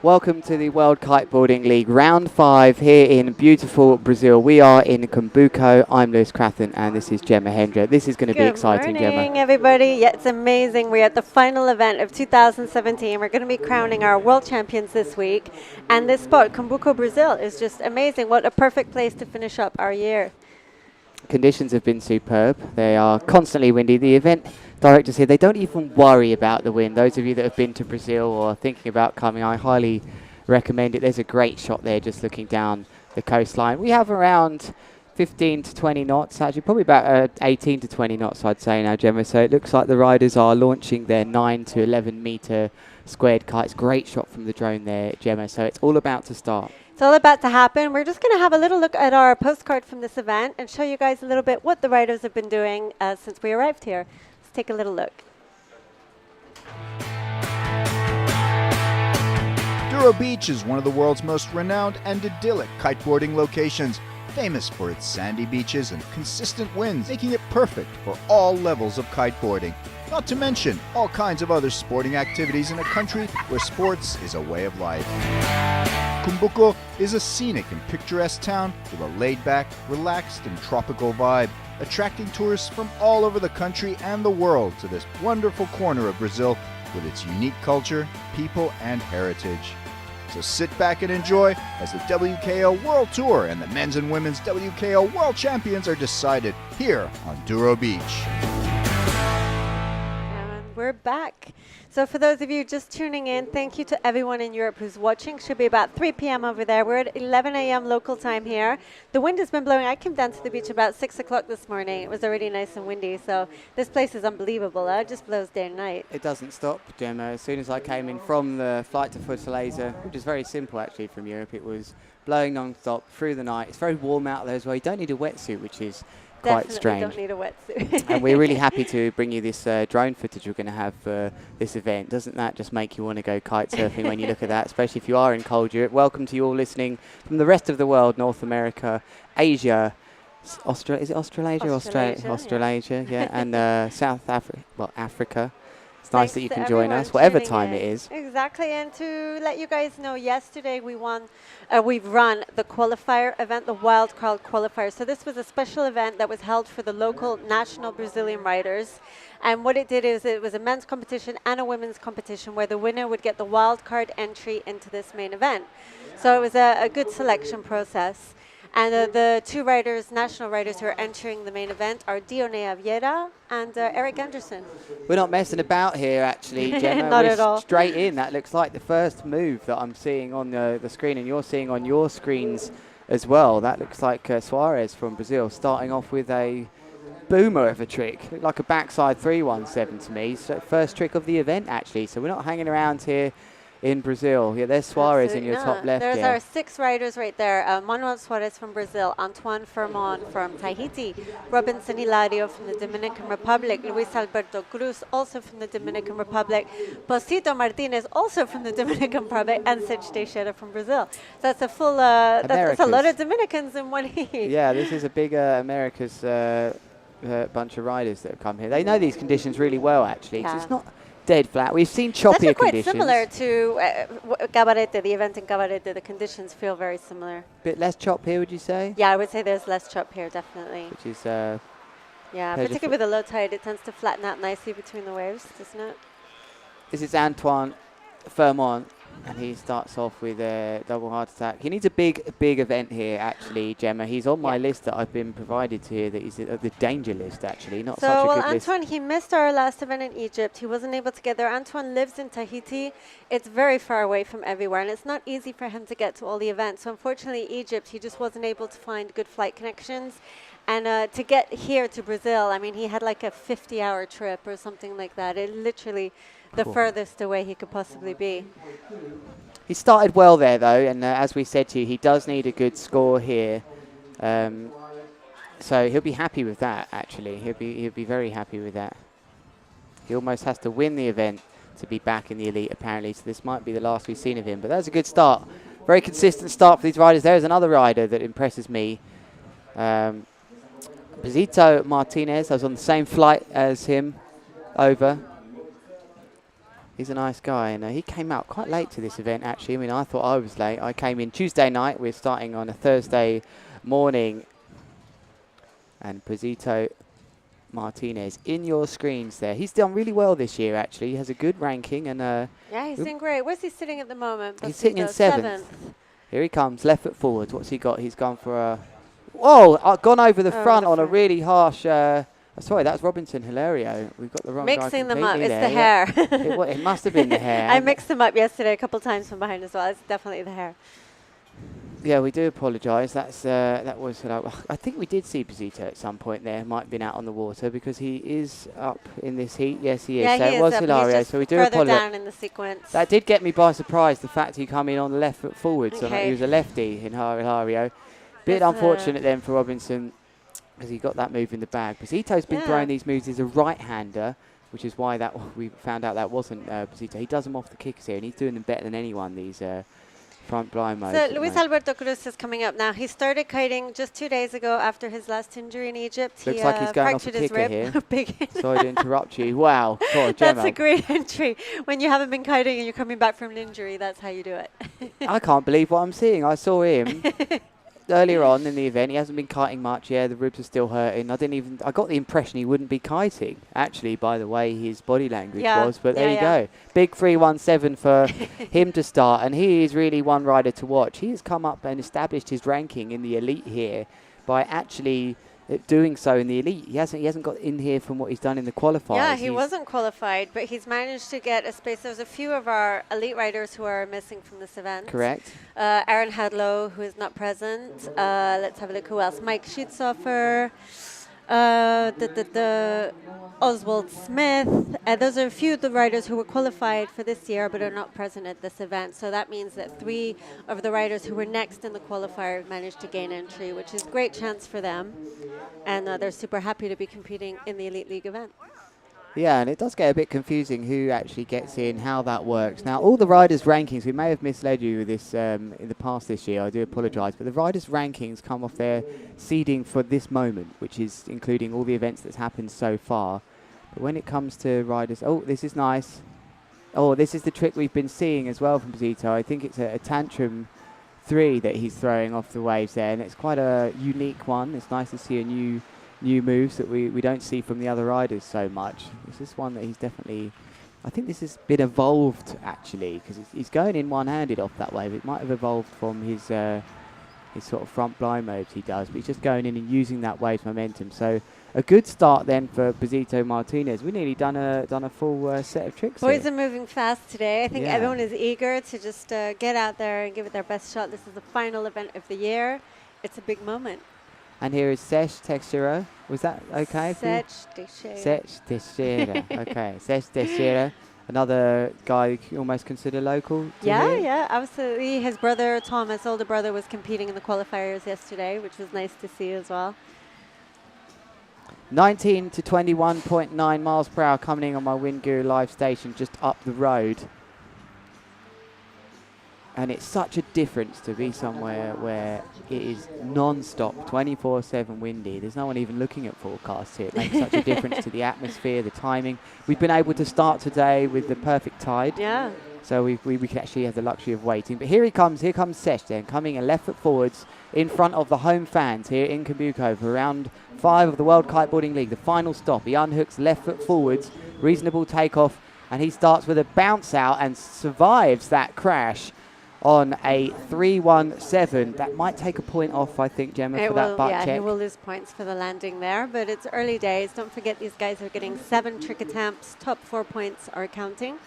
Welcome to the World Kiteboarding League Round 5 here in beautiful Brazil. We are in Cumbuco. I'm Lewis Crathen and this is Gemma Hendra. This is going to be exciting, Gemma. Good morning, everybody. Yeah, it's amazing. We're at the final event of 2017. We're going to be crowning our world champions this week. And this spot, Cumbuco, Brazil, is just amazing. What a perfect place to finish up our year. Conditions have been superb. They are constantly windy. The event directors here, they don't even worry about the wind. Those of you that have been to Brazil or are thinking about coming, I highly recommend it. There's a great shot there just looking down the coastline. We have around 15 to 20 knots, actually probably about 18 to 20 knots I'd say now, Gemma. So it looks like the riders are launching their 9 to 11 metre squared kites. Great shot from the drone there, Gemma. So it's all about to start. It's all about to happen. We're just going to have a little look at our postcard from this event and show you guys a little bit what the riders have been doing since we arrived here. Let's take a little look. Douro Beach is one of the world's most renowned and idyllic kiteboarding locations, famous for its sandy beaches and consistent winds, making it perfect for all levels of kiteboarding. Not to mention all kinds of other sporting activities in a country where sports is a way of life. Cumbuco is a scenic and picturesque town with a laid-back, relaxed and tropical vibe, attracting tourists from all over the country and the world to this wonderful corner of Brazil with its unique culture, people and heritage. So sit back and enjoy as the WKO World Tour and the men's and women's WKO World Champions are decided here on Douro Beach. And we're back. So for those of you just tuning in, thank you to everyone in Europe who's watching. Should be about 3 p.m. over there. We're at 11 a.m. local time here. The wind has been blowing. I came down to the beach about 6 o'clock this morning. It was already nice and windy. So this place is unbelievable. It just blows day and night. It doesn't stop, Gemma. As soon as I came in from the flight to Fortaleza, which is very simple actually from Europe, it was blowing non-stop through the night. It's very warm out there as well. You don't need a wetsuit, which is quite strange. Don't need a wetsuit. And we're really happy to bring you this drone footage we're going to have for this event. Doesn't that just make you want to go kite surfing when you look at that, especially if you are in cold Europe? Welcome to you all listening from the rest of the world, North America, Asia, is it Australasia? Australasia, yeah, and South Africa, Africa. It's nice that you can join us, whatever time it is. Exactly, and to let you guys know, yesterday we've run the qualifier event, the wild card qualifier. So this was a special event that was held for the local national Brazilian riders. And what it did is it was a men's competition and a women's competition where the winner would get the wild card entry into this main event. So it was a good selection process. And the two riders, national riders who are entering the main event are Dionea Vieira and Eric Anderson. We're not messing about here, actually, Gemma. Not We're at all. Straight in. That looks like the first move that I'm seeing on the screen, and you're seeing on your screens as well. That looks like Suarez from Brazil, starting off with a boomer of a trick. Looked like a backside 317 to me. So first trick of the event, actually. So we're not hanging around here in Brazil. Yeah, there's Suarez in your top left. There's yeah. our 6 riders right there. Manuel Suarez from Brazil, Antoine Fermon from Tahiti, Robinson Hilario from the Dominican Republic, Luis Alberto Cruz also from the Dominican Republic, Posito Martinez also from the Dominican Republic, and Serge Teixeira from Brazil. So that's a full, that's a lot of Dominicans in one heat. Yeah, this is a big America's bunch of riders that have come here. They know these conditions really well, actually. Yeah. It's not dead flat. We've seen choppier conditions. Quite similar to Cabarete, the event in Cabarete. The conditions feel very similar. Bit less chop here, would you say? Yeah, I would say there's less chop here, definitely. Which is yeah, particularly with the low tide, it tends to flatten out nicely between the waves, doesn't it? This is Antoine Fermon, and he starts off with a double heart attack. He needs a big event here, actually, Gemma. He's on my list that I've been provided to here, that he's the danger list, actually, not such a good list. Antoine, he missed our last event in Egypt. He wasn't able to get there. Antoine lives in Tahiti. It's very far away from everywhere, and it's not easy for him to get to all the events. So unfortunately, Egypt, he just wasn't able to find good flight connections. And to get here to Brazil, I mean, he had like a 50-hour trip or something like that. It literally the furthest away he could possibly be. He started well there, though, and as we said to you, he does need a good score here. So he'll be happy with that, actually. He'll be very happy with that. He almost has to win the event to be back in the elite, apparently, so this might be the last we've seen of him. But that was a good start. Very consistent start for these riders. There is another rider that impresses me. Posito Martinez. I was on the same flight as him over. He's a nice guy, and he came out quite late to this event, actually. I mean, I thought I was late. I came in Tuesday night. We're starting on a Thursday morning. And Brazito Martinez in your screens there. He's done really well this year, actually. He has a good ranking. And yeah, he's doing great. Where's he sitting at the moment? he's sitting in 7th. Here he comes, left foot forwards. What's he got? He's gone for a... Whoa! Gone over the front on a really harsh... sorry, that's Robinson Hilario. We've got the wrong guy Mixing them up. completely It's there. the hair. It must have been the hair. I mixed them up yesterday a couple times from behind as well. It's definitely the hair. Yeah, we do apologise. That was. I think we did see Brazito at some point there. Might have been out on the water because he is up in this heat. Yes, he is. Yeah, so he it was is up. Hilario. He's So we just do further apologise. down in the sequence. That did get me by surprise. The fact he come in on the left foot forward. So Okay. he was a lefty in Hilario. Bit unfortunate then for Robinson because he got that move in the bag. Brazito's been throwing these moves as a right-hander, which is why that we found out that wasn't Brazito. He does them off the kickers here, and he's doing them better than anyone. These. Front blind modes. So Luis Alberto Cruz is coming up now. He started kiting just 2 days ago after his last injury in Egypt. Looks he like he's going off a fractured his kicker rib. here. Big Sorry to interrupt you. Wow. God, That's Gemma. a great entry. When you haven't been kiting and you're coming back from an injury, that's how you do it. I can't believe what I'm seeing. I saw him earlier on in the event. He hasn't been kiting much. Yeah, the ribs are still hurting. I got the impression he wouldn't be kiting, actually, by the way his body language was. But there you go. Big 317 for him to start. And he is really one rider to watch. He has come up and established his ranking in the elite here by actually doing so in the elite. He hasn't got in here from what he's done in the qualifiers. Yeah, he wasn't qualified, but he's managed to get a space. There's a few of our elite riders who are missing from this event. Correct. Aaron Hadlow, who is not present. Let's have a look who else. Mike Schietsoffer, the Oswald Smith. Those are a few of the riders who were qualified for this year but are not present at this event. So that means that 3 of the riders who were next in the qualifier managed to gain entry, which is a great chance for them. And they're super happy to be competing in the Elite League event. Yeah, and it does get a bit confusing who actually gets in, how that works. Now, all the riders' rankings, we may have misled you with this in the past this year, I do apologise, but the riders' rankings come off their seeding for this moment, which is including all the events that's happened so far. But when it comes to riders, oh, this is nice. Oh, this is the trick we've been seeing as well from Brazito. I think it's a tantrum 3 that he's throwing off the waves there, and it's quite a unique one. It's nice to see a new moves that we don't see from the other riders so much. This is one that he's definitely... I think this has been evolved, actually, because he's going in one-handed off that wave. It might have evolved from his sort of front blind moves he does, but he's just going in and using that wave's momentum. So a good start then for Brazito Martinez. We've nearly done a full set of tricks Boys here. are moving fast today. I think everyone is eager to just get out there and give it their best shot. This is the final event of the year. It's a big moment. And here is Sesh Teixeira. Was that okay? Sesh Teixeira. Sesh Teixeira. Okay, Sesh Teixeira. Another guy you can almost consider local. Yeah, absolutely. His brother, Thomas, older brother, was competing in the qualifiers yesterday, which was nice to see as well. 19 to 21.9 miles per hour coming in on my Wind Guru live station just up the road. And it's such a difference to be somewhere where it is non-stop, 24/7 windy. There's no one even looking at forecasts here. It makes such a difference to the atmosphere, the timing. We've been able to start today with the perfect tide. Yeah. So we can actually have the luxury of waiting. But here comes Sesh then, coming in left foot forwards in front of the home fans here in Cumbuco for round 5 of the World Kiteboarding League. The final stop, he unhooks left foot forwards, reasonable takeoff, and he starts with a bounce out and survives that crash on a 317. That might take a point off, I think, Gemma, for that butt check. Yeah, he will lose points for the landing there, but it's early days. Don't forget these guys are getting 7 trick attempts. Top 4 points are counting.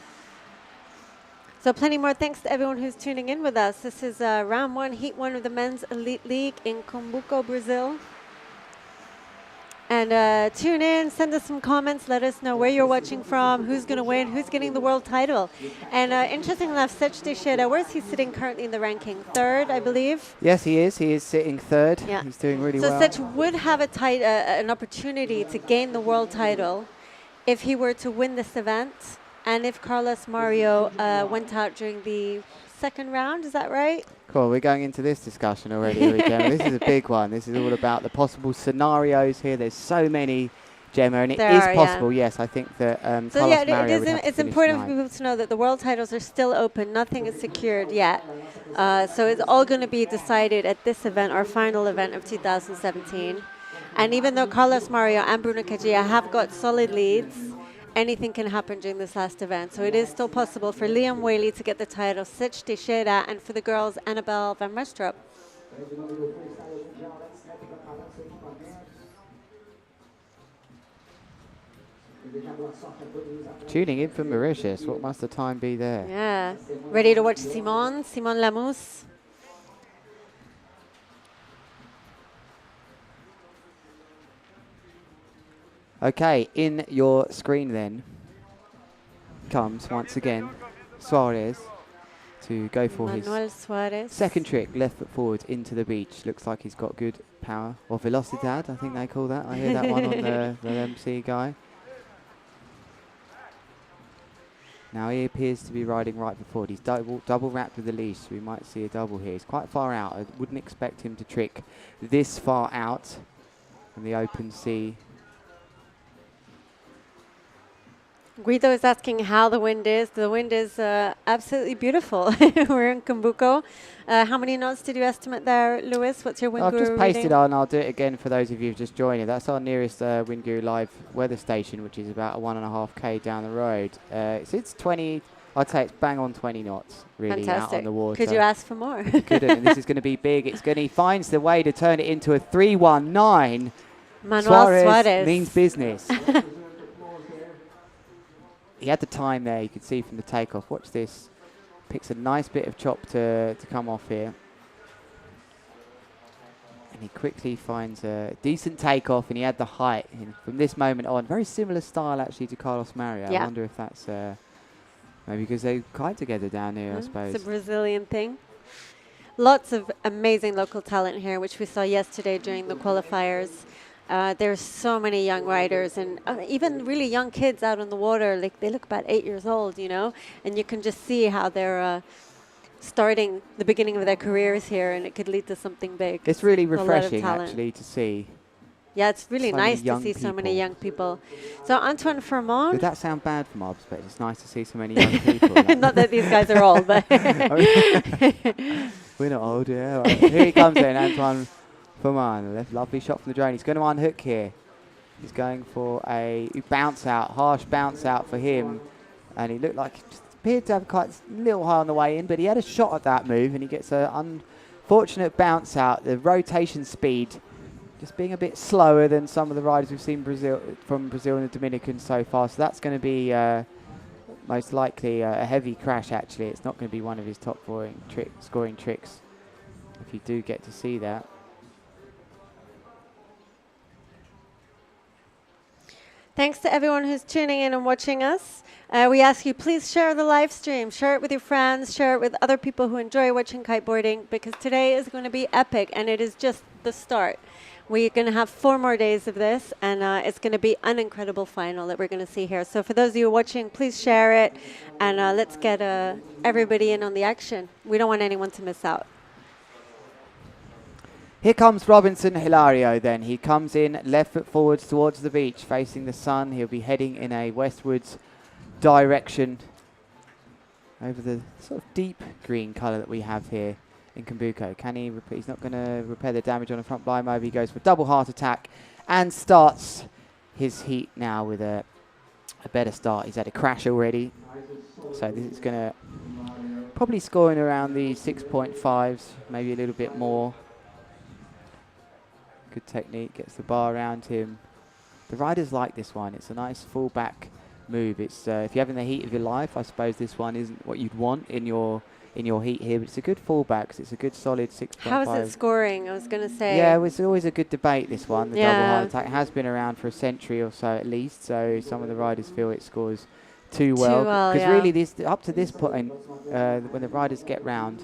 So plenty more thanks to everyone who's tuning in with us. This is round 1, heat 1 of the Men's Elite League in Cumbuco, Brazil. And tune in, send us some comments, let us know where you're watching from, who's going to win, who's getting the world title. And interesting enough, Sesh Teixeira, where is he sitting currently in the ranking? 3rd, I believe? Yes, he is. He is sitting 3rd. Yeah. He's doing really well. So Sesh would have an opportunity to gain the world title if he were to win this event and if Carlos Mario went out during the 2nd round. Is that right? Cool, we're going into this discussion already, Gemma. This is a big one. This is all about the possible scenarios here. There's so many Gemma, and it There is are, possible. Yes, I think that So Carlos yeah, Mario would have to it's finish important for ninth. people to know that the world titles are still open. Nothing is secured yet. So it's all going to be decided at this event, our final event of 2017. And even though Carlos Mario and Bruno Caggia have got solid leads, anything can happen during this last event. So it is still possible for Liam Whaley to get the title, Sitch Teixeira, and for the girls, Annabelle van Mestrup. Tuning in from Mauritius. What must the time be there? Yeah. Ready to watch Simon Lamousse? Okay, in your screen then comes once again Suarez to go for Manuel his Suarez. second trick, left foot forward into the beach. Looks like he's got good power, or velocidad, I think they call that. I hear that one on the MC guy. Now he appears to be riding right foot forward. He's double wrapped with the leash, so we might see a double here. He's quite far out. I wouldn't expect him to trick this far out in the open sea. Guido is asking how the wind is. The wind is absolutely beautiful. We're in Cumbuco. How many knots did you estimate there, Lewis? What's your wind I've guru just pasted reading? on. I'll do it again for those of you who've just joined it. That's our nearest Wind Guru live weather station, which is about a 1.5k down the road. It's 20. I'd say it's bang on 20 knots, really, Fantastic. out on the water. Could you ask for more? Couldn't. And this is going to be big. He finds the way to turn it into a 319. Manuel Suarez means business. He had the time there, you could see from the takeoff. Watch this. Picks a nice bit of chop to come off here. And he quickly finds a decent takeoff, and he had the height. And from this moment on, very similar style actually to Carlos Mario. Yeah. I wonder if that's maybe because they kite together down here, I suppose. It's a Brazilian thing. Lots of amazing local talent here, which we saw yesterday during the qualifiers. There's so many young riders and even really young kids out on the water. Like they look about 8 years old, you know, and you can just see how they're starting the beginning of their careers here, and it could lead to something big. It's really A lot of refreshing talent. actually to see. Yeah, it's really so many nice to young see so many people. young people. So Antoine Did Fermont, that sound bad from our perspective? It's nice to see so many young people. not that these guys are old, but We're not old, yeah. Right. Here he comes then, Antoine Fermont. Lovely shot from the drone. He's going to unhook here. He's going for a bounce out, harsh bounce out for him. And he looked like he just appeared to have quite a little high on the way in, but he had a shot at that move, and he gets an unfortunate bounce out. The rotation speed just being a bit slower than some of the riders we've seen from Brazil and the Dominican so far. So that's going to be most likely a heavy crash, actually. It's not going to be one of his top scoring tricks, if you do get to see that. thanks to everyone who's tuning in and watching us. We ask you, please share the live stream. Share it with your friends. Share it with other people who enjoy watching kiteboarding, because today is going to be epic, and it is just the start. We're going to have 4 more days of this, and it's going to be an incredible final that we're going to see here. So for those of you watching, please share it, and let's get everybody in on the action. We don't want anyone to miss out. Here comes Robinson Hilario then. He comes in left foot forwards towards the beach, facing the sun. He'll be heading in a westwards direction over the sort of deep green colour that we have here in Cumbuco. Can he repair? He's not going to repair the damage on the front blind mover. He goes for double heart attack and starts his heat now with a better start. He's had a crash already, so this is going to probably score in around the 6.5s, maybe a little bit more. Good technique, gets the bar around him. The riders like this one. It's a nice full back move. It's if you're having the heat of your life, I suppose this one isn't what you'd want in your heat here, but it's a good fallback because it's a good solid 6.5. How is it scoring? I was going to say. Yeah, it's always a good debate, this one. The Yeah. double heart attack has been around for a century or so at least, so some of the riders feel it scores too well. Because yeah. really, up to this point, when the riders get round,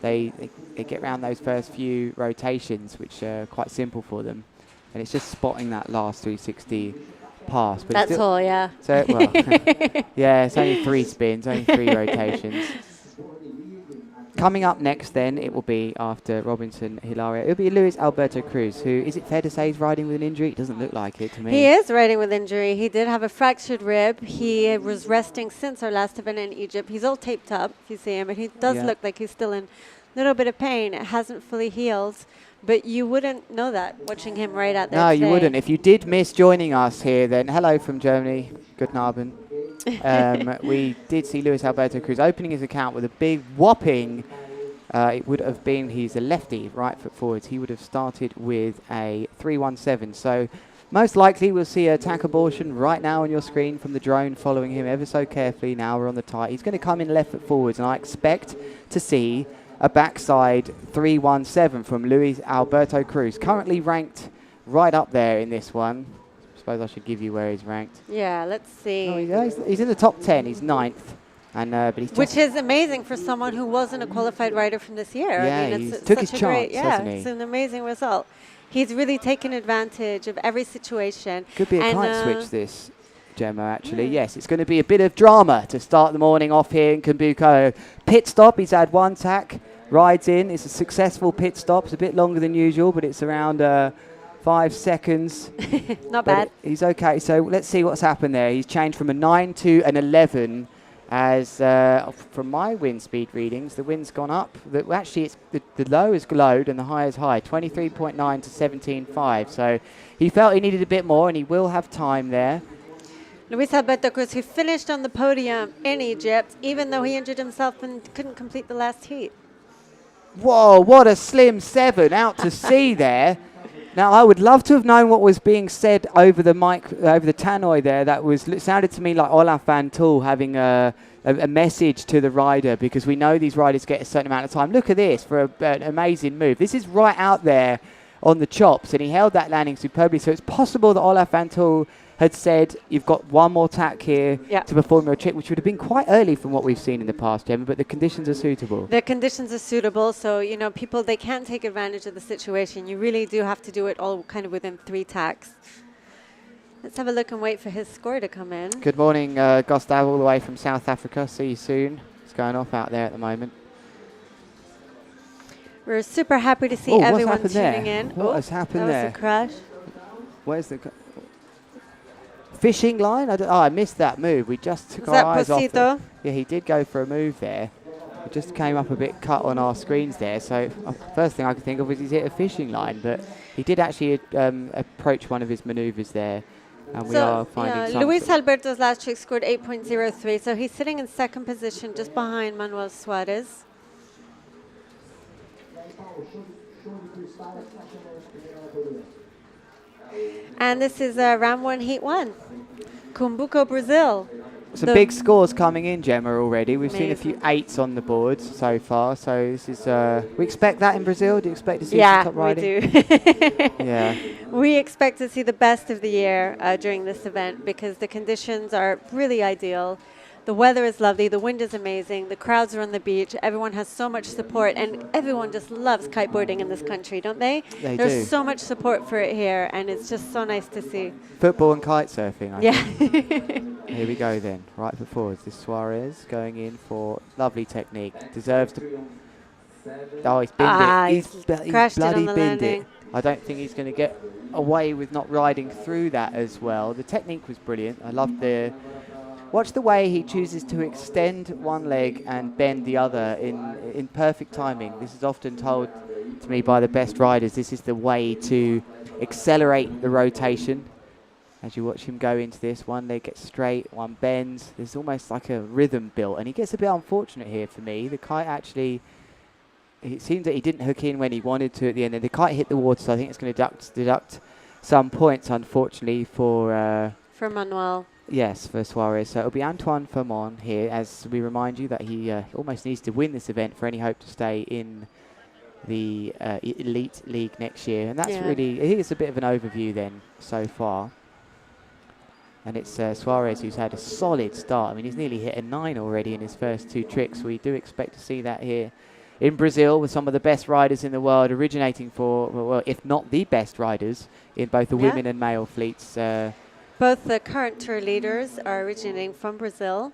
they get round those first few rotations, which are quite simple for them, and it's just spotting that last 360 pass. But That's all, yeah. So, well, yeah, it's only 3 spins, only 3 rotations. Coming up next then, it will be after Robinson Hilario. It will be Luis Alberto Cruz, who, is it fair to say, is riding with an injury? It doesn't look like it to me. He is riding with injury. He did have a fractured rib. He was resting since our last event in Egypt. He's all taped up, if you see him, but he does look like he's still in a little bit of pain. It hasn't fully healed, but you wouldn't know that watching him right out there No, today. you wouldn't. If you did miss joining us here, then hello from Germany. Guten Abend. We did see Luis Alberto Cruz opening his account with a big whopping. It would have been, he's a lefty, right foot forwards. He would have started with a 317. So most likely we'll see a tack abortion right now on your screen from the drone following him ever so carefully. Now we're on the tight. He's going to come in left foot forwards, and I expect to see a backside 317 from Luis Alberto Cruz. Currently ranked right up there in this one. I suppose I should give you where he's ranked. Yeah, let's see. Oh, he's in the top 10. He's 9th. And, but he's Which is amazing for someone who wasn't a qualified rider from this year. Yeah, I mean, he it's took such his a great, chance, yeah, hasn't he? it's an amazing result. He's really taken advantage of every situation. Could be a kite switch, this, Gemma, actually. Yes, it's going to be a bit of drama to start the morning off here in Cumbuco. Pit stop, he's had one tack, rides in. It's a successful pit stop. It's a bit longer than usual, but it's around 5 seconds. Not bad. He's okay. So let's see what's happened there. He's changed from a 9 to an 11. As from my wind speed readings, the wind's gone up. Actually, it's the low is low and the high is high, 23.9 to 17.5. So he felt he needed a bit more, and he will have time there. Luis Alberto Cruz, who finished on the podium in Egypt, even though he injured himself and couldn't complete the last heat. Whoa, what a slim 7 out to sea there. Now, I would love to have known what was being said over the mic, over the tannoy there. That sounded to me like Olaf Van Tool having a message to the rider, because we know these riders get a certain amount of time. Look at this for an amazing move. This is right out there on the chops, and he held that landing superbly. So it's possible that Olaf Van Tool had said, you've got one more tack here to perform your trick, which would have been quite early from what we've seen in the past, Gemma, but the conditions are suitable. The conditions are suitable, so, you know, people, they can take advantage of the situation. You really do have to do it all kind of within 3 tacks. Let's have a look and wait for his score to come in. Good morning, Gustav, all the way from South Africa. See you soon. It's going off out there at the moment. We're super happy to see everyone tuning in. What has happened there? That was a crash. Where's the fishing line? I missed that move. We just took our eyes off it. Yeah, he did go for a move there. It just came up a bit cut on our screens there. So first thing I could think of was he's hit a fishing line, but he did actually approach one of his maneuvers there. And we are finding some. Luis Alberto's last trick scored 8.03, so he's sitting in second position just behind Manuel Suarez. And this is round 1, heat 1. Cumbuco, Brazil. Some big scores coming in, Gemma, already. We've seen a few 8s on the boards so far. So this is, we expect that in Brazil? Do you expect to see some top riding? Yeah, we do. Yeah. We expect to see the best of the year during this event, because the conditions are really ideal. The weather is lovely, the wind is amazing, the crowds are on the beach, everyone has so much support, and everyone just loves kiteboarding in this country, don't they? There's so much support for it here, and it's just so nice to see. Football and kite surfing, I think. Here we go then, right foot forwards. This Suarez going in for lovely technique. Deserves to... Oh, he's binned it. He's bloody binned it. I don't think he's going to get away with not riding through that as well. The technique was brilliant. I loved the... Watch the way he chooses to extend one leg and bend the other in perfect timing. This is often told to me by the best riders. This is the way to accelerate the rotation. As you watch him go into this, one leg gets straight, one bends. There's almost like a rhythm built. And he gets a bit unfortunate here for me. The kite actually, it seems that he didn't hook in when he wanted to at the end. And the kite hit the water, so I think it's going to deduct some points, unfortunately, for Manuel. Yes, for Suarez. So it'll be Antoine Fermont here, as we remind you that he almost needs to win this event for any hope to stay in the Elite League next year. And that's really, here's a bit of an overview then so far. And it's Suarez who's had a solid start. I mean, he's nearly hit a 9 already in his first 2 tricks. We do expect to see that here in Brazil with some of the best riders in the world originating for, well, if not the best riders in both the women and male fleets. Both the current tour leaders are originating from Brazil.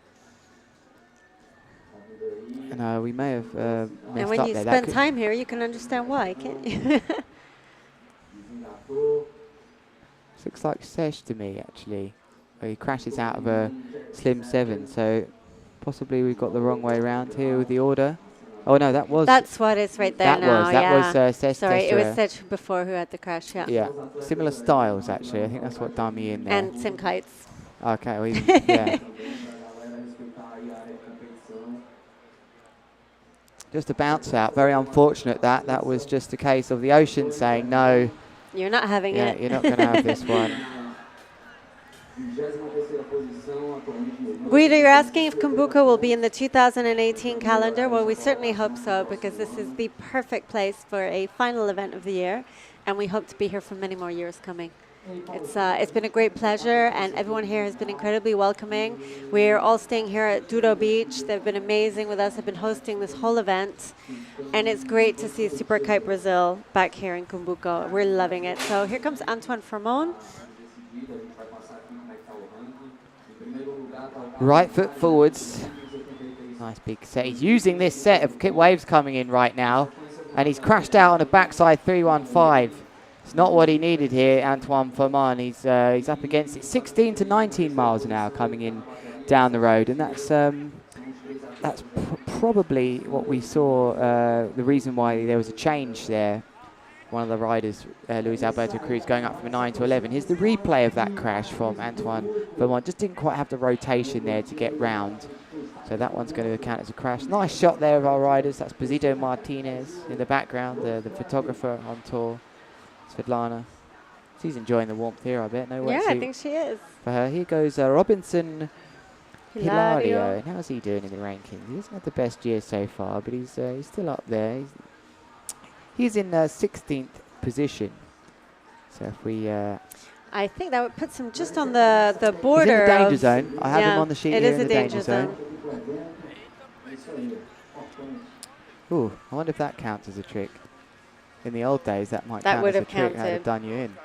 No, we may have messed And when up you there. spend time here, you can understand why, can't you? Looks like Sesh to me, actually. He crashes out of a Slim 7, so possibly we've got the wrong way around here with the order. Oh, no, that was... That's what is right there now, that was Sesh Sorry, it was Teixeira. Sech before who had the crash, yeah. Yeah, similar styles, actually. I think that's what done me in there. And same kites. Okay, well, even, yeah. Just a bounce out. Very unfortunate that. That was just a case of the ocean saying, no, You're not having it. you're not going to have this one. Guido, you're asking if Cumbuco will be in the 2018 calendar. Well, we certainly hope so, because this is the perfect place for a final event of the year, and we hope to be here for many more years coming. It's been a great pleasure, and everyone here has been incredibly welcoming. We're all staying here at Douro Beach. They've been amazing with us. They've been hosting this whole event, and it's great to see Super Kite Brazil back here in Cumbuco. We're loving it. So here comes Antoine Fermon. Right foot forwards. Nice big set. He's using this set of kit waves coming in right now, and he's crashed out on a backside 315. It's not what he needed here, Antoine Fermon. He's up against it. 16 to 19 miles an hour coming in down the road, and that's probably what we saw. The reason why there was a change there. One of the riders, Luis Alberto Cruz, going up from a 9 to 11. Here's the replay of that crash from Antoine Fermon. Just didn't quite have the rotation there to get round. So that one's going to count as a crash. Nice shot there of our riders. That's Posito Martinez in the background, the photographer on tour. Svetlana. She's enjoying the warmth here, I bet. No Yeah, wetsuit I think she is. for her. Here goes Robinson Hilario. Hilario. And how's he doing in the rankings? He hasn't had the best year so far, but he's still up there. He's in 16th position. So if we... I think that would put him just on the border. He's in the danger of zone. I have him on the sheet it here is in a the danger zone. zone. Ooh, I wonder if that counts as a trick. In the old days, that might That count would as a have trick. That would counted. have done you in.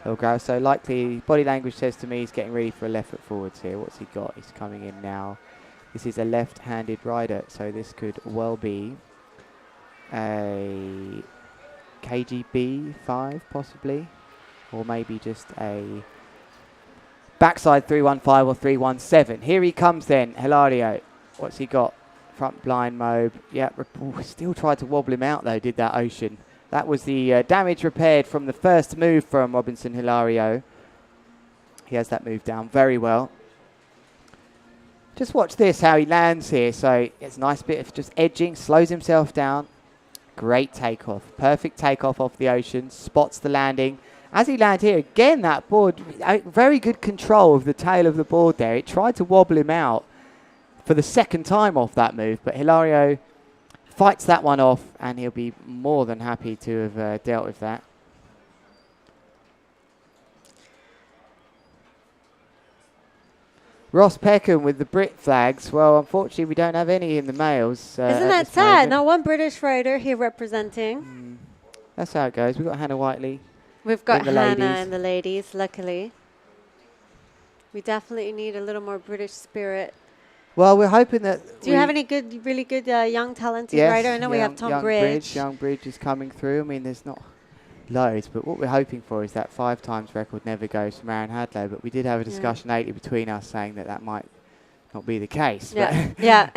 Hilgrau, so likely, body language says to me he's getting ready for a left foot forwards here. What's he got? He's coming in now. This is a left-handed rider, so this could well be a KGB 5 possibly, or maybe just a backside 315 or 317. Here he comes then, Hilario. What's he got? Front blind mobe. Yeah, still tried to wobble him out though, did that ocean. That was the damage repaired from the first move from Robinson Hilario. He has that move down very well. Just watch this, how he lands here. So it's a nice bit of just edging, slows himself down. Great takeoff. Perfect takeoff off the ocean. Spots the landing. As he lands here, again, that board, very good control of the tail of the board there. It tried to wobble him out for the second time off that move, but Hilario fights that one off, and he'll be more than happy to have dealt with that. Ross Peckham with the Brit flags. Well, unfortunately, we don't have any in the males. Isn't that sad? Not one British rider here representing. That's how it goes. We've got Hannah Whiteley. We've got the Hannah ladies. and the ladies, luckily. We definitely need a little more British spirit. Well, we're hoping that... Do you have any good, really good young talented rider? I know we have Tom Bridge. Young Bridge is coming through. I mean, there's not loads, but what we're hoping for is that 5 times record never goes from Aaron Hadlow, but we did have a discussion lately between us saying that might not be the case. Yeah, yeah.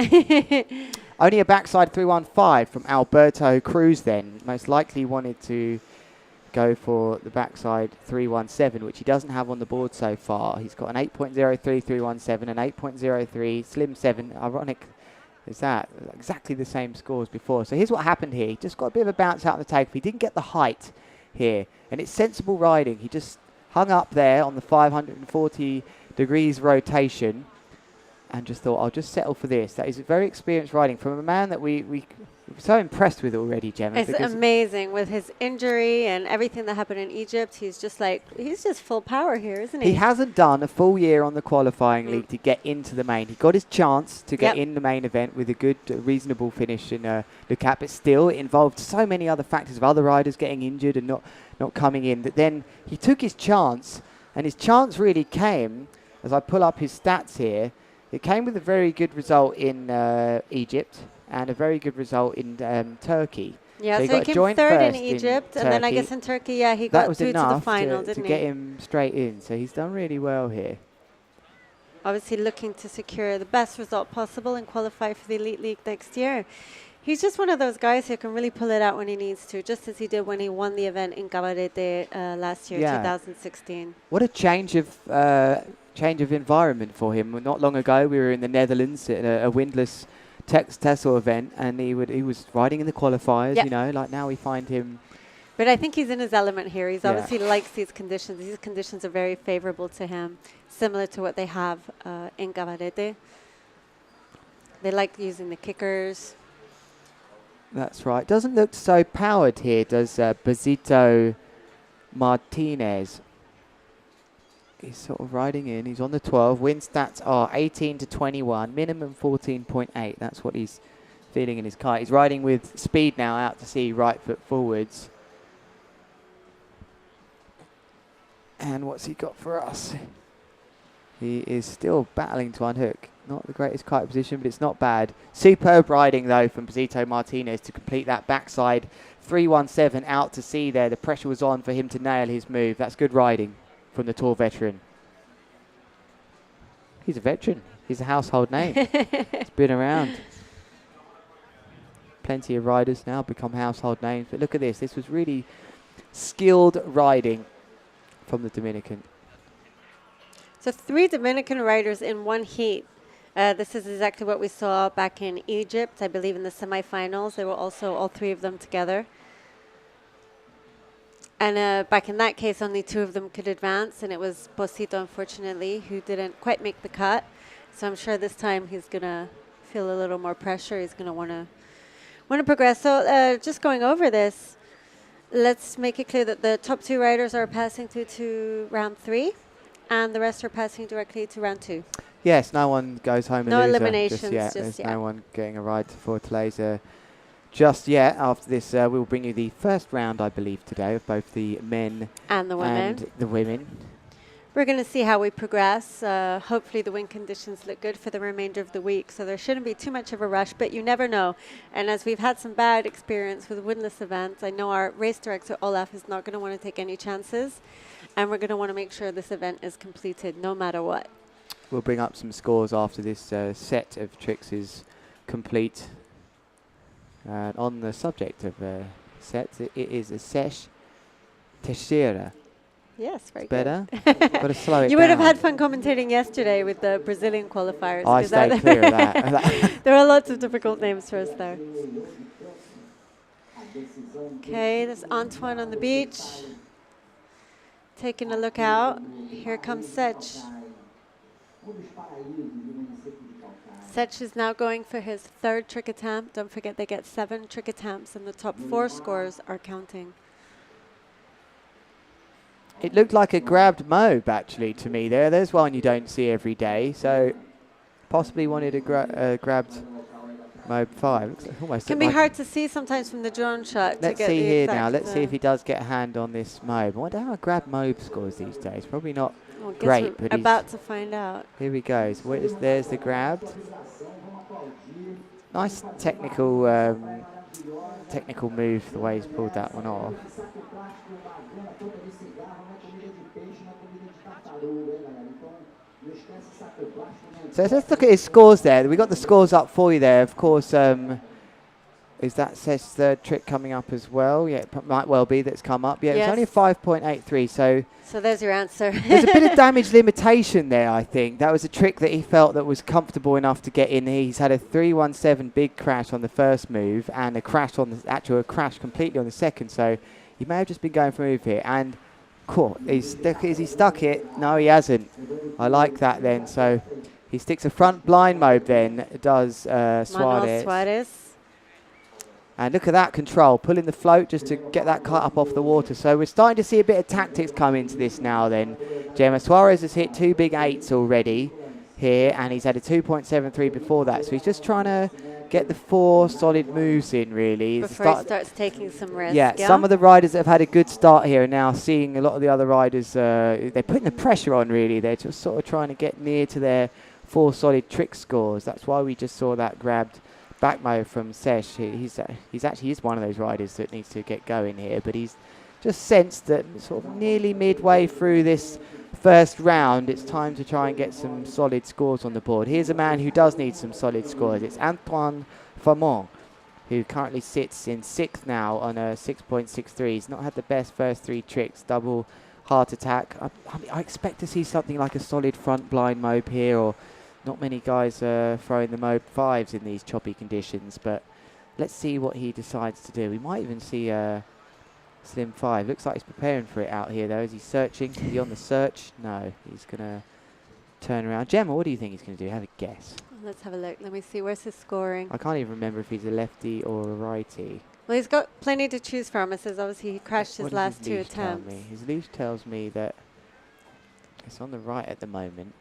Only a backside 315 from Alberto Cruz then. Most likely wanted to go for the backside 317, which he doesn't have on the board so far. He's got an 8.03 317, an 8.03 Slim 7. Ironic is that. Exactly the same scores before. So here's what happened here. He just got a bit of a bounce out on the takeoff. He didn't get the height here. And it's sensible riding. He just hung up there on the 540 degrees rotation and just thought, I'll just settle for this. That is very experienced riding from a man that we're so impressed with already, Gemma. It's amazing with his injury and everything that happened in Egypt. He's just full power here, isn't he? He hasn't done a full year on the qualifying league to get into the main. He got his chance to get in the main event with a good, reasonable finish in Le Cap, but still it involved so many other factors of other riders getting injured and not coming in. That then he took his chance, and his chance really came, as I pull up his stats here, It came with a very good result in Egypt and a very good result in Turkey. Yeah, So so he he got a came joint third in first in Egypt, and then I Turkey. guess in Turkey, yeah, he That got was through to the enough final, to didn't get he? him straight in. So he's done really well here. Obviously looking to secure the best result possible and qualify for the Elite League next year. He's just one of those guys who can really pull it out when he needs to, just as he did when he won the event in Cabarete last year, Yeah. 2016. What a change of environment for him. Not long ago, we were in the Netherlands at a windless Texel event, and he was riding in the qualifiers. Yep. You know, like now we find him. But I think he's in his element here. He's Yeah. obviously likes these conditions. These conditions are very favorable to him, similar to what they have in Cabarete. They like using the kickers. That's right. Doesn't look so powered here, does Basito Martinez? He's sort of riding in. He's on the 12. Win stats are 18 to 21, minimum 14.8. That's what he's feeling in his kite. He's riding with speed now out to sea, right foot forwards. And what's he got for us? He is still battling to unhook. Not the greatest kite position, but it's not bad. Superb riding, though, from Basito Martinez to complete that backside 317 out to sea there. The pressure was on for him to nail his move. That's good riding from the Tour veteran. He's a veteran. He's a household name. He's been around. Plenty of riders now become household names. But look at this. This was really skilled riding from the Dominican. So 3 Dominican riders in one heat. This is exactly what we saw back in Egypt, I believe in the semifinals. They were also all 3 of them together. And back in that case, only 2 of them could advance, and it was Bosito, unfortunately, who didn't quite make the cut. So I'm sure this time he's going to feel a little more pressure. He's going to want to progress. So just going over this, let's make it clear that the top 2 riders are passing through to round 3, and the rest are passing directly to round 2. Yes, no one goes home No a loser eliminations just yet. just There's yet. no one getting a ride to Fortaleza just yet. After this, we will bring you the first round, I believe, today of both the men And the women. and the women. We're going to see how we progress. Hopefully the wind conditions look good for the remainder of the week, so there shouldn't be too much of a rush, but you never know. And as we've had some bad experience with windless events, I know our race director, Olaf, is not going to want to take any chances, and we're going to want to make sure this event is completed no matter what. We'll bring up some scores after this set of tricks is complete. On the subject of sets, it is a Sesh Teixeira. Yes, very Better. good. Got to slow it You would have down. had fun commentating yesterday with the Brazilian qualifiers. I 'cause stayed clear of that. There are lots of difficult names for us there. Okay, there's Antoine on the beach. Taking a look out. Here comes Sech. Sech is now going for his 3rd trick attempt. Don't forget they get 7 trick attempts, and the top 4 scores are counting. It looked like a grabbed mobe, actually, to me there. There's one you don't see every day, so possibly wanted a grabbed mobe 5. Looks like almost Can looked be like hard to see sometimes from the drone shot. Let's to get see the here exact now. Let's see if he does get a hand on this mobe. I wonder how a grab mobe scores these days. Probably not Well, guess great, we're but about to find out. here he goes. There's the grab. Nice technical move, the way he's pulled that one off. So let's look at his scores there. We got the scores up for you there. Of course, is that Seth's 3rd trick coming up as well? Yeah, it might well be that's come up. Yeah, Yes. it's only a 5.83, so So there's your answer. there's a bit of damage limitation there, I think. That was a trick that he felt that was comfortable enough to get in. He's had a 317 big crash on the first move and a crash on the crash completely on the second, so he may have just been going for a move here. And cool, is he stuck it? No, he hasn't. I like that then. So he sticks a front blind mobe then, does Manuel Suarez. Suarez. And look at that control, pulling the float just to get that kite up off the water. So we're starting to see a bit of tactics come into this now then. Gemma Suarez has hit 2 big 8s already here, and he's had a 2.73 before that. So he's just trying to get the 4 solid moves in, really. Before he starts taking some risks. Yeah, some of the riders that have had a good start here are now seeing a lot of the other riders, they're putting the pressure on, really. They're just sort of trying to get near to their 4 solid trick scores. That's why we just saw that grabbed back mow from Sesh. He's actually one of those riders that needs to get going here, but he's just sensed that sort of nearly midway through this first round, it's time to try and get some solid scores on the board. Here's a man who does need some solid scores. It's Antoine Famon, who currently sits in 6th now on a 6.63. He's not had the best first 3 tricks, double heart attack. I expect to see something like a solid front blind mobe here, or not many guys are throwing the mobe 5s in these choppy conditions, but let's see what he decides to do. We might even see a Slim 5. Looks like he's preparing for it out here though. Is he searching? Is he on the search? No, he's going to turn around. Gemma, what do you think he's going to do? Have a guess. Let's have a look. Let me see. Where's his scoring? I can't even remember if he's a lefty or a righty. Well, he's got plenty to choose from. It says obviously he crashed his What does last 2 leash tell attempts. me? His leash tells me that it's on the right at the moment.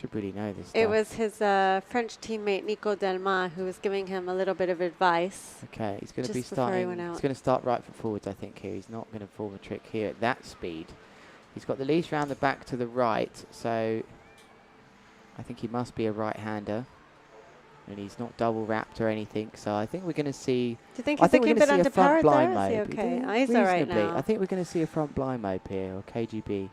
Should really know this It stuff. was his French teammate Nico Delma who was giving him a little bit of advice. Okay, he's going to be just before he starting. went out. He's going to start right foot forwards, I think. Here, he's not going to form a trick here at that speed. He's got the leash round the back to the right, so I think he must be a right-hander, and he's not double wrapped or anything. So I think we're going to see. Do you think I he's think looking we're a going bit to see a front underpowered blind there? Is he mobe. okay? Yeah, Oh, he's all right reasonably. now. I think we're going to see a front blind mobe here, or KGB.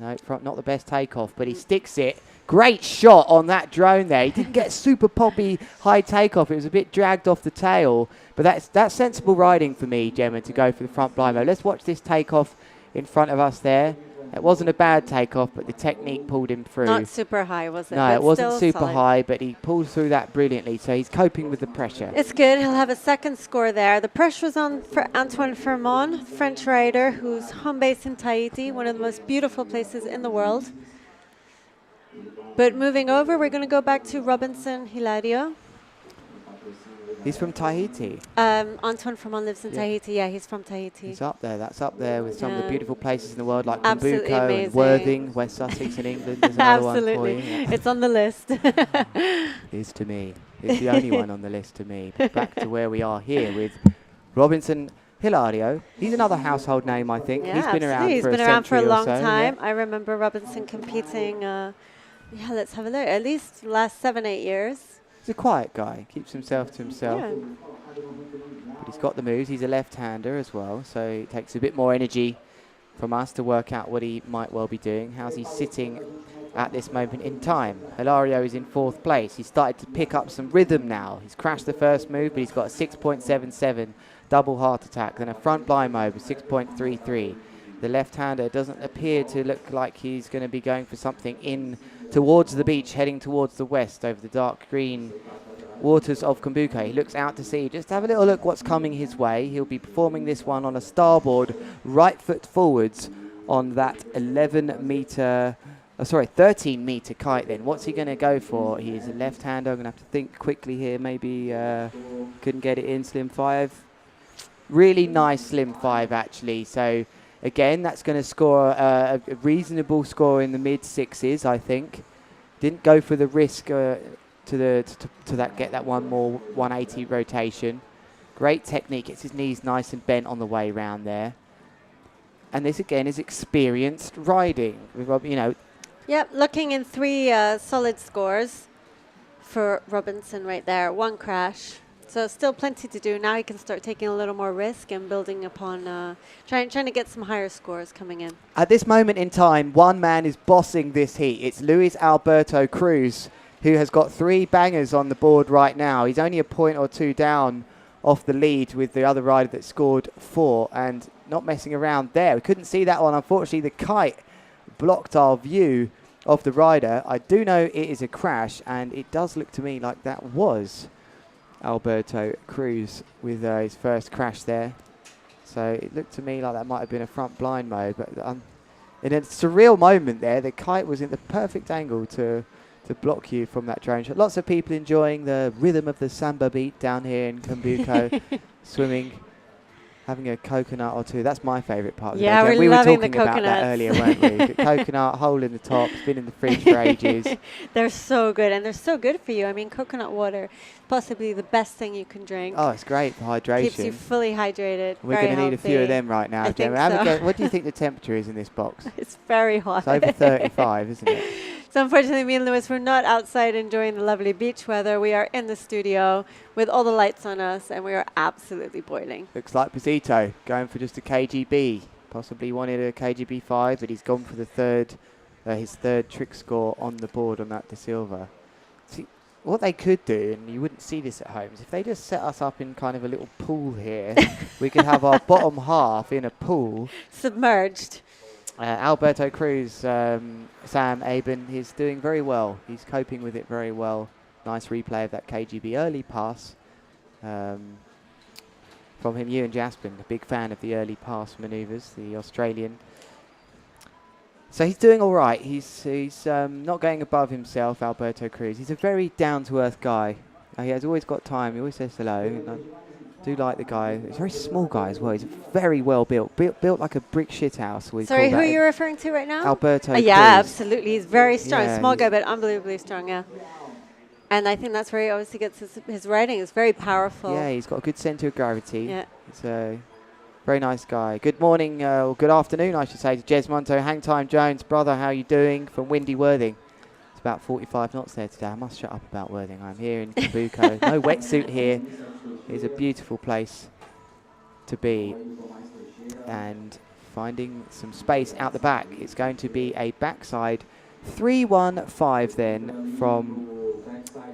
No, not the best takeoff, but he sticks it. Great shot on that drone there. He didn't get super poppy high takeoff. It was a bit dragged off the tail. But that's sensible riding for me, Gemma, to go for the front blind mode. Let's watch this takeoff in front of us there. It wasn't a bad takeoff, but the technique pulled him through. Not super high, was it? No, But it wasn't still super solid. high, but he pulled through that brilliantly. So he's coping with the pressure. It's good. He'll have a second score there. The pressure was on for Antoine Fermon, French rider who's home base in Tahiti, one of the most beautiful places in the world. But moving over, we're going to go back to Robinson Hilario. He's from Tahiti. Antoine Fermon lives in Yeah. Tahiti. Yeah, he's from Tahiti. He's up there. That's up there with some of the Yeah. beautiful places in the world, like Absolutely Cumbuco and amazing. Worthing, West Sussex in England. There's another one for Absolutely. you. Yeah. It's on the list. Is to me. It's the only one on the list to me. But back to where we are here with Robinson Hilario. He's another household name, I think. Yeah, He's been around absolutely. for He's been around for a century or long so, time. yeah. I remember Robinson competing, yeah, let's have a look, at least the last 7-8 years. He's a quiet guy. Keeps himself to himself. Yeah. But he's got the moves. He's a left-hander as well, so it takes a bit more energy from us to work out what he might well be doing. How's he sitting at this moment in time? Hilario is in 4th place. He's started to pick up some rhythm now. He's crashed the first move, but he's got a 6.77 double heart attack, then a front blind mode with 6.33. The left-hander doesn't appear to look like he's going to be going for something in towards the beach, heading towards the west over the dark green waters of Cumbuco. He looks out to sea. Just have a little look what's coming his way. He'll be performing this one on a starboard right foot forwards on that 13 meter kite then. What's he going to go for? He's a left-hander. I'm going to have to think quickly here. Maybe couldn't get it in. Slim 5. Really nice Slim 5 actually. So again, that's going to score a reasonable score in the mid-6s, I think. Didn't go for the risk get that one more 180 rotation. Great technique. Gets his knees nice and bent on the way round there. And this again is experienced riding. You know. Yep, looking in 3 solid scores for Robinson right there. 1 crash. So still plenty to do. Now he can start taking a little more risk and building upon, trying to get some higher scores coming in. At this moment in time, one man is bossing this heat. It's Luis Alberto Cruz, who has got 3 bangers on the board right now. He's only a point or 2 down off the lead with the other rider that scored 4, and not messing around there. We couldn't see that one. Unfortunately, the kite blocked our view of the rider. I do know it is a crash, and it does look to me like that was Alberto Cruz with his first crash there. So it looked to me like that might have been a front blind mode, but in a surreal moment there, the kite was in the perfect angle to block you from that drone shot. Lots of people enjoying the rhythm of the samba beat down here in Cumbuco, swimming, having a coconut or 2. That's my favourite part of the Yeah, day. we're We were loving talking the about that coconuts. earlier, weren't we? The coconut, hole in the top, it's been in the fridge for ages. They're so good, and they're so good for you. I mean, coconut water, possibly the best thing you can drink. Oh, it's great for hydration. Keeps you fully hydrated. We're very going to need a few of healthy. them right now, I Gemma. think Have a so. guess. What do you think the temperature is in this box? It's very hot. It's over 35, isn't it? So unfortunately, me and Lewis were not outside enjoying the lovely beach weather. We are in the studio with all the lights on us, and we are absolutely boiling. Looks like Posito going for just a KGB. Possibly wanted a KGB 5, but he's gone for the his third trick score on the board on that De Silva. See, what they could do, and you wouldn't see this at home, is if they just set us up in kind of a little pool here, we could have our bottom half in a pool. Submerged. Alberto Cruz, Sam Aben, is doing very well. He's coping with it very well. Nice replay of that KGB early pass from him. Ewan Jaspin, a big fan of the early pass manoeuvres, the Australian. So he's doing all right. He's not going above himself, Alberto Cruz. He's a very down-to-earth guy. He has always got time. He always says hello. And I do like the guy. He's a very small guy as well. He's very well built. Built like a brick shithouse. Sorry, who are you referring to right now? Alberto Cruz. Yeah, absolutely. He's very strong. Yeah, Small guy, but unbelievably strong, yeah. And I think that's where he obviously gets his riding. It's very powerful. Yeah, he's got a good centre of gravity. Yeah. He's a very nice guy. Good morning, or good afternoon, I should say, to Jez Monto. Hang Time Jones, brother, how you doing? From windy Worthing. It's about 45 knots there today. I must shut up about Worthing. I'm here in Cumbuco. No wetsuit here. It's a beautiful place to be. And finding some space out the back. It's going to be a backside 3-1-5 then from,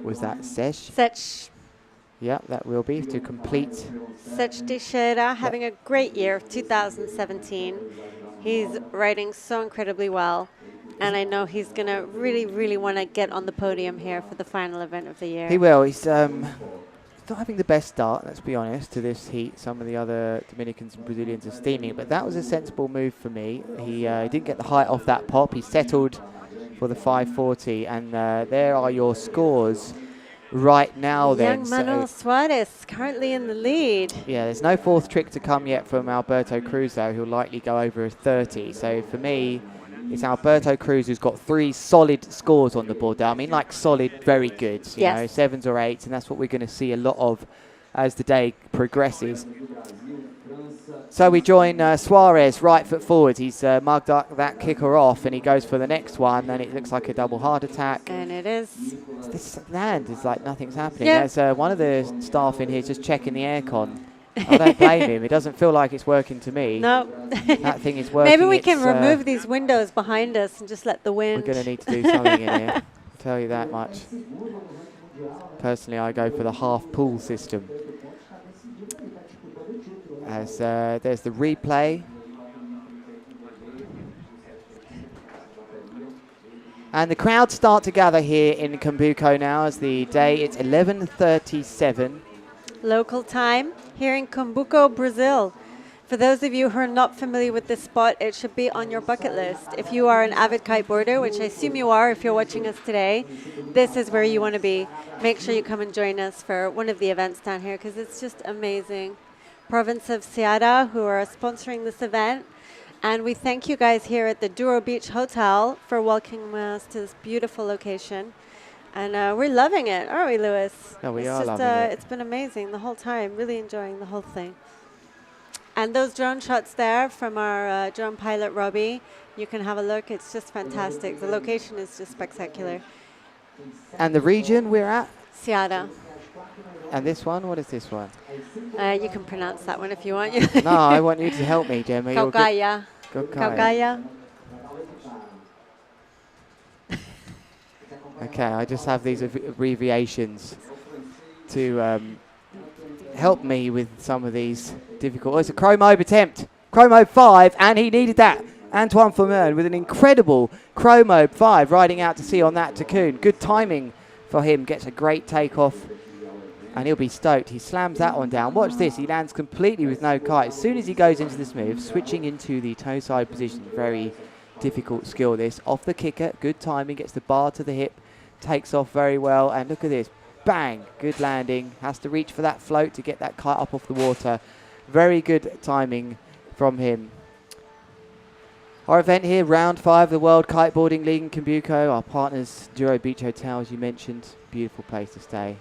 was that Sesh? Sech. Yeah, that will be to complete. Sech Teixeira having a great year, 2017. He's riding so incredibly well. And I know he's going to really, really want to get on the podium here for the final event of the year. He will. He's not having the best start, let's be honest, to this heat. Some of the other Dominicans and Brazilians are steaming, but that was a sensible move for me. He didn't get the height off that pop. He settled for the 540, and there are your scores right now then. Young Manuel Suarez currently in the lead. Yeah, there's no fourth trick to come yet from Alberto Cruz, though. He'll likely go over a 30. So for me, it's Alberto Cruz who's got 3 solid scores on the board there. I mean, like solid, very good. You know, 7s or 8s, and that's what we're going to see a lot of as the day progresses. So we join Suarez, right foot forward. He's mugged up that kicker off, and he goes for the next one, and it looks like a double hard attack. And it is. This land is like nothing's happening. Yeah. There's one of the staff in here just checking the aircon. I don't blame him. It doesn't feel like it's working to me. No. That thing is working. Maybe we can remove these windows behind us and just let the wind. We're going to need to do something in here. I'll tell you that much. Personally, I go for the half pool system. As there's the replay. And the crowds start to gather here in Cumbuco now as the day, it's 11:37. Local time here in Cumbuco, Brazil. For those of you who are not familiar with this spot, it should be on your bucket list. If you are an avid kiteboarder, which I assume you are if you're watching us today, this is where you want to be. Make sure you come and join us for one of the events down here because it's just amazing. Province of Ceará, who are sponsoring this event. And we thank you guys here at the Douro Beach Hotel for welcoming us to this beautiful location. And we're loving it, aren't we, Lewis? No, we it's are just, loving it. It's been amazing the whole time, really enjoying the whole thing. And those drone shots there from our drone pilot, Robbie, you can have a look. It's just fantastic. The location is just spectacular. And the region we're at? Ceará. And this one? What is this one? You can pronounce that one if you want. No, I want you to help me, Gemma. Caucaia. Caucaia. Okay, I just have these abbreviations to help me with some of these difficult. Oh, it's a Chromobe attempt. Chromobe 5, and he needed that. Antoine Formern with an incredible Chromobe 5 riding out to sea on that Tacoon. Good timing for him. Gets a great takeoff, and he'll be stoked. He slams that one down. Watch this. He lands completely with no kite. As soon as he goes into this move, switching into the toe side position. Very difficult skill this. Off the kicker. Good timing. Gets the bar to the hip. Takes off very well. And look at this. Bang. Good landing. Has to reach for that float to get that kite up off the water. Very good timing from him. Our event here, round 5 of the World Kiteboarding League in Cumbuco. Our partners, Douro Beach Hotel, as you mentioned. Beautiful place to stay.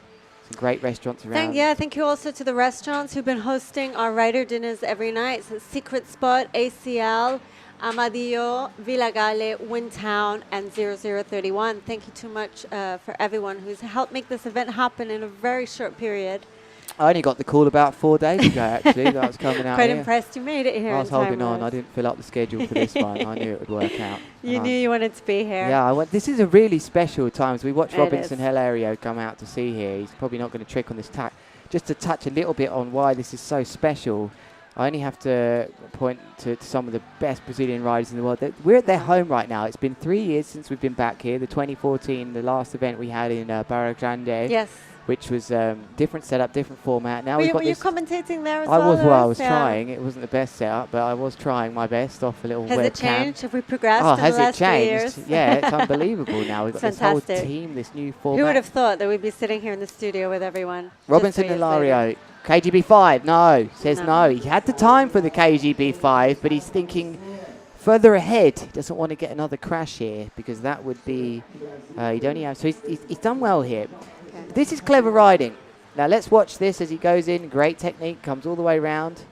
Some great restaurants around. Thank you also to the restaurants who've been hosting our rider dinners every night. So Secret Spot, ACL, Amadio, Villagale, Windtown, and 0031. Thank you too much for everyone who's helped make this event happen in a very short period. I only got the call about 4 days ago, actually, that I was coming out Quite here. impressed you made it here. I was in time, holding on. Liz. I didn't fill up the schedule for this one. I knew it would work out. You And knew you wanted to be here. Yeah, this is a really special time. As we watch It Robinson is. Hilario come out to see here. He's probably not going to trick on this tack. Just to touch a little bit on why this is so special, I only have to point to some of the best Brazilian riders in the world. We're at their home right now. It's been 3 years since we've been back here. The 2014, the last event we had in Barra Grande. Yes. Which was different setup, different format. Now Were we've you, got were you this. commentating there as I well? was. Well, I was Lewis? Yeah. trying. It wasn't the best setup, but I was trying my best off a little Has webcam. it changed? Have we progressed Oh, in has the it last 3 changed? years? Yeah, it's unbelievable now. We've got It's this whole fantastic. team, this new format. Who would have thought that we'd be sitting here in the studio with everyone? Robinson just 3 years later? Hilario, KGB 5. No, says No. no. He had the time for the KGB 5, but he's thinking further ahead. He doesn't want to get another crash here because that would be. He'd only have. So he's done well here. Okay. This is clever riding. Now let's watch this as he goes in. Great technique, comes all the way round.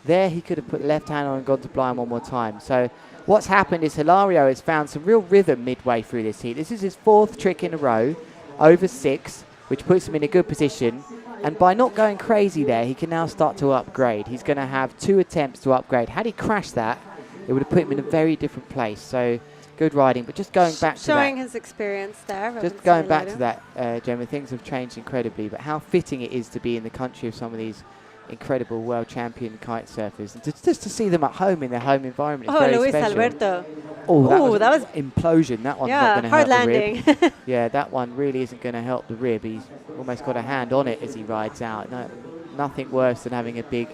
There he could have put the left hand on and gone to blind one more time. So what's happened is Hilario has found some real rhythm midway through this heat. This is his 4th trick in a row, over 6, which puts him in a good position. And by not going crazy there, he can now start to upgrade. He's going to have 2 attempts to upgrade. Had he crashed that, it would have put him in a very different place. So good riding, but just going back to that. Showing his experience there. Just Robinson going back Hilario. to that, Gemma, things have changed incredibly, but how fitting it is to be in the country of some of these incredible world champion kite surfers, and just to see them at home in their home environment is Oh, very Luis special. Alberto. Oh, that was implosion. That one's not yeah, going to hard help the rib. landing. Yeah, that one really isn't going to help the rib. He's almost got a hand on it as he rides out. No, nothing worse than having a big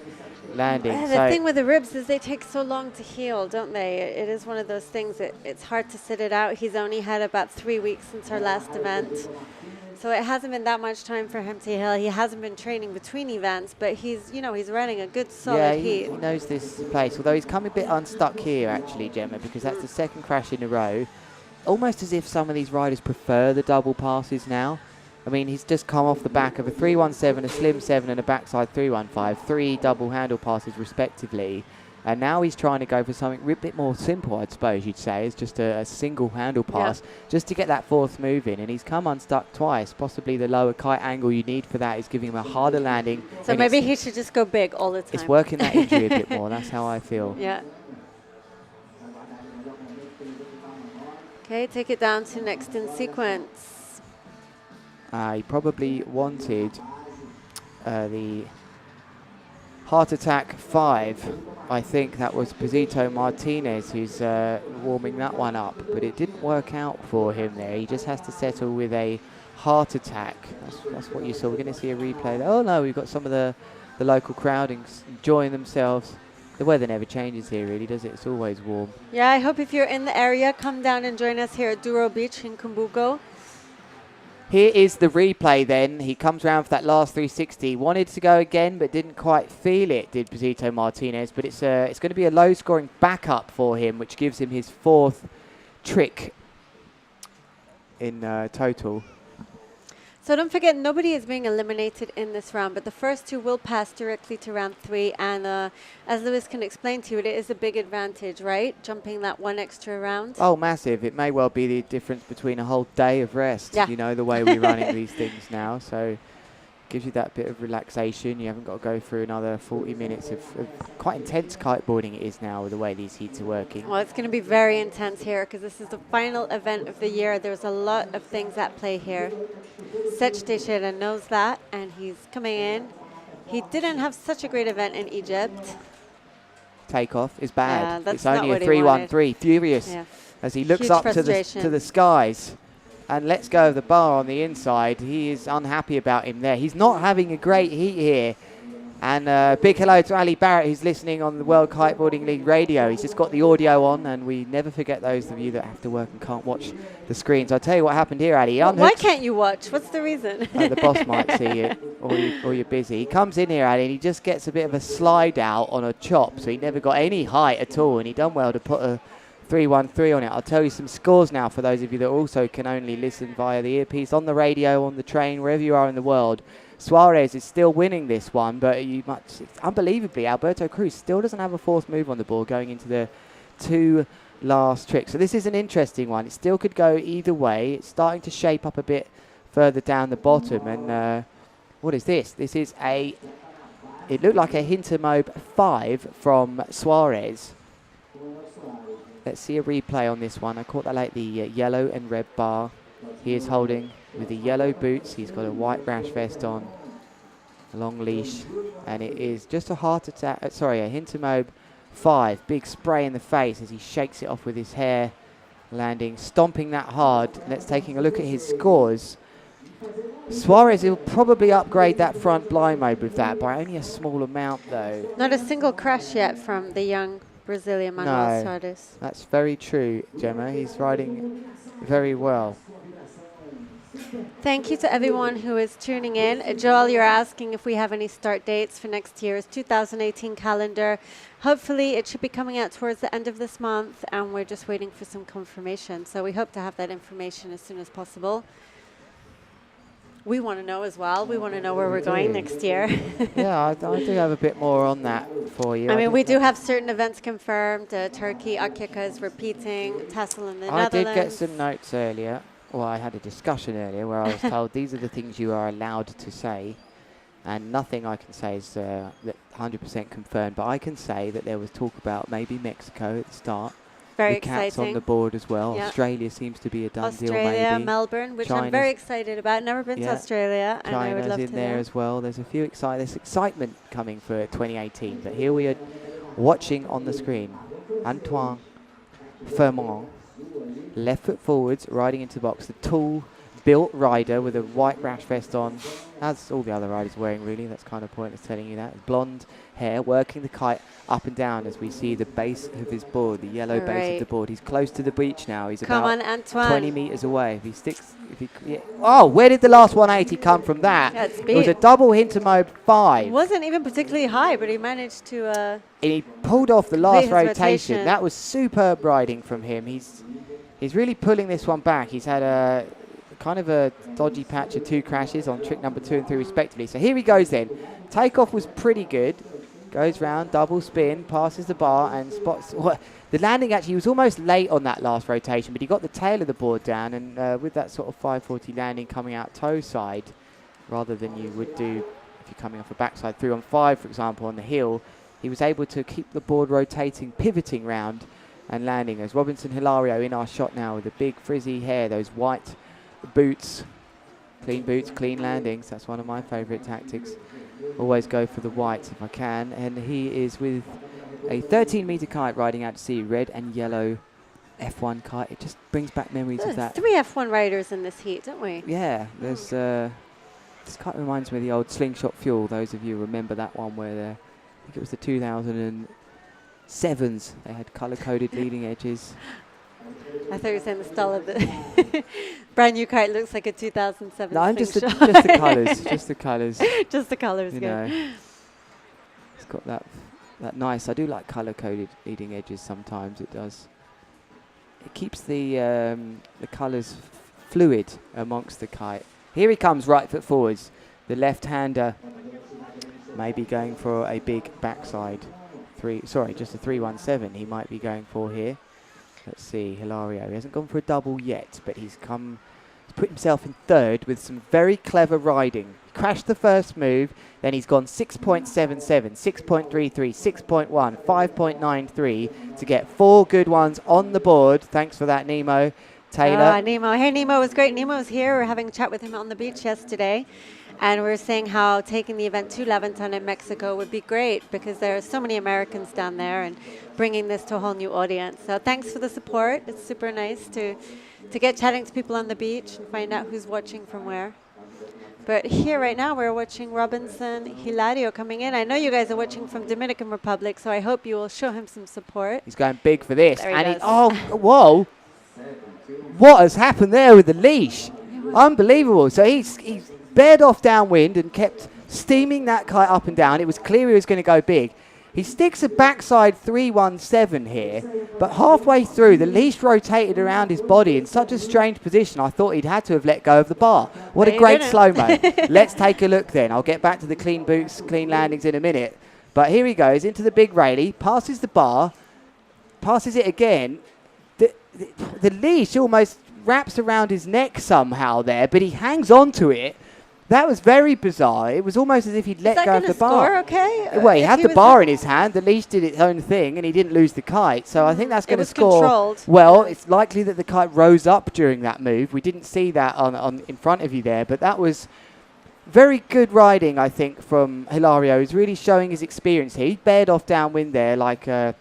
landing. Yeah, So the thing with the ribs is they take so long to heal, don't they? It is one of those things that it's hard to sit it out. He's only had about 3 weeks since our last event. So it hasn't been that much time for him to heal. He hasn't been training between events, but he's running a good solid yeah, heat. he knows this place, although he's come a bit unstuck here actually, Gemma, because that's the 2nd crash in a row. Almost as if some of these riders prefer the double passes now. I mean, he's just come off the back of a 317, a slim 7 and a backside 315, 3 double handle passes respectively. And now he's trying to go for something a bit more simple, I suppose you'd say. It's just a single handle pass, just to get that 4th move in. And he's come unstuck twice. Possibly the lower kite angle you need for that is giving him a harder landing. So and maybe he should just go big all the time. it's working that injury a bit more. That's how I feel. Yeah. Okay, take it down to next in sequence. He probably wanted the Heart Attack 5. I think that was Posito Martinez who's warming that one up, but it didn't work out for him there. He just has to settle with a Heart Attack. That's what you saw. We're going to see a replay there. Oh no, we've got some of the local crowd enjoying themselves. The weather never changes here, really, does it? It's always warm. Yeah, I hope if you're in the area, come down and join us here at Douro Beach in Cumbuco. Here is the replay then. He comes around for that last 360. Wanted to go again, but didn't quite feel it, did Posito Martinez. But it's going to be a low-scoring backup for him, which gives him his 4th trick in total. So don't forget, nobody is being eliminated in this round, but the first 2 will pass directly to round 3. And as Lewis can explain to you, it is a big advantage, right? Jumping that 1 extra round. Oh, massive. It may well be the difference between a whole day of rest, Yeah. you know, the way we're running these things now. So gives you that bit of relaxation. You haven't got to go through another 40 minutes of quite intense kiteboarding it is now with the way these heats are working. Well, it's going to be very intense here because this is the final event of the year. There's a lot of things at play here. Sech Teixeira knows that, and he's coming in. He didn't have such a great event in Egypt. Takeoff is bad. Yeah, that's it's only not a what he wanted. 313. Furious Yeah. as he looks Huge up to frustration. the skies and lets go of the bar on the inside. He is unhappy about him there. He's not having a great heat here. And big hello to Ali Barrett, who's listening on the World Kiteboarding League radio. He's just got the audio on, and we never forget those of you that have to work and can't watch the screens. I'll tell you what happened here, Ali. Why can't you watch? What's the reason? The boss might see it, or you're busy. He comes in here, Ali, and he just gets a bit of a slide out on a chop, so he never got any height at all, and he done well to put a 313 on it. I'll tell you some scores now for those of you that also can only listen via the earpiece, on the radio, on the train, wherever you are in the world. Suarez is still winning this one, but unbelievably, Alberto Cruz still doesn't have a 4th move on the board going into the 2 last tricks. So this is an interesting one. It still could go either way. It's starting to shape up a bit further down the bottom. And what is this? This is it looked like a Hintermobe 5 from Suarez. Let's see a replay on this one. I caught that like the yellow and red bar. He is holding with the yellow boots. He's got a white rash vest on, a long leash, and it is just a heart attack. A Hintermobe 5. Big spray in the face as he shakes it off with his hair, landing, stomping that hard. Let's taking a look at his scores. Suarez will probably upgrade that front blind mode with that by only a small amount, though. Not a single crash yet from the young Brazilian Manuel Suarez. That's very true, Gemma. He's riding very well. Thank you to everyone who is tuning in. Joel, you're asking if we have any start dates for next year's 2018 calendar. Hopefully it should be coming out towards the end of this month, and we're just waiting for some confirmation. So we hope to have that information as soon as possible. We want to know as well. We want to know where we're going next year. Yeah, I do have a bit more on that for you. I mean, we do have certain events confirmed. Turkey, Akyaka is repeating, Tassel in the Netherlands. I did get some notes earlier. Well, I had a discussion earlier where I was told these are the things you are allowed to say, and nothing I can say is 100% confirmed, but I can say that there was talk about maybe Mexico at the start. Very the Cats exciting. on the board as well. Yeah. Australia seems to be a done deal, Australia, maybe. Melbourne, which China's I'm very excited about. Never been to Australia, and I would China's love in to there know. as well. There's a few there's excitement coming for 2018, but here we are watching on the screen Antoine Fermont, left foot forwards, riding into the box. The tall, built rider with a white rash vest on, as all the other riders are wearing, really. That's kind of pointless telling you that. Blonde hair, working the kite up and down as we see the base of his board, the yellow base of the board. He's close to the beach now. He's Come about on, Antoine. 20 metres away. If he sticks, oh, where did the last 180 come from that? Yeah, it's It was a big. double Hintermobe 5. It wasn't even particularly high, but he managed to... And he pulled off the last his rotation. rotation. That was superb riding from him. He's really pulling this one back. He's had a kind of a dodgy patch of 2 crashes on trick number 2 and 3 respectively. So here he goes then. Takeoff was pretty good. Goes round, double spin, passes the bar and spots... the landing actually, he was almost late on that last rotation, but he got the tail of the board down, and with that sort of 540 landing coming out toe side, rather than you would do if you're coming off a backside 3-on-5, for example, on the hill, he was able to keep the board rotating, pivoting round and landing. As Robinson Hilario in our shot now with the big frizzy hair, those white boots, clean landings. That's one of my favourite tactics. Always go for the whites if I can. And he is with a 13-metre kite riding out to sea, red and yellow F1 kite. It just brings back memories of that. 3 F1 riders in this heat, don't we? Yeah, there's this kite reminds me of the old Slingshot Fuel. Those of you remember that one where I think it was the 2007s. They had colour-coded leading edges. I thought you were saying the style of the brand new kite looks like a 2007 No, just the Slingshot. colours, just the colours. Just the colours, You good. know, it's got that nice. I do like colour-coded leading edges. Sometimes it does. It keeps the colours fluid amongst the kite. Here he comes, right foot forwards. The left-hander maybe going for a big backside just a 317. He might be going for here. Let's see, Hilario. He hasn't gone for a double yet, but he's put himself in third with some very clever riding. He crashed the first move, then he's gone 6.77, 6.33, 6.1, 5.93 to get 4 good ones on the board. Thanks for that, Nemo. Taylor. Nemo. Hey, Nemo was great. Nemo was here. We were having a chat with him on the beach yesterday. And we were saying how taking the event to Levanton in Mexico would be great because there are so many Americans down there and bringing this to a whole new audience. So thanks for the support. It's super nice to get chatting to people on the beach and find out who's watching from where. But here right now we're watching Robinson Hilario coming in. I know you guys are watching from Dominican Republic, so I hope you will show him some support. He's going big for this. There he And goes. oh, whoa. What has happened there with the leash? Unbelievable. So he's bared off downwind and kept steaming that kite up and down. It was clear he was going to go big. He sticks a backside 317 here, but halfway through, the leash rotated around his body in such a strange position, I thought he'd had to have let go of the bar. What But a he great didn't. slow-mo. Let's take a look then. I'll get back to the clean boots, clean landings in a minute. But here he goes into the big railie, passes the bar, passes it again. The leash almost wraps around his neck somehow there, but he hangs on to it. That was very bizarre. It was almost as if he'd let go of the bar. Score okay? Well, he had the bar in his hand. The leash did its own thing, and he didn't lose the kite. So I think that's going to score. Controlled. Well, it's likely that the kite rose up during that move. We didn't see that on in front of you there, but that was very good riding, I think, from Hilario. He's really showing his experience here. He bared off downwind there like a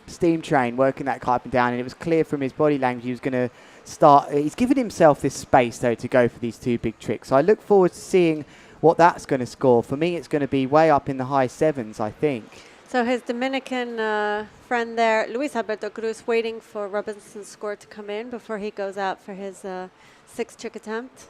steam train, working that kite up and down, and it was clear from his body language he was going to start. He's given himself this space, though, to go for these two big tricks. So I look forward to seeing what that's going to score. For me, it's going to be way up in the high sevens, I think. So his Dominican friend there, Luis Alberto Cruz, waiting for Robinson's score to come in before he goes out for his sixth trick attempt.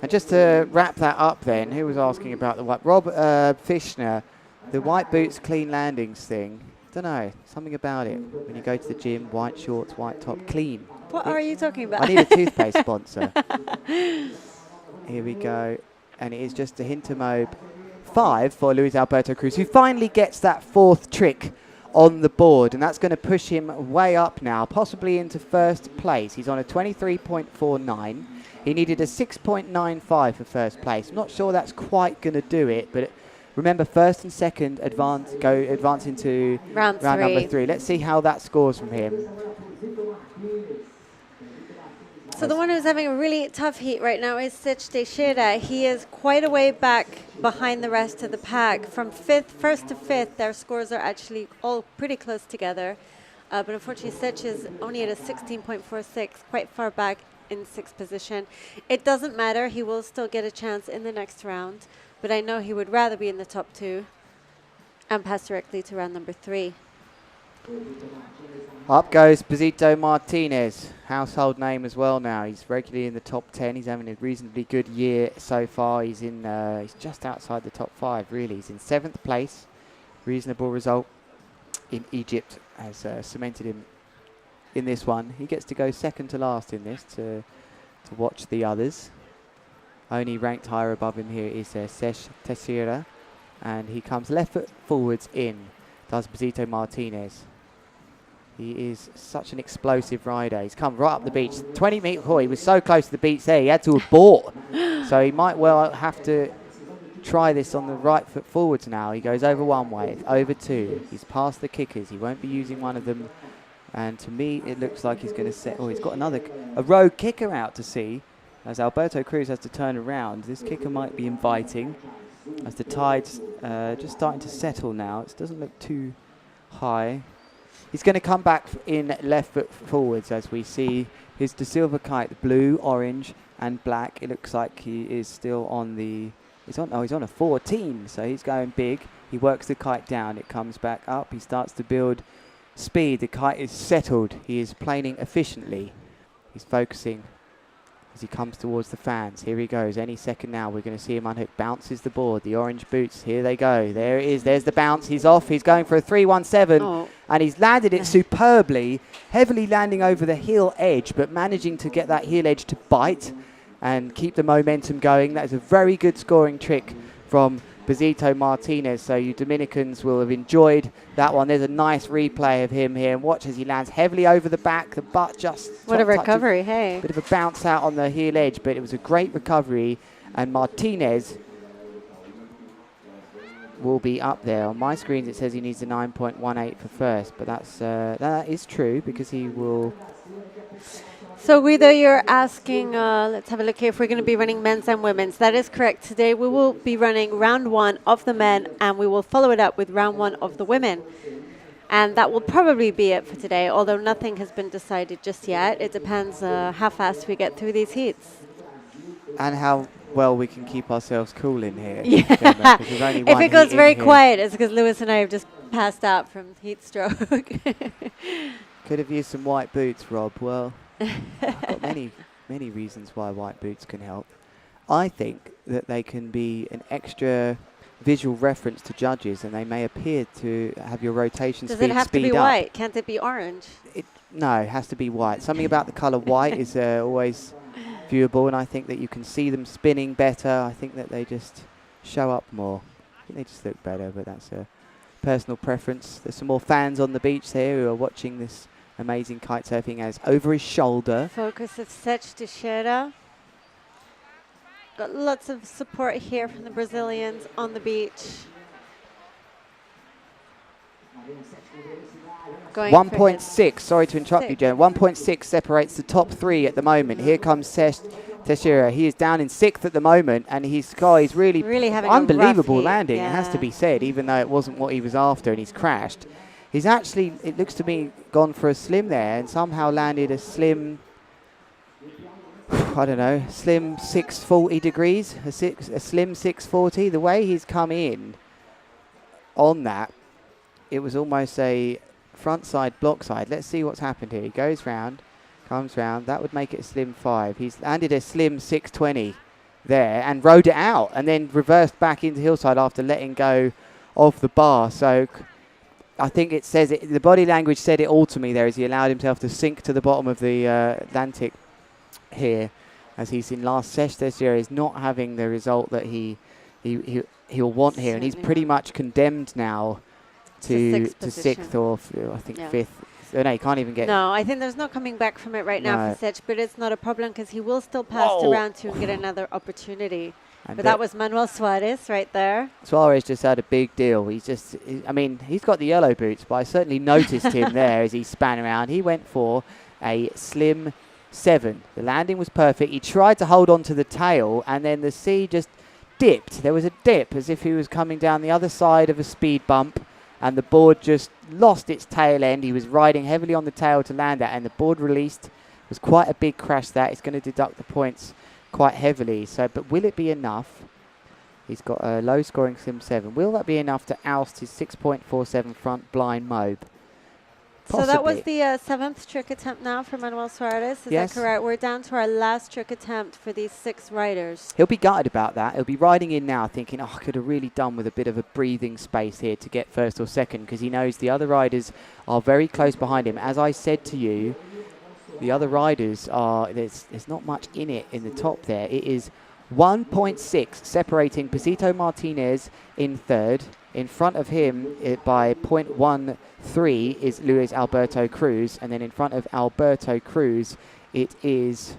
And just to wrap that up then, who was asking about the white? Rob Fishner, the white boots, clean landings thing. Don't know, something about it. When you go to the gym, white shorts, white top, clean. What are you talking about? I need a toothpaste sponsor. Here we go. And it is just a Hintermobe 5 for Luis Alberto Cruz, who finally gets that fourth trick on the board. And that's going to push him way up now, possibly into first place. He's on a 23.49. He needed a 6.95 for first place. I'm not sure that's quite going to do it, but remember, first and second advance into round number 3. Let's see how that scores from him. So the one who's having a really tough heat right now is Sech Teixeira. He is quite a way back behind the rest of the pack. From first to fifth, their scores are actually all pretty close together. But unfortunately, Sech is only at a 16.46, quite far back in sixth position. It doesn't matter. He will still get a chance in the next round. But I know he would rather be in the top 2 and pass directly to round number 3. Up goes Bezito Martinez, household name as well now. He's regularly in the top 10. He's having a reasonably good year so far. He's in. He's just outside the top 5, really. He's in 7th place. Reasonable result in Egypt has cemented him in this one. He gets to go second to last in this to watch the others. Only ranked higher above him here is Sech Teixeira, and he comes left foot forwards in, does Bezito Martinez. He is such an explosive rider. He's come right up the beach. 20 metres. Oh, he was so close to the beach there. He had to abort. So he might well have to try this on the right foot forwards now. He goes over one way, over two. He's past the kickers. He won't be using one of them. And to me, it looks like he's going to set. Oh, he's got a rogue kicker out to sea. As Alberto Cruz has to turn around. This kicker might be inviting. As the tide's just starting to settle now. It doesn't look too high. He's going to come back in left foot forwards as we see his De Silva kite, blue, orange and black. It looks like he is still on the... he's on a 14, so he's going big. He works the kite down. It comes back up. He starts to build speed. The kite is settled. He is planing efficiently. He's focusing as he comes towards the fans. Here he goes. Any second now, we're going to see him unhook. Bounces the board. The orange boots. Here they go. There it is. There's the bounce. He's off. He's going for a 317. Oh. And he's landed it superbly, heavily landing over the heel edge, but managing to get that heel edge to bite and keep the momentum going. That is a very good scoring trick from Bezito Martinez. So you Dominicans will have enjoyed that one. There's a nice replay of him here. And watch as he lands heavily over the back. The butt just... what a recovery, hey. Bit of a bounce out on the heel edge, but it was a great recovery. And Martinez will be up there. On my screens it says he needs a 9.18 for first, but that is true because he will... So Guido, you're asking, let's have a look here, if we're going to be running men's and women's. That is correct. Today we will be running round 1 of the men, and we will follow it up with round 1 of the women. And that will probably be it for today, although nothing has been decided just yet. It depends how fast we get through these heats. And how well we can keep ourselves cool in here. Yeah. Gemma, if it goes very quiet, it's because Lewis and I have just passed out from heat stroke. Could have used some white boots, Rob. Well, I've got many reasons why white boots can help. I think that they can be an extra visual reference to judges, and they may appear to have your rotation speed speed up. Does it have to be white? Can't it be orange? No, it has to be white. Something about the colour white is always viewable, and I think that you can see them spinning better. I think that they just show up more. I think they just look better, but that's personal preference. There's some more fans on the beach here who are watching this amazing kite surfing as over his shoulder. Focus of Sete Teixeira. Got lots of support here from the Brazilians on the beach. Going 1.6, sorry to interrupt you, Jen. 1.6 separates the top three at the moment. Here comes Teixeira. He is down in 6th at the moment, and he's really having unbelievable a rough heat, landing, it has to be said, even though it wasn't what he was after and he's crashed. He's actually, it looks to me, gone for a slim there and somehow landed a slim, I don't know, slim 640 degrees, a slim 640. The way he's come in on that, it was almost a front side, block side. Let's see what's happened here. He goes round, comes round. That would make it a slim 5. He's landed a slim 620 there and rode it out and then reversed back into hillside after letting go of the bar. So I think it says it, the body language said it all to me there as he allowed himself to sink to the bottom of the Atlantic here as he's in last session this year. Is not having the result that he'll want here, and he's pretty much condemned now to 6th or I think 5th. So no, he can't even get. No, I think there's no coming back from it right now for Sech, but it's not a problem because he will still pass to round 2 and get another opportunity. And but that was Manuel Suarez right there. Suarez just had a big deal. I mean, he's got the yellow boots, but I certainly noticed him there as he span around. He went for a slim 7. The landing was perfect. He tried to hold on to the tail, and then the sea just dipped. There was a dip as if he was coming down the other side of a speed bump, and the board just lost its tail end. He was riding heavily on the tail to land that, and the board released. It was quite a big crash that. It's going to deduct the points quite heavily. So, but will it be enough? He's got a low scoring Sim 7. Will that be enough to oust his 6.47 front blind mobe? Possibly. So that was the 7th trick attempt now for Manuel Suarez. Is that correct? We're down to our last trick attempt for these 6 riders. He'll be gutted about that. He'll be riding in now thinking, oh, I could have really done with a bit of a breathing space here to get first or second, because he knows the other riders are very close behind him. As I said to you, the other riders are, there's not much in it in the top there. It is 1.6 separating Pasito Martinez in 3rd. In front of him by 0.13 is Luis Alberto Cruz, and then in front of Alberto Cruz it is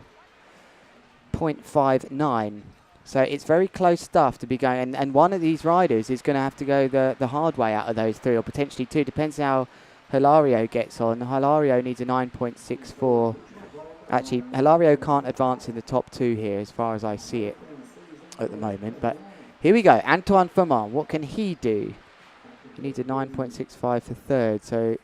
0.59. So it's very close stuff to be going, and one of these riders is going to have to go the hard way out of those 3, or potentially 2, depends how Hilario gets on. Hilario needs a 9.64. Actually, Hilario can't advance in the top 2 here as far as I see it at the moment, but here we go. Antoine Furman, what can he do? He needs a 9.65 for 3rd, so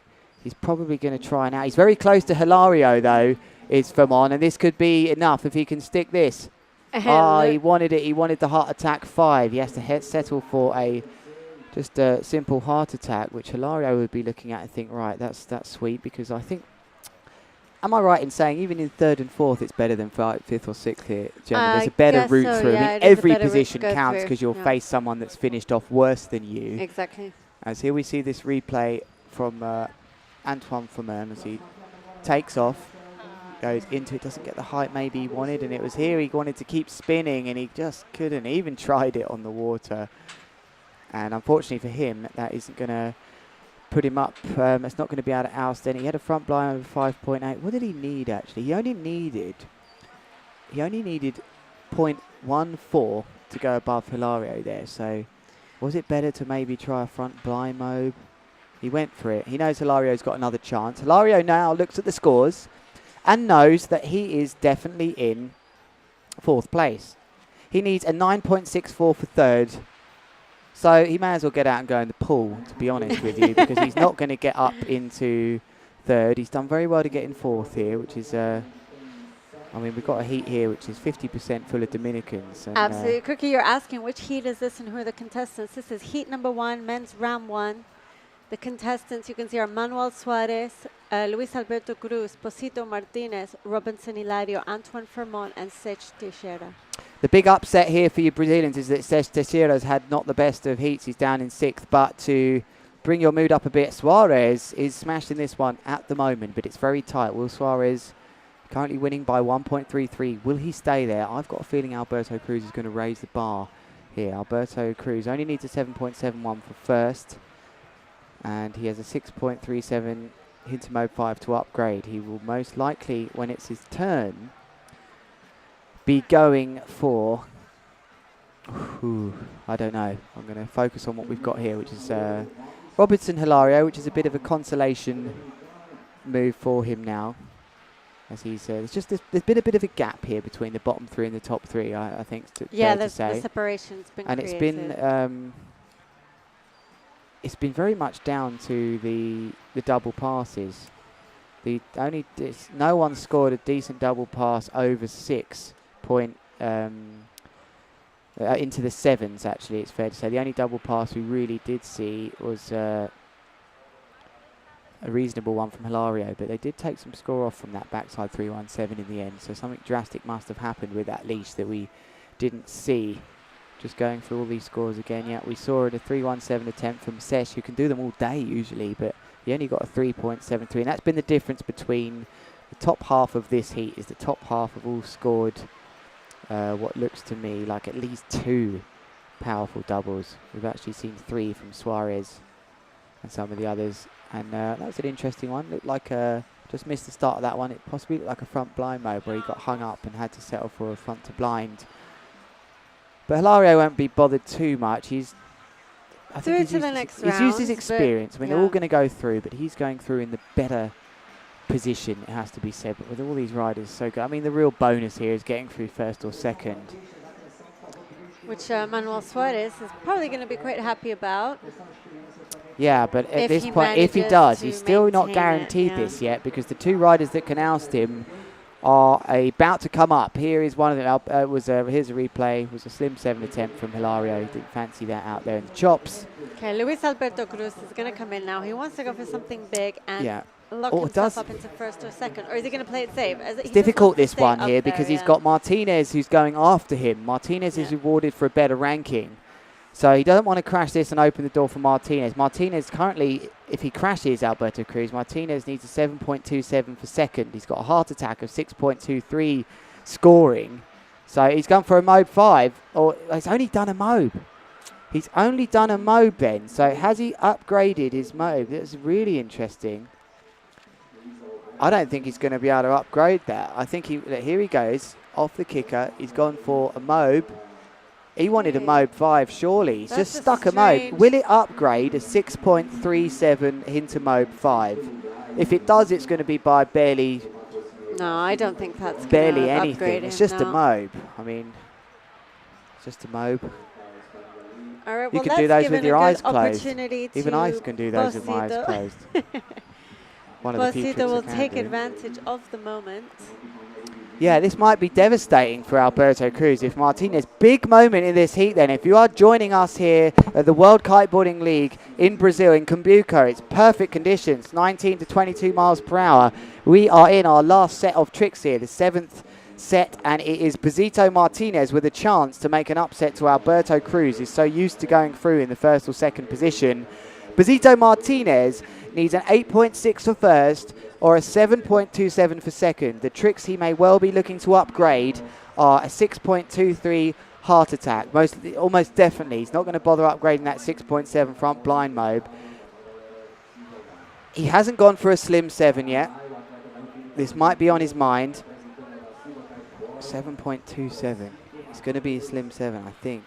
he's probably going to try now. He's very close to Hilario, though, is Furman, and this could be enough if he can stick this. He wanted it. He wanted the heart attack 5. He has to settle for just a simple heart attack, which Hilario would be looking at and think, right, that's sweet, because I think, am I right in saying even in 3rd and 4th it's better than 5th or 6th here, Gemma? There's a better route through. I mean, every position counts because you'll face someone that's finished off worse than you. Exactly. As here we see this replay from Antoine Furman as he takes off, goes into it, doesn't get the height maybe he wanted, and it was here he wanted to keep spinning and he just couldn't. He even tried it on the water. And unfortunately for him, that isn't going to put him up. It's not going to be able to oust any. He had a front blind of 5.8. What did he need, actually? He only needed 0.14 to go above Hilario there. So was it better to maybe try a front blind mobe? He went for it. He knows Hilario's got another chance. Hilario now looks at the scores and knows that he is definitely in 4th place. He needs a 9.64 for 3rd. So he may as well get out and go in the pool, to be honest with you, because he's not going to get up into 3rd. He's done very well to get in 4th here, which is, I mean, we've got a heat here which is 50% full of Dominicans. And absolutely. Cookie, you're asking which heat is this and who are the contestants. This is heat number 1, men's round 1. The contestants you can see are Manuel Suarez, Luis Alberto Cruz, Posito Martinez, Robinson Hilario, Antoine Furman, and Sech Teixeira. The big upset here for you Brazilians is that Sech Teixeira's had not the best of heats. He's down in 6th, but to bring your mood up a bit, Suarez is smashed in this one at the moment, but it's very tight. Will Suarez currently winning by 1.33? Will he stay there? I've got a feeling Alberto Cruz is going to raise the bar here. Alberto Cruz only needs a 7.71 for 1st. And he has a 6.37 into mode 5 to upgrade. He will most likely, when it's his turn, be going for... I don't know. I'm going to focus on what we've got here, which is Robertson Hilario, which is a bit of a consolation move for him now. As he's, there's been a bit of a gap here between the bottom three and the top three, I think, fair to say. The separation's been and created. It's been very much down to the double passes. No one scored a decent double pass over 6 point into the 7s. Actually, it's fair to say the only double pass we really did see was a reasonable one from Hilario, but they did take some score off from that backside 317 in the end. So something drastic must have happened with that leash that we didn't see. Just going through all these scores again. Yeah, we saw it a 317 attempt from Sesh, who can do them all day usually, but he only got a 3.73, and that's been the difference between the top half of this heat. Is the top half have all scored what looks to me like at least 2 powerful doubles. We've actually seen 3 from Suarez and some of the others, and that was an interesting one. Looked like just missed the start of that one. It possibly looked like a front blind mode where he got hung up and had to settle for a front to blind. But Hilario won't be bothered too much. He's used his experience. I mean, they're all going to go through, but he's going through in the better position, it has to be said. But with all these riders so good, I mean, the real bonus here is getting through first or second. Which Manuel Suarez is probably going to be quite happy about. Yeah, but at this point, if he does, he's still not guaranteed this yet, because the 2 riders that can oust him are about to come up. Here is one of them. Here's a replay. It was a slim 7 attempt from Hilario. Didn't fancy that out there in the chops. Okay, Luis Alberto Cruz is going to come in now. He wants to go for something big and lock Oh, himself up into first or second. Or is he going to play it safe? It's difficult, this one here, because he's got Martinez who's going after him. Martinez is rewarded for a better ranking. So he doesn't want to crash this and open the door for Martinez. Martinez currently, if he crashes Alberto Cruz, Martinez needs a 7.27 for second. He's got a heart attack of 6.23 scoring. So he's gone for a Mobe 5. Or he's only done a Mobe. He's only done a Mobe, Ben. So has he upgraded his Mobe? That's really interesting. I don't think he's going to be able to upgrade that. I think here he goes, off the kicker. He's gone for a Mobe. He wanted a Mobe 5, surely. He's just stuck a Mobe. Will it upgrade a 6.37 into Mobe 5? If it does, it's going to be by barely... No, I don't think that's barely anything. It's just a Mobe. I mean, it's just a Mobe. All right, you can do those with your eyes closed. Even I can do those with my eyes closed. One of the few tricks will take advantage of the moment. Yeah, this might be devastating for Alberto Cruz if Martinez. Big moment in this heat then. If you are joining us here at the World Kiteboarding League in Brazil, in Cumbuco, it's perfect conditions, 19 to 22 miles per hour. We are in our last set of tricks here, the 7th set, and it is Bezito Martinez with a chance to make an upset to Alberto Cruz, who's so used to going through in the first or second position. Bezito Martinez needs an 8.6 for first or a 7.27 for second. The tricks he may well be looking to upgrade are a 6.23 heart attack. Almost definitely. He's not going to bother upgrading that 6.7 front blind Mobe. He hasn't gone for a slim 7 yet. This might be on his mind. 7.27. It's going to be a slim 7, I think.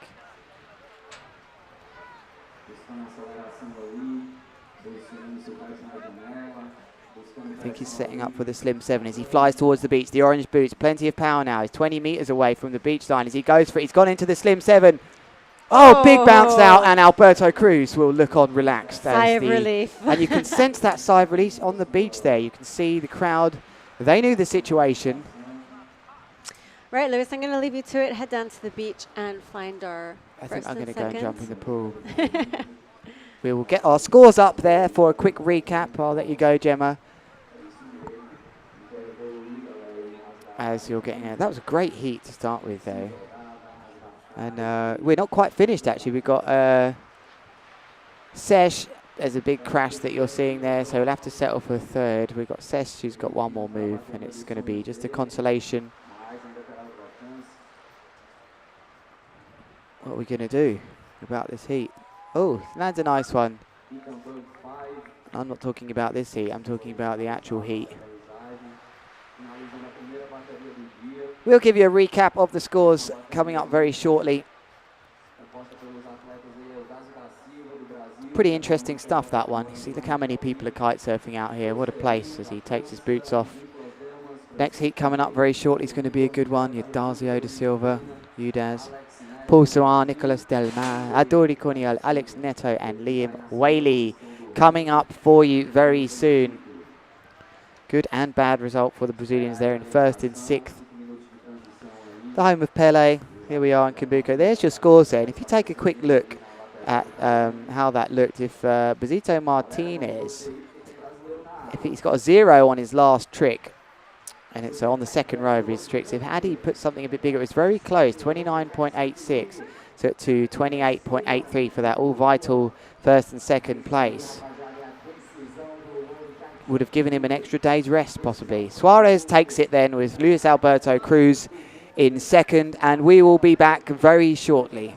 I think he's setting up for the slim 7 as he flies towards the beach. The orange boots, plenty of power now. He's 20 meters away from the beach line as he goes for it. He's gone into the slim 7. Oh, big bounce out, and Alberto Cruz will look on relaxed. Sigh of relief. And you can sense that sigh of release on the beach there. You can see the crowd. They knew the situation. Right, Lewis, I'm going to leave you to it. Head down to the beach and find our I think I'm going to go and jump in the pool. the We will get our scores up there for a quick recap. I'll let you go, Gemma. As you're getting that was a great heat to start with, though. And we're not quite finished, actually. We've got Sesh. There's a big crash that you're seeing there, so we'll have to settle for third. We've got Sesh, who's got one more move, and it's going to be just a consolation. What are we going to do about this heat? Oh, lands a nice one. I'm not talking about this heat, I'm talking about the actual heat. We'll give you a recap of the scores coming up very shortly. Pretty interesting stuff, that one. You see, look how many people are kite surfing out here. What a place as he takes his boots off. Next heat coming up very shortly is going to be a good one. Your Darzio da Silva, Udaz, Paul Soin, Nicolas Delmar, Adori Corniel, Alex Neto and Liam Whaley coming up for you very soon. Good and bad result for the Brazilians there in first and sixth. The home of Pele. Here we are in Cumbuco. There's your scores there. And if you take a quick look at how that looked, if Bezito Martinez, if he's got a 0 on his last trick, and it's on the second row of his tricks, if Addy put something a bit bigger, it was very close, 29.86 to 28.83 for that all vital first and second place. Would have given him an extra day's rest, possibly. Suarez takes it then with Luis Alberto Cruz in second, and we will be back very shortly.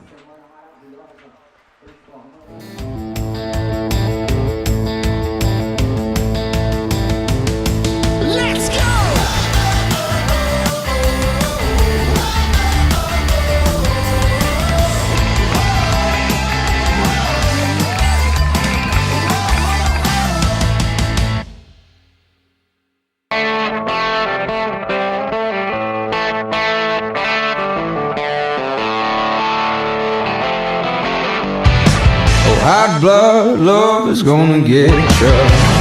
Let's go! Hot blood love is gonna get you.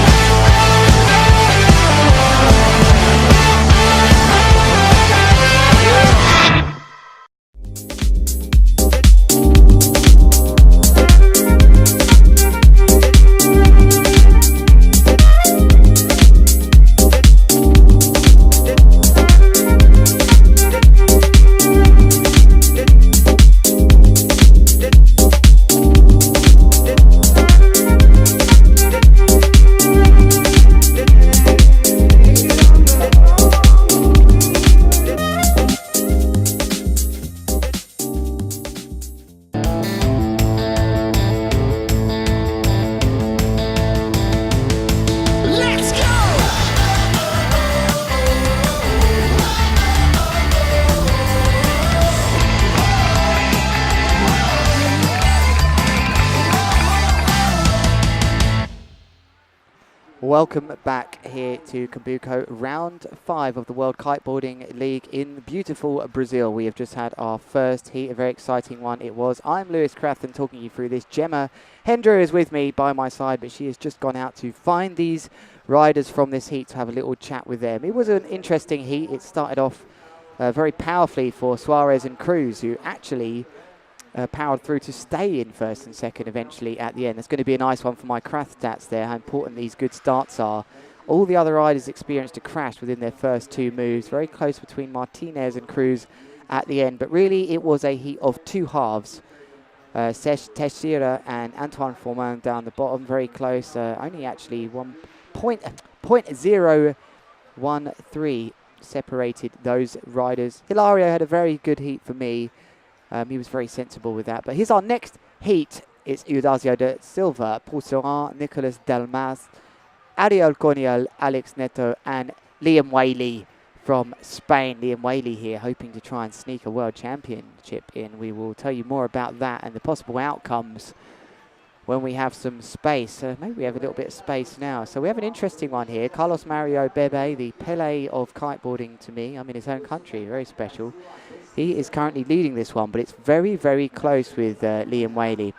Welcome back here to Cumbuco, round 5 of the World Kiteboarding League in beautiful Brazil. We have just had our first heat, a very exciting one it was. I'm Lewis Crathton talking you through this. Gemma Hendra is with me by my side, but she has just gone out to find these riders from this heat to have a little chat with them. It was an interesting heat. It started off very powerfully for Suarez and Cruz, who actually powered through to stay in first and second eventually at the end. That's going to be a nice one for my Crath stats there, how important these good starts are. All the other riders experienced a crash within their first 2 moves. Very close between Martinez and Cruz at the end. But really, it was a heat of 2 halves. Teixeira and Antoine Forman down the bottom, very close. Only actually 1.013 separated those riders. Hilario had a very good heat for me. He was very sensible with that. But here's our next heat. It's Eudacio da Silva, Paul Sorin, Nicolas Delmas, Ariel Corniel, Alex Neto, and Liam Whaley from Spain. Liam Whaley here, hoping to try and sneak a world championship in. We will tell you more about that and the possible outcomes when we have some space. Maybe we have a little bit of space now. So we have an interesting one here. Carlos Mario Bebe, the Pele of kiteboarding to me. I'm in his own country, very special. He is currently leading this one, but it's very, very close with Liam Whaley.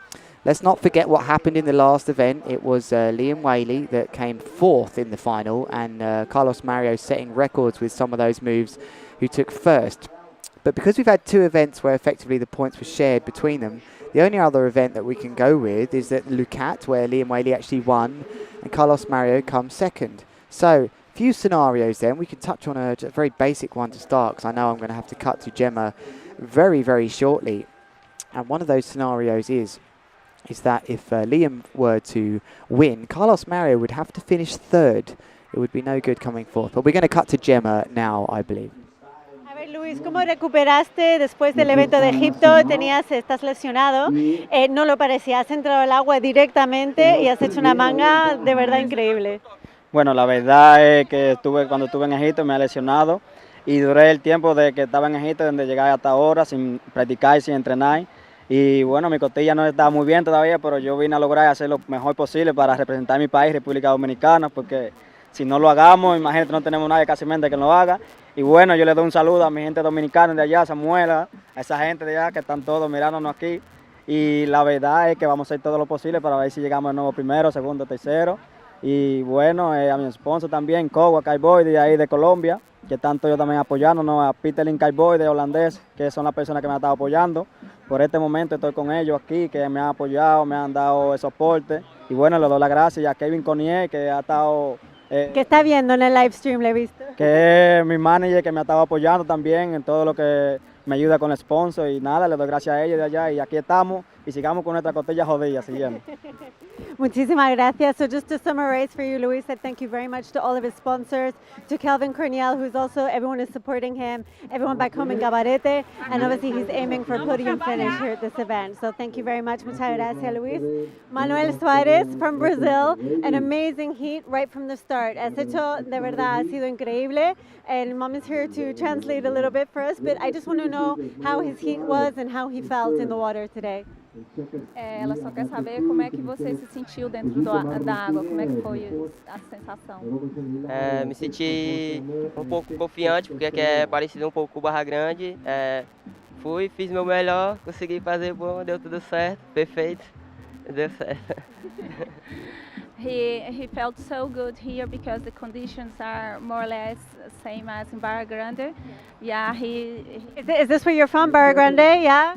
Let's not forget what happened in the last event. It was Liam Whaley that came 4th in the final, and Carlos Mario setting records with some of those moves, who took first. But because we've had 2 events where effectively the points were shared between them, the only other event that we can go with is that Lucat, where Liam Whaley actually won, and Carlos Mario comes second. So, few scenarios then. We can touch on a very basic one to start, because I know I'm going to have to cut to Gemma very, very shortly. And one of those scenarios is that if Liam were to win, Carlos Mario would have to finish 3rd. It would be no good coming 4th. But we're going to cut to Gemma now, I believe. Luis, ¿cómo recuperaste después del evento de Egipto? Estás lesionado, no lo parecía, has entrado al agua directamente y has hecho una manga de verdad increíble. Bueno, la verdad es que cuando estuve en Egipto me he lesionado y duré el tiempo de que estaba en Egipto, donde llegué hasta ahora sin practicar y sin entrenar. Y bueno, mi costilla no está muy bien todavía, pero yo vine a lograr hacer lo mejor posible para representar a mi país, República Dominicana, porque si no lo hagamos, imagínate, no tenemos nadie casi mente que lo haga. Y bueno, yo le doy un saludo a mi gente dominicana de allá, Samuela, a esa gente de allá que están todos mirándonos aquí. Y la verdad es que vamos a hacer todo lo posible para ver si llegamos de nuevo primero, segundo, tercero. Y bueno, a mi sponsor también, Cogua Kiteboarding de ahí de Colombia, que tanto yo también apoyándonos, a Peter Kiteboarding de holandés, que son las personas que me han estado apoyando. Por este momento estoy con ellos aquí, que me han apoyado, me han dado el soporte. Y bueno, le doy las gracias a Kevin Conier, que ha estado... que está viendo en el live stream, le he visto. Que es mi manager, que me ha estado apoyando también en todo lo que me ayuda con el sponsor. Y nada, le doy gracias a ellos de allá. Y aquí estamos y sigamos con nuestra costilla jodida siguiendo. Muchísimas gracias. So just to summarize for you, Luis said thank you very much to all of his sponsors, to Kelvin Corniel, who's also, everyone is supporting him, everyone back home in Gabarete, and obviously he's aiming for a podium finish here at this event. So thank you very much. Muchas gracias, Luis. Manuel Suárez from Brazil, an amazing heat right from the start. Has hecho, de verdad, ha sido increíble. And Mom is here to translate a little bit for us, but I just want to know how his heat was and how he felt in the water today. Ela só quer saber como é que você se sentiu dentro da água, como é que foi a sensação. Me senti um pouco confiante, porque aqui é parecido um pouco com Barra Grande. Fiz meu melhor, consegui fazer bom, deu tudo certo, perfeito, deu certo. He felt so good here because the conditions are more or less same as in Barra Grande. Yeah, Is this where you're from, Barra Grande? Yeah.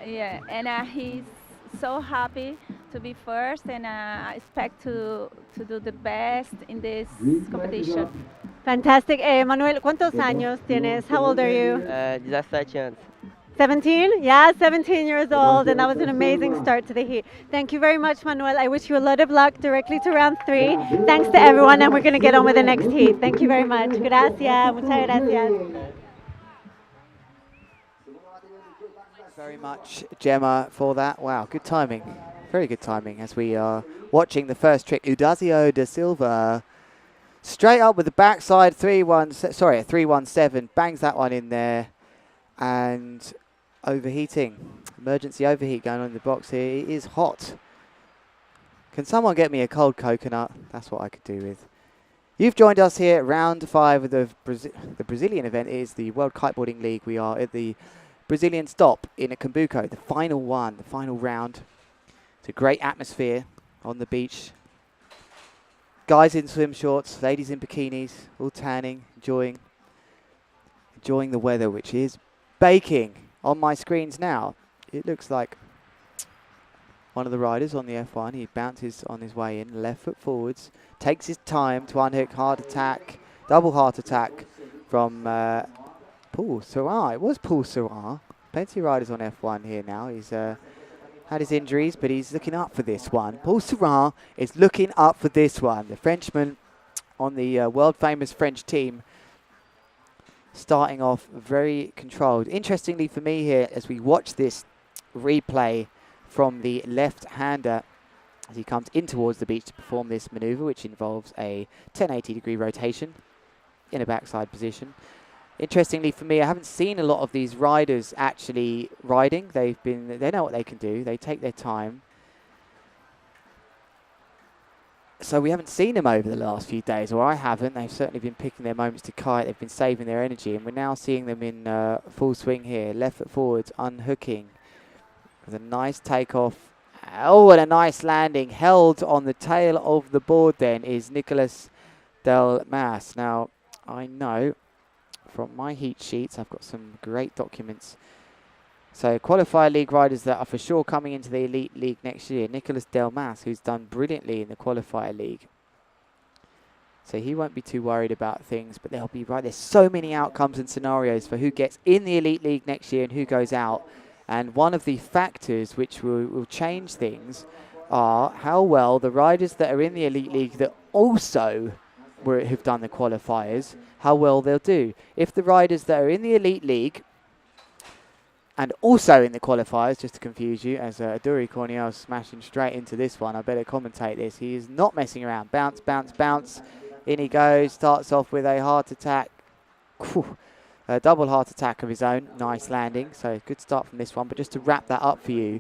Yeah, and he's so happy to be first, and I expect to do the best in this competition. Fantastic. Manuel, ¿cuántos años tienes? How old are you? 17 anos. 17? Yeah, 17 years old, and that was an amazing start to the heat. Thank you very much, Manuel. I wish you a lot of luck directly to round 3. Thanks to everyone, and we're going to get on with the next heat. Thank you very much. Gracias. Muchas gracias. Very much, Gemma, for that. Wow, good timing. Very good timing as we are watching the first trick. Udazio da Silva straight up with the backside 3-1-7. Bangs that one in there. And overheating. Emergency overheat going on in the box here. It is hot. Can someone get me a cold coconut? That's what I could do with. You've joined us here at round 5 of the Brazilian event. It is the World Kiteboarding League. We are at the Brazilian stop in Cumbuco, the final one, the final round. It's a great atmosphere on the beach. Guys in swim shorts, ladies in bikinis, all tanning, enjoying the weather, which is baking on my screens now. It looks like one of the riders on the F1. He bounces on his way in, left foot forwards, takes his time to unhook heart attack, double heart attack from Paul Sarah. It was Paul Sarah. Plenty of riders on F1 here now. He's had his injuries, but he's looking up for this one. Paul Sarah is looking up for this one. The Frenchman on the world-famous French team, starting off very controlled. Interestingly for me here, as we watch this replay from the left-hander, as he comes in towards the beach to perform this maneuver, which involves a 1080-degree rotation in a backside position. Interestingly for me, I haven't seen a lot of these riders actually riding. They know what they can do. They take their time. So we haven't seen them over the last few days, or I haven't. They've certainly been picking their moments to kite. They've been saving their energy, and we're now seeing them in full swing here. Left foot forwards, unhooking with a nice takeoff. Oh, and a nice landing. Held on the tail of the board then is Nicolas Del Mas. Now, I know from my heat sheets, I've got some great documents. So qualifier league riders that are for sure coming into the elite league next year. Nicolas Del Mas, who's done brilliantly in the qualifier league. So he won't be too worried about things, but they'll be right. There's so many outcomes and scenarios for who gets in the elite league next year and who goes out. And one of the factors which will change things are how well the riders that are in the elite league that also who've done the qualifiers, how well they'll do. If the riders that are in the Elite League and also in the qualifiers, just to confuse you, as Aduri Corniel smashing straight into this one, I better commentate this. He is not messing around. Bounce, bounce, bounce. In he goes. Starts off with a heart attack. A double heart attack of his own. Nice landing. So good start from this one. But just to wrap that up for you,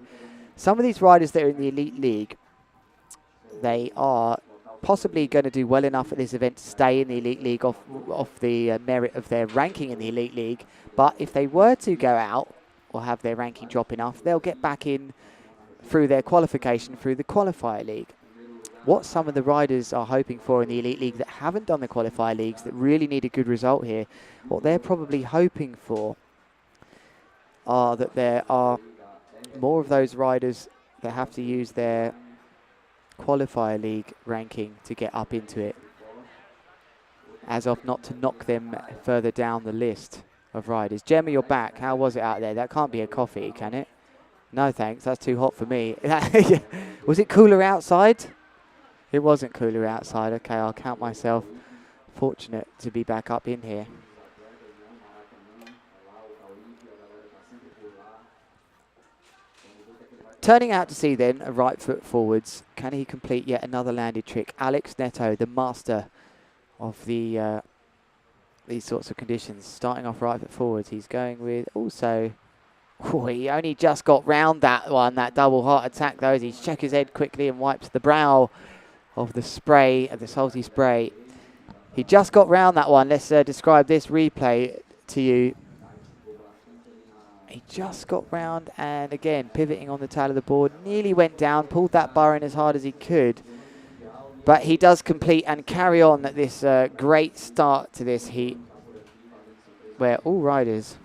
some of these riders that are in the Elite League, they are possibly going to do well enough at this event to stay in the Elite League off the merit of their ranking in the Elite League. But if they were to go out or have their ranking drop enough, they'll get back in through their qualification through the Qualifier League. What some of the riders are hoping for in the Elite League that haven't done the Qualifier Leagues, that really need a good result here, what they're probably hoping for are that there are more of those riders that have to use their Qualifier League ranking to get up into it, as of not to knock them further down the list of riders. Gemma, you're back. How was it out there? That can't be a coffee, can it? No thanks, that's too hot for me. Was it cooler outside? It wasn't cooler outside. Okay, I'll count myself fortunate to be back up in here. Turning out to see then a right foot forwards. Can he complete yet another landed trick? Alex Neto, the master of the these sorts of conditions. Starting off right foot forwards. He's going with also... Oh, he only just got round that one, that double heart attack though, as he checks his head quickly and wipes the brow of the spray, of the salty spray. He just got round that one. Let's describe this replay to you. He just got round and again pivoting on the tail of the board, nearly went down, pulled that bar in as hard as he could. But he does complete and carry on this great start to this heat, where all riders...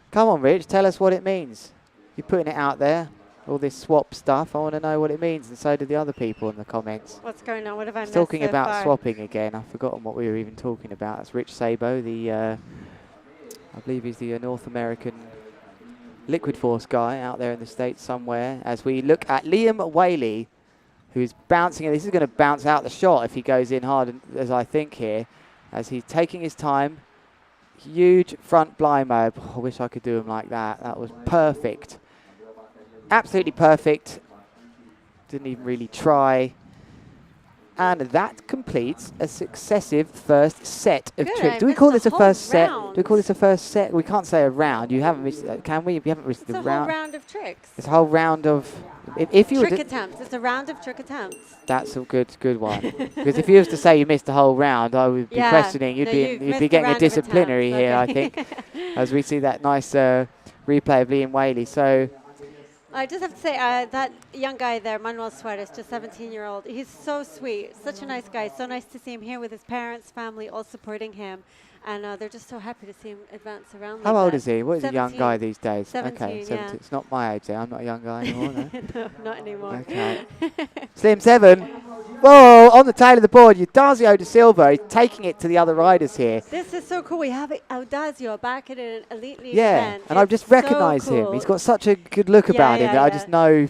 Come on, Rich, tell us what it means. You're putting it out there, all this swap stuff. I want to know what it means, and so do the other people in the comments. What's going on? What have I missed Talking so about far? swapping again. I've forgotten what we were even talking about. It's Rich Sabo, the I believe he's the North American Liquid Force guy out there in the States somewhere. As we look at Liam Whaley, who's bouncing. This is going to bounce out the shot if he goes in hard, as I think here, as he's taking his time. Huge front blind mob. Oh, I wish I could do him like that. That was perfect. Absolutely perfect. Didn't even really try. And that completes a successive first set of tricks. Do we call this a first set? Do we call this a first set? We can't say a round. You haven't missed, can we? You haven't missed the round. It's a whole round of tricks. It's a whole round of... If you trick attempts. It's a round of trick attempts. That's a good one. Because if you was to say you missed the whole round, I would be questioning. You'd be getting a disciplinary here, I think, as we see that nice replay of Liam Whaley. So I just have to say that young guy there, Manuel Suarez, just 17-year-old. He's so sweet, such a nice guy. So nice to see him here with his parents, family, all supporting him. And they're just so happy to see him advance around. How like old that. is he? What is a young guy these days? 17, okay, 17. yeah. It's not my age. I'm not a young guy anymore. No, no, not anymore. Okay. Slim 7. Whoa, on the tail of the board, Eudazio da Silva. He's taking it to the other riders here. This is so cool. We have Eudazio back at an Elite League yeah, event. and I've just recognised him. He's got such a good look about him that I just know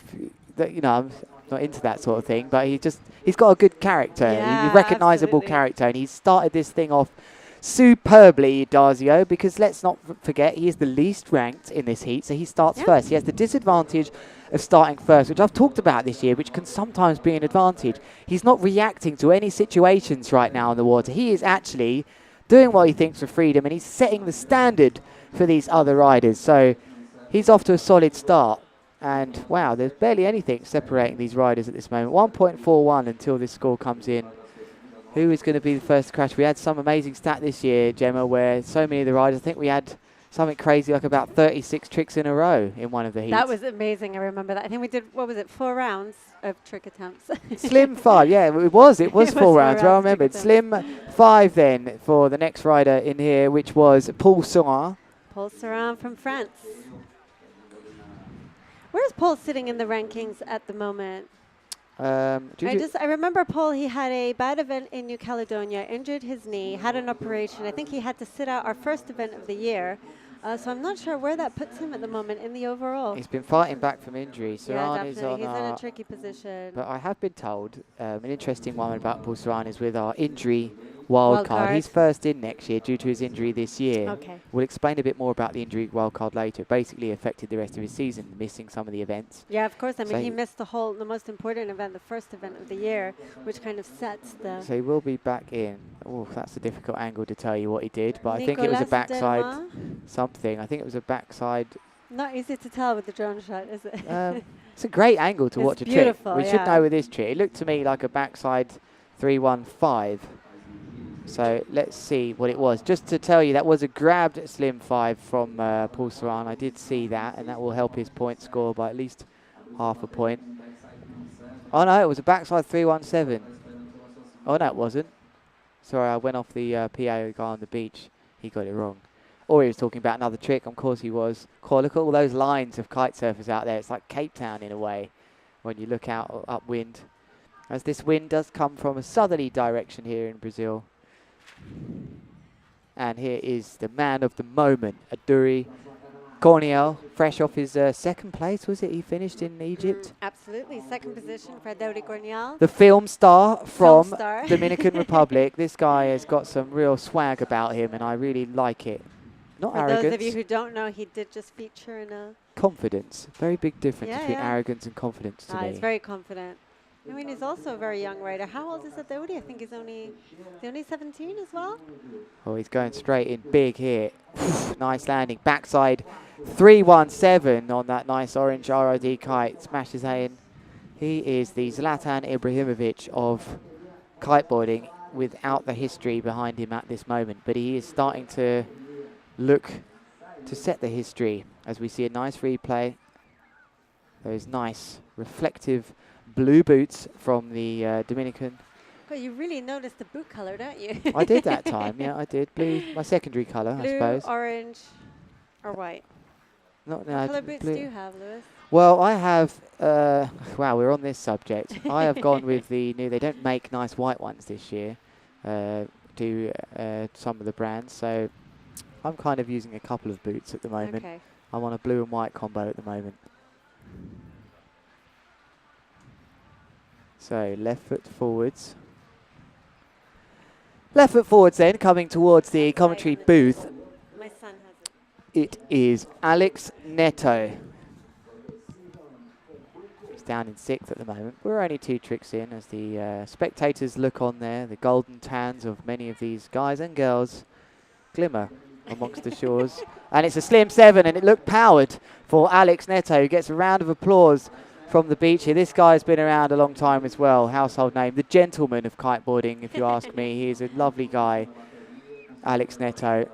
that, you know, I'm not into that sort of thing, but he's got a good character, a recognisable character, and he's started this thing off superbly, Eudazio, because let's not forget he is the least ranked in this heat, so he starts first. He has the disadvantage of starting first, which I've talked about this year, which can sometimes be an advantage. He's not reacting to any situations right now in the water. He is actually doing what he thinks for freedom, and he's setting the standard for these other riders. So he's off to a solid start. And wow, there's barely anything separating these riders at this moment. 1.41 until this score comes in. Who is going to be the first to crash? We had some amazing stat this year, Gemma, where so many of the riders, I think we had something crazy like about 36 tricks in a row in one of the heats. That was amazing. I remember that. I think we did, 4 rounds of trick attempts. Slim 5, yeah, it was 4 rounds. Well, I remembered. Slim 5 then for the next rider in here, which was Paul Saurin. Paul Saurin from France. Where's Paul sitting in the rankings at the moment? I remember Paul, he had a bad event in New Caledonia, injured his knee, had an operation. I think he had to sit out our first event of the year. So I'm not sure where that puts him at the moment in the overall. He's been fighting back from injury. Saran is definitely. on He's in our... a tricky position. But I have been told an interesting one about Paul Saran is with our injury wild card. He's first in next year due to his injury this year. Okay. We'll explain a bit more about the injury wild card later. It basically affected the rest of his season, missing some of the events. Yeah, of course. I mean, So he missed the most important event, the first event of the year, which kind of sets the... So he will be back in. Oh, that's a difficult angle to tell you what he did, but I think it was a Nicolas backside Delmas? something. I think it was a backside. Not easy to tell with the drone shot, is it? It's a great angle to It's watch a trick. beautiful, We should yeah. know with this trick. It looked to me like a backside 3-1-5. So let's see what it was. Just to tell you, that was a grabbed slim 5 from Paul Saran. I did see that, and that will help his point score by at least half a point. Oh no, it was a backside 3-1-7. Oh no, it wasn't. Sorry, I went off the PA guy on the beach. He got it wrong. Or he was talking about another trick. Of course he was. Cool, look at all those lines of kite surfers out there. It's like Cape Town in a way when you look out upwind. As this wind does come from a southerly direction here in Brazil. And here is the man of the moment, Aduri Corniel, fresh off his second place, was it? He finished in Egypt. Absolutely. Second position for Dauri Corniel. The film star from Film star. Dominican Republic. This guy has got some real swag about him, and I really like it. Not For arrogance. those of you who don't know, he did just feature in a... Confidence. Very big difference Yeah, between yeah. arrogance and confidence to me. He's very confident. I mean, he's also a very young rider. How old is Dauri? I think he's only 17 as well. Oh, he's going straight in big here. Nice landing. Backside 3-1-7 on that nice orange ROD kite. Smashes that in. He is the Zlatan Ibrahimovic of kiteboarding without the history behind him at this moment. But he is starting to look to set the history as we see a nice replay. Those nice reflective blue boots from the Dominican. God, you really noticed the boot color, don't you? I did that time, yeah, I did. Blue, my secondary colour, I Blue, suppose. orange, or white. Not What no, color boots blue. do you have, Lewis? Well, I have, wow, we're on this subject. I have gone with the new, they don't make nice white ones this year, some of the brands, so I'm kind of using a couple of boots at the moment. Okay. I'm on a blue and white combo at the moment. So, left foot forwards. Left foot forwards then, coming towards the commentary booth. My son has it. It is Alex Neto. He's down in 6th at the moment. We're only 2 tricks in as the spectators look on there. The golden tans of many of these guys and girls glimmer amongst the shores. And it's a slim 7, and it looked powered for Alex Neto, who gets a round of applause from the beach here. This guy's been around a long time as well, household name, the gentleman of kiteboarding, if you ask me. He is a lovely guy, Alex Neto.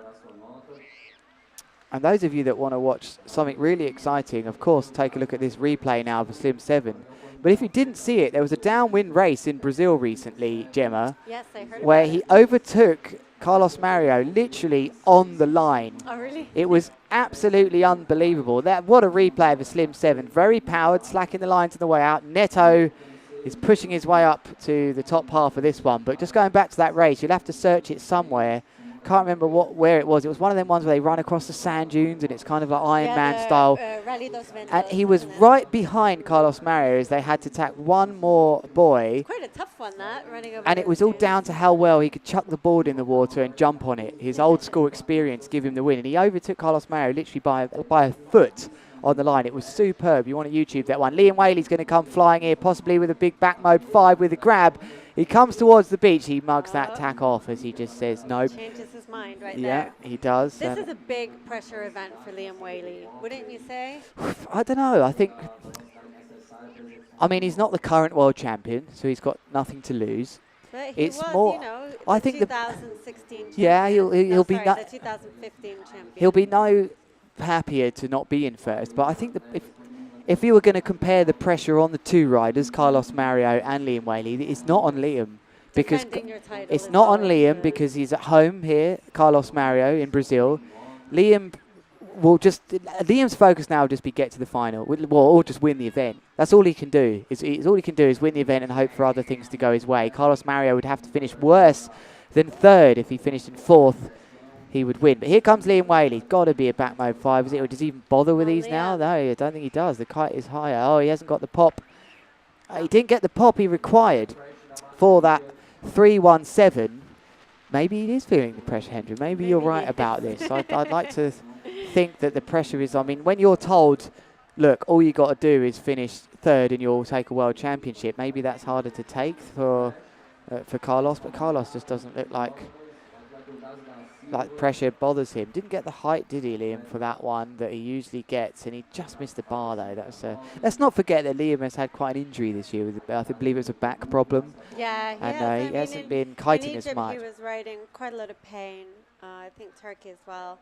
And those of you that want to watch something really exciting, of course, take a look at this replay now of a Slim 7. But if you didn't see it, there was a downwind race in Brazil recently, Gemma, Yes, I heard where about he it. overtook Carlos Mario literally on the line. Oh, really? It was absolutely unbelievable. What a replay of a Slim 7. Very powered, slacking the lines on the way out. Neto is pushing his way up to the top half of this one. But just going back to that race, you'll have to search it somewhere. Can't remember where it was. It was one of them ones where they run across the sand dunes and it's kind of like Iron Man style. Rally dos Ventos, And he was isn't it? right behind Carlos Mario as they had to tack one more boy. Quite a tough one, that, running over And it those was all dunes. down to how well he could chuck the board in the water and jump on it. His old school experience gave him the win. And he overtook Carlos Mario literally by a foot on the line. It was superb. You want to YouTube that one. Liam Whaley's going to come flying here, possibly with a big back mode 5 with a grab. He comes towards the beach. He mugs that tack off as he just says nope. Changes his mind right Yeah, there. he does. This is a big pressure event for Liam Whaley, wouldn't you say? I don't know. I mean, he's not the current world champion, so he's got nothing to lose. But he It's was, more- you know, I the think the- 2016 champion. Yeah, he'll no, be sorry, no- the 2015 champion. He'll be no happier to not be in first, but I think that if you were going to compare the pressure on the two riders, Carlos Mario and Liam Whaley, it's not on Liam. Because Defending your title it's is not on always Liam the- because he's at home here, Carlos Mario in Brazil. Liam will Liam's focus now will just be get to the final, or just win the event. That's all he can do. All he can do is win the event and hope for other things to go his way. Carlos Mario would have to finish worse than third if he finished in 4th he would win. But here comes Liam Whaley. Got to be a back mode 5, is it? Or does he even bother with these now? No, I don't think he does. The kite is higher. Oh, he hasn't got the pop. He didn't get the pop he required for that 317. Maybe he is feeling the pressure, Hendry. Maybe you're right about this. I'd like to think that the pressure is, I mean, when you're told, look, all you got to do is finish third and you'll take a world championship, maybe that's harder to take for Carlos, but Carlos just doesn't look like pressure bothers him. Didn't get the height, did he, Liam, for that one that he usually gets, and he just missed the bar, though. That's let's not forget that Liam has had quite an injury this year. I believe it was a back problem. Yeah, and he hasn't been kiting as much. He was riding quite a lot of pain. I think Turkey as well.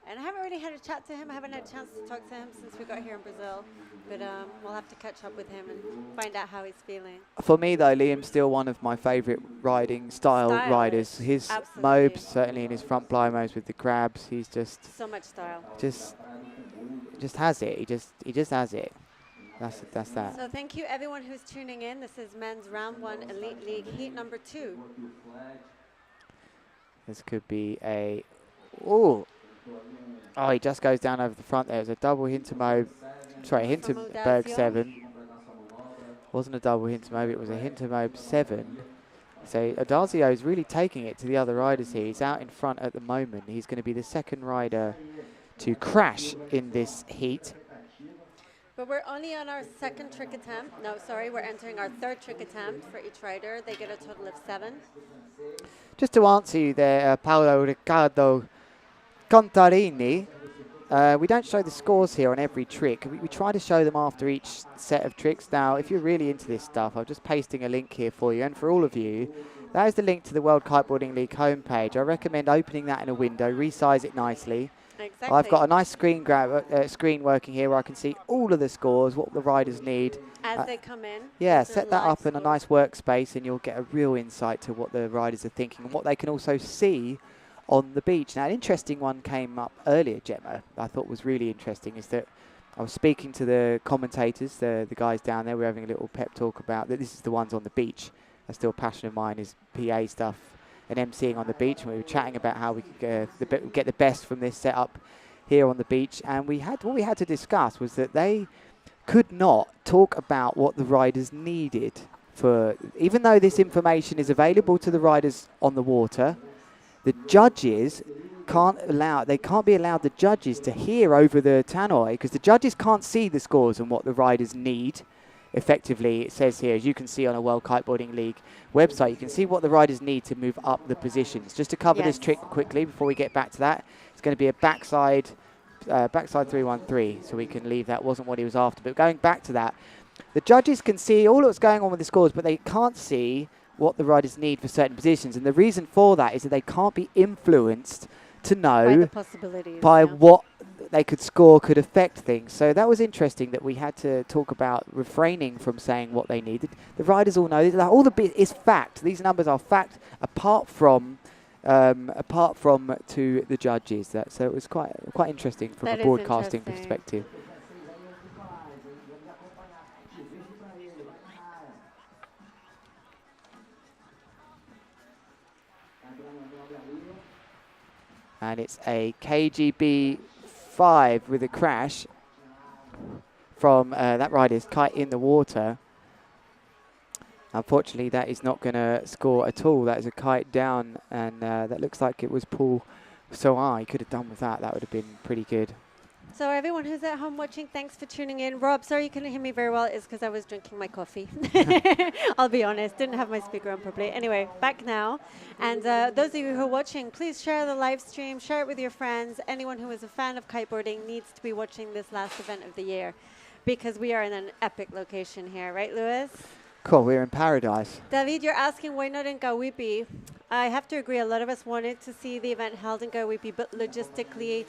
And I haven't really had a chat to him. I haven't had a chance to talk to him since we got here in Brazil. But we'll have to catch up with him and find out how he's feeling. For me, though, Liam's still one of my favourite riding style riders. His mobes, certainly in his front blind mobes with the grabs, he's just so much style. Just has it. He just has it. That's that. So thank you everyone who's tuning in. This is men's round 1 Elite League heat number 2. This could be a oh, he just goes down over the front there. It's a double Hintermobe. Sorry, Hinterberg 7. Wasn't a double Hintermobe, it was a Hintermobe 7. So Adazio is really taking it to the other riders here. He's out in front at the moment. He's going to be the second rider to crash in this heat. But we're only on our second trick attempt. No, sorry, we're entering our third trick attempt for each rider. They get a total of 7. Just to answer you there, Paolo Riccardo Contarini, we don't show the scores here on every trick. We try to show them after each set of tricks. Now, if you're really into this stuff, I'm just pasting a link here for you. And for all of you, that is the link to the World Kiteboarding League homepage. I recommend opening that in a window, resize it nicely. Exactly. I've got a nice screen working here where I can see all of the scores, what the riders need. As they come in. Yeah, set that up in a nice workspace and you'll get a real insight to what the riders are thinking and what they can also see on the beach. Now, an interesting one came up earlier, Gemma, I thought was really interesting, is that I was speaking to the commentators, the guys down there. We were having a little pep talk about that. This is the ones on the beach. That's still a passion of mine, is PA stuff and emceeing on the beach. And we were chatting about how we could get the best from this setup here on the beach. And what we had to discuss was that they could not talk about what the riders needed for, even though this information is available to the riders on the water, the judges can't be allowed the judges to hear over the tannoy, because the judges can't see the scores and what the riders need. Effectively, it says here, as you can see on a World Kiteboarding League website, you can see what the riders need to move up the positions. Just to cover this trick quickly before we get back to that, it's going to be a backside 313, so we can leave that. Wasn't what he was after. But going back to that, the judges can see all that's going on with the scores, but they can't see what the riders need for certain positions. And the reason for that is that they can't be influenced to know by the possibilities, what they could score could affect things. So that was interesting that we had to talk about refraining from saying what they needed. The riders all know that all the bit is fact. These numbers are fact apart from to the judges. So it was quite interesting from a broadcasting perspective. And it's a KGB 5 with a crash from that rider's kite in the water. Unfortunately, that is not going to score at all. That is a kite down, and that looks like it was Paul Soin. He could have done with that. That would have been pretty good. So everyone who's at home watching, thanks for tuning in. Rob, sorry you couldn't hear me very well. It's because I was drinking my coffee. I'll be honest, didn't have my speaker on properly. Anyway, back now. And those of you who are watching, please share the live stream, share it with your friends. Anyone who is a fan of kiteboarding needs to be watching this last event of the year, because we are in an epic location here, right, Lewis? Cool, we're in paradise. David, you're asking why not in Gawipi. I have to agree, a lot of us wanted to see the event held in Gawipi, but logistically,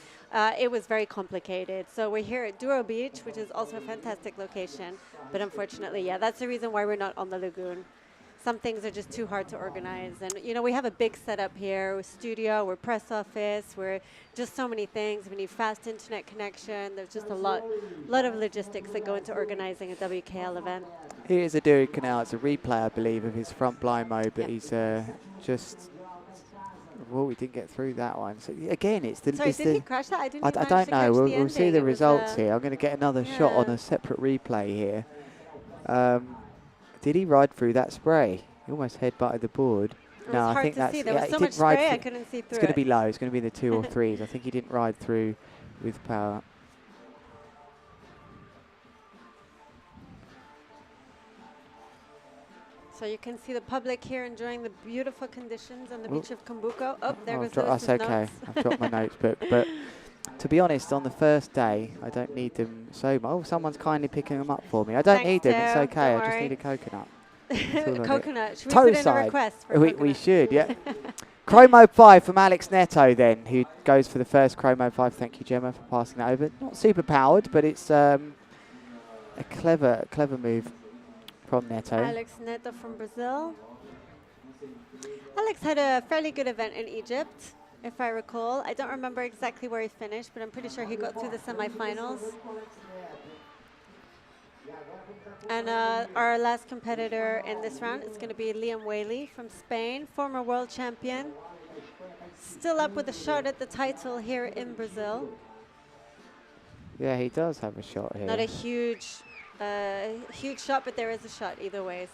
it was very complicated. So we're here at Douro Beach, which is also a fantastic location. But unfortunately, yeah, that's the reason why we're not on the lagoon. Some things are just too hard to organize. And, you know, we have a big setup here. We're studio, we're press office, we're just so many things. We need fast internet connection. There's just a lot of logistics that go into organizing a WKL event. Here's a Canal. It's a replay, I believe, of his front blind mode, but he's just Well, we didn't get through that one. So again, it's the. Sorry, it's did the he crash that? I didn't I even manage don't to know. catch We'll, the we'll see ending. the It was, results here. I'm going to get another shot on yeah. a separate replay here. Did he ride through that spray? He almost head-butted the board. It No, was I hard think to that's. see. There Yeah, was he so much didn't ride spray, I through. couldn't see It's through going to it. be low. It's going to be the 2 or 3s. I think he didn't ride through with power. So you can see the public here enjoying the beautiful conditions on the beach of Cumbuco. Oh, there goes That's Lewis's okay. notes. I've dropped my notebook. But to be honest, on the first day, I don't need them so much. Oh, someone's kindly picking them up for me. I don't Thanks, need them. It's Joe. okay. Don't I just worry. need a coconut. A coconut. Should we Toe put in a side. request for We coconut? should, yeah. Chromo 5 from Alex Neto then, who goes for the first Chromo 5. Thank you, Gemma, for passing that over. Not super powered, but it's a clever move from Neto. Alex Neto from Brazil. Alex had a fairly good event in Egypt, if I recall. I don't remember exactly where he finished, but I'm pretty sure he got through the semifinals. And our last competitor in this round is going to be Liam Whaley from Spain, former world champion. Still up with a shot at the title here in Brazil. Yeah, he does have a shot here. Not a huge shot, but there is a shot either way.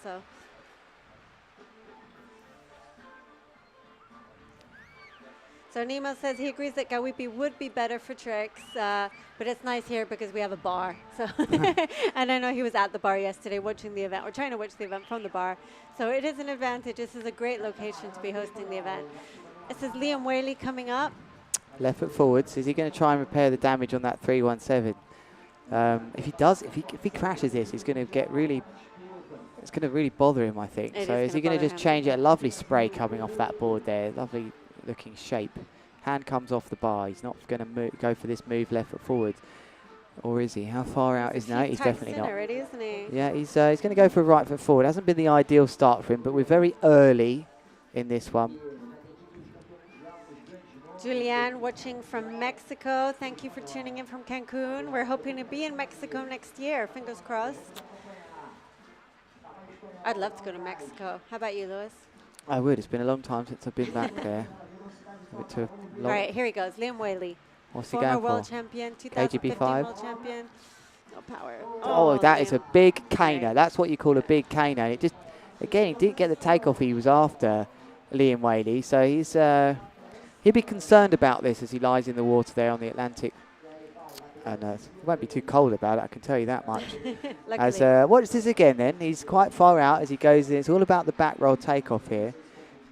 So Nemo says he agrees that Gawipi would be better for tricks, but it's nice here because we have a bar. So and I know he was at the bar yesterday watching the event. We're trying to watch the event from the bar. So it is an advantage. This is a great location to be hosting the event. This is Liam Whaley coming up. Left foot forwards. Is he going to try and repair the damage on that 317? If he does, if he crashes this, he's going to get really. It's going to really bother him, I think. So is he going to just change it? A lovely spray coming off that board there. Lovely looking shape. Hand comes off the bar. He's not going to go for this move left foot forward. Or is he? How far out is now? He's definitely not. Already, isn't he? Yeah, he's going to go for right foot forward. Hasn't been the ideal start for him, but we're very early in this one. Julianne watching from Mexico. Thank you for tuning in from Cancun. We're hoping to be in Mexico next year. Fingers crossed. I'd love to go to Mexico. How about you, Lewis? I would. It's been a long time since I've been back there. All right, here he goes. Liam Whaley. What's he former going world for? champion, 2015 KGB5. world champion. No power. Oh, that is a big caner. Right. That's what you call a big caner. It just, again, he didn't get the takeoff he was after, Liam Whaley. So he'd be concerned about this as he lies in the water there on the Atlantic. And it won't be too cold about it, I can tell you that much. As watch this again then. He's quite far out as he goes in. It's all about the back roll takeoff here.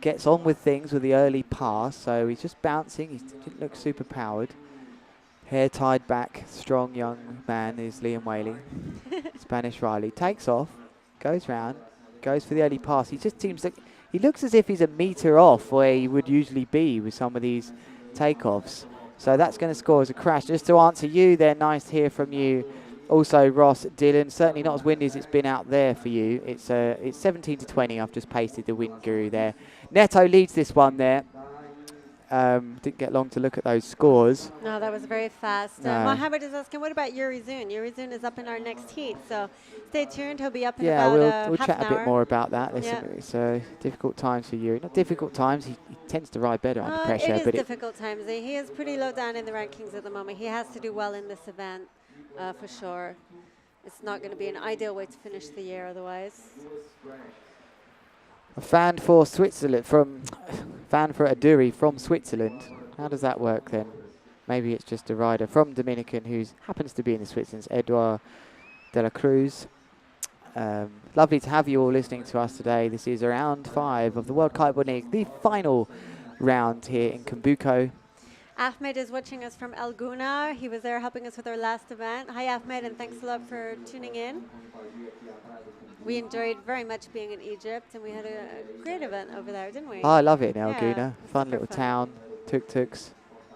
Gets on with things with the early pass. So he's just bouncing. He didn't look super powered. Hair tied back. Strong young man is Liam Whaley. Spanish Riley. Takes off. Goes round. Goes for the early pass. He just seems like he looks as if he's a metre off where he would usually be with some of these takeoffs. So that's going to score as a crash. Just to answer you there, nice to hear from you. Also, Ross, Dylan, certainly not as windy as it's been out there for you. It's 17 to 20. I've just pasted the wind guru there. Neto leads this one there. Didn't get long to look at those scores. No, that was very fast. No. Mohammed is asking, what about Yuri Zun? Yuri Zun is up in our next heat, so stay tuned. He'll be up in Yeah, about we'll half chat an a bit hour. more about that. Listen, Yeah. it's difficult times for Yuri. Not difficult times. He tends to ride better under pressure. It is but difficult times. He is pretty low down in the rankings at the moment. He has to do well in this event, for sure. It's not going to be an ideal way to finish the year otherwise. A fan for Switzerland fan for Aduri from Switzerland. How does that work then? Maybe it's just a rider from Dominican who happens to be in the Switzerland, Eduard de la Cruz. Lovely to have you all listening to us today. This is round 5 of the World Kiteboarding League, the final round here in Cumbuco. Ahmed is watching us from El Guna. He was there helping us with our last event. Hi, Ahmed, and thanks a lot for tuning in. We enjoyed very much being in Egypt, and we had a great event over there, didn't we? Oh, I love it in El Yeah, Guna. it's Fun super little fun. town, tuk-tuks,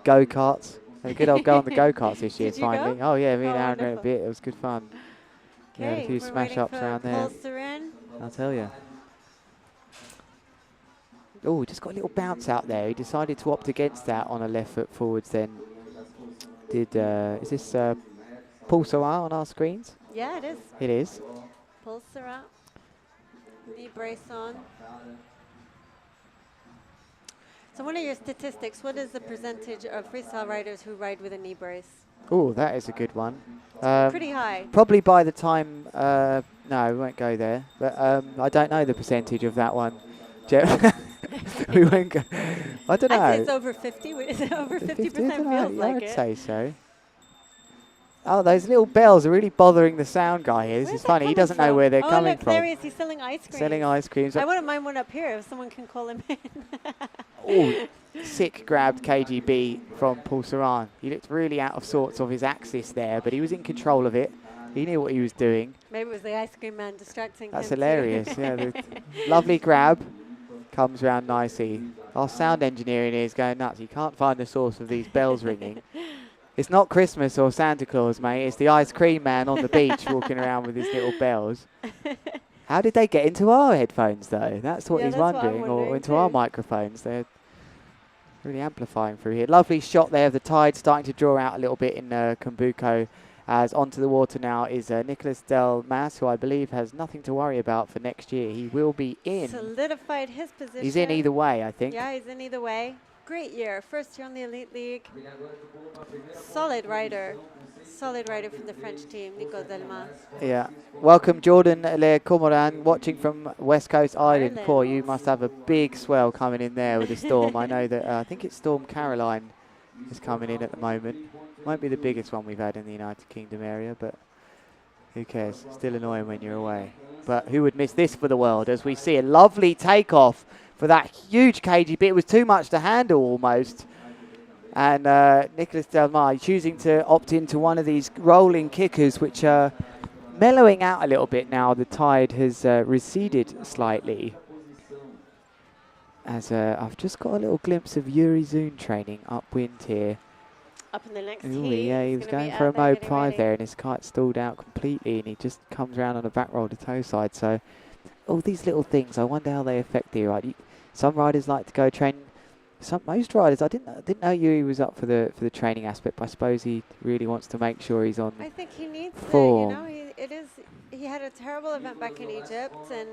go-karts. Had a good old go on the go-karts this year, Did you go? finally. Oh, yeah, me and Oh, Aaron went a wonderful. bit. It was good fun. Yeah, Okay, a few we're smash waiting ups for around there. Paul Surin. I'll tell you. Oh, just got a little bounce out there. He decided to opt against that on a left foot forwards then. Is this Paul Sawar on our screens? Yeah, it is. It is. Paul Surin. Knee brace on. So what are your statistics? What is the percentage of freestyle riders who ride with a knee brace? Oh, that is a good one. Pretty high. Probably by the time, no, we won't go there. But I don't know the percentage of that one. We won't go. I don't know. I'd say it's over 50. Is it over 50% feels like I'd it. say so. Oh, those little bells are really bothering the sound guy here. This Where's is that funny. He coming doesn't know from? where they're oh, coming look, from. there he is. He's selling ice cream. Selling ice creams. I wouldn't mind one up here if someone can call him in. Oh, sick grabbed KGB from Paul Saran. He looked really out of sorts of his axis there, but he was in control of it. He knew what he was doing. Maybe it was the ice cream man distracting That's him. hilarious. Yeah, the lovely grab comes round nicely. Our sound engineer in here is going nuts. He can't find the source of these bells ringing. It's not Christmas or Santa Claus, mate. It's the ice cream man on the beach walking around with his little bells. How did they get into our headphones, though? That's what he's that's what I'm wondering. Or wondering into our too. microphones. They're really amplifying through here. Lovely shot there of the tide starting to draw out a little bit in Cumbuco. As onto the water now is Nicolas Del Mas, who I believe has nothing to worry about for next year. He will be in. Solidified his position. He's in either way, I think. Yeah, he's in either way. Great year. First year on the Elite League. Solid rider. Solid rider from the French team, Nico Del Mas. Yeah. Welcome, Jordan Le Cormoran, watching from West Coast Island. Ireland. Poor, you must have a big swell coming in there with the storm. I know that, I think it's Storm Caroline is coming in at the moment. Won't be the biggest one we've had in the United Kingdom area, but who cares? Still annoying when you're away. But who would miss this for the world, as we see a lovely takeoff for that huge KGB. It was too much to handle almost. And Nicolas Del Mar choosing to opt into one of these rolling kickers, which are mellowing out a little bit now. The tide has receded slightly. As I've just got a little glimpse of Yuri Zun training upwind here. Up in the next Ooh, heat. yeah, he He's was gonna going be for a out there mode getting 5 ready. there, and his kite stalled out completely, and he just comes around on a back roll to toe side. So all these little things, I wonder how they affect you. Right? Some riders like to go train. Most riders, I didn't know Yuri was up for the training aspect, but I suppose he really wants to make sure he's on. I think he needs to, form. you know, he had a terrible event back in Egypt, and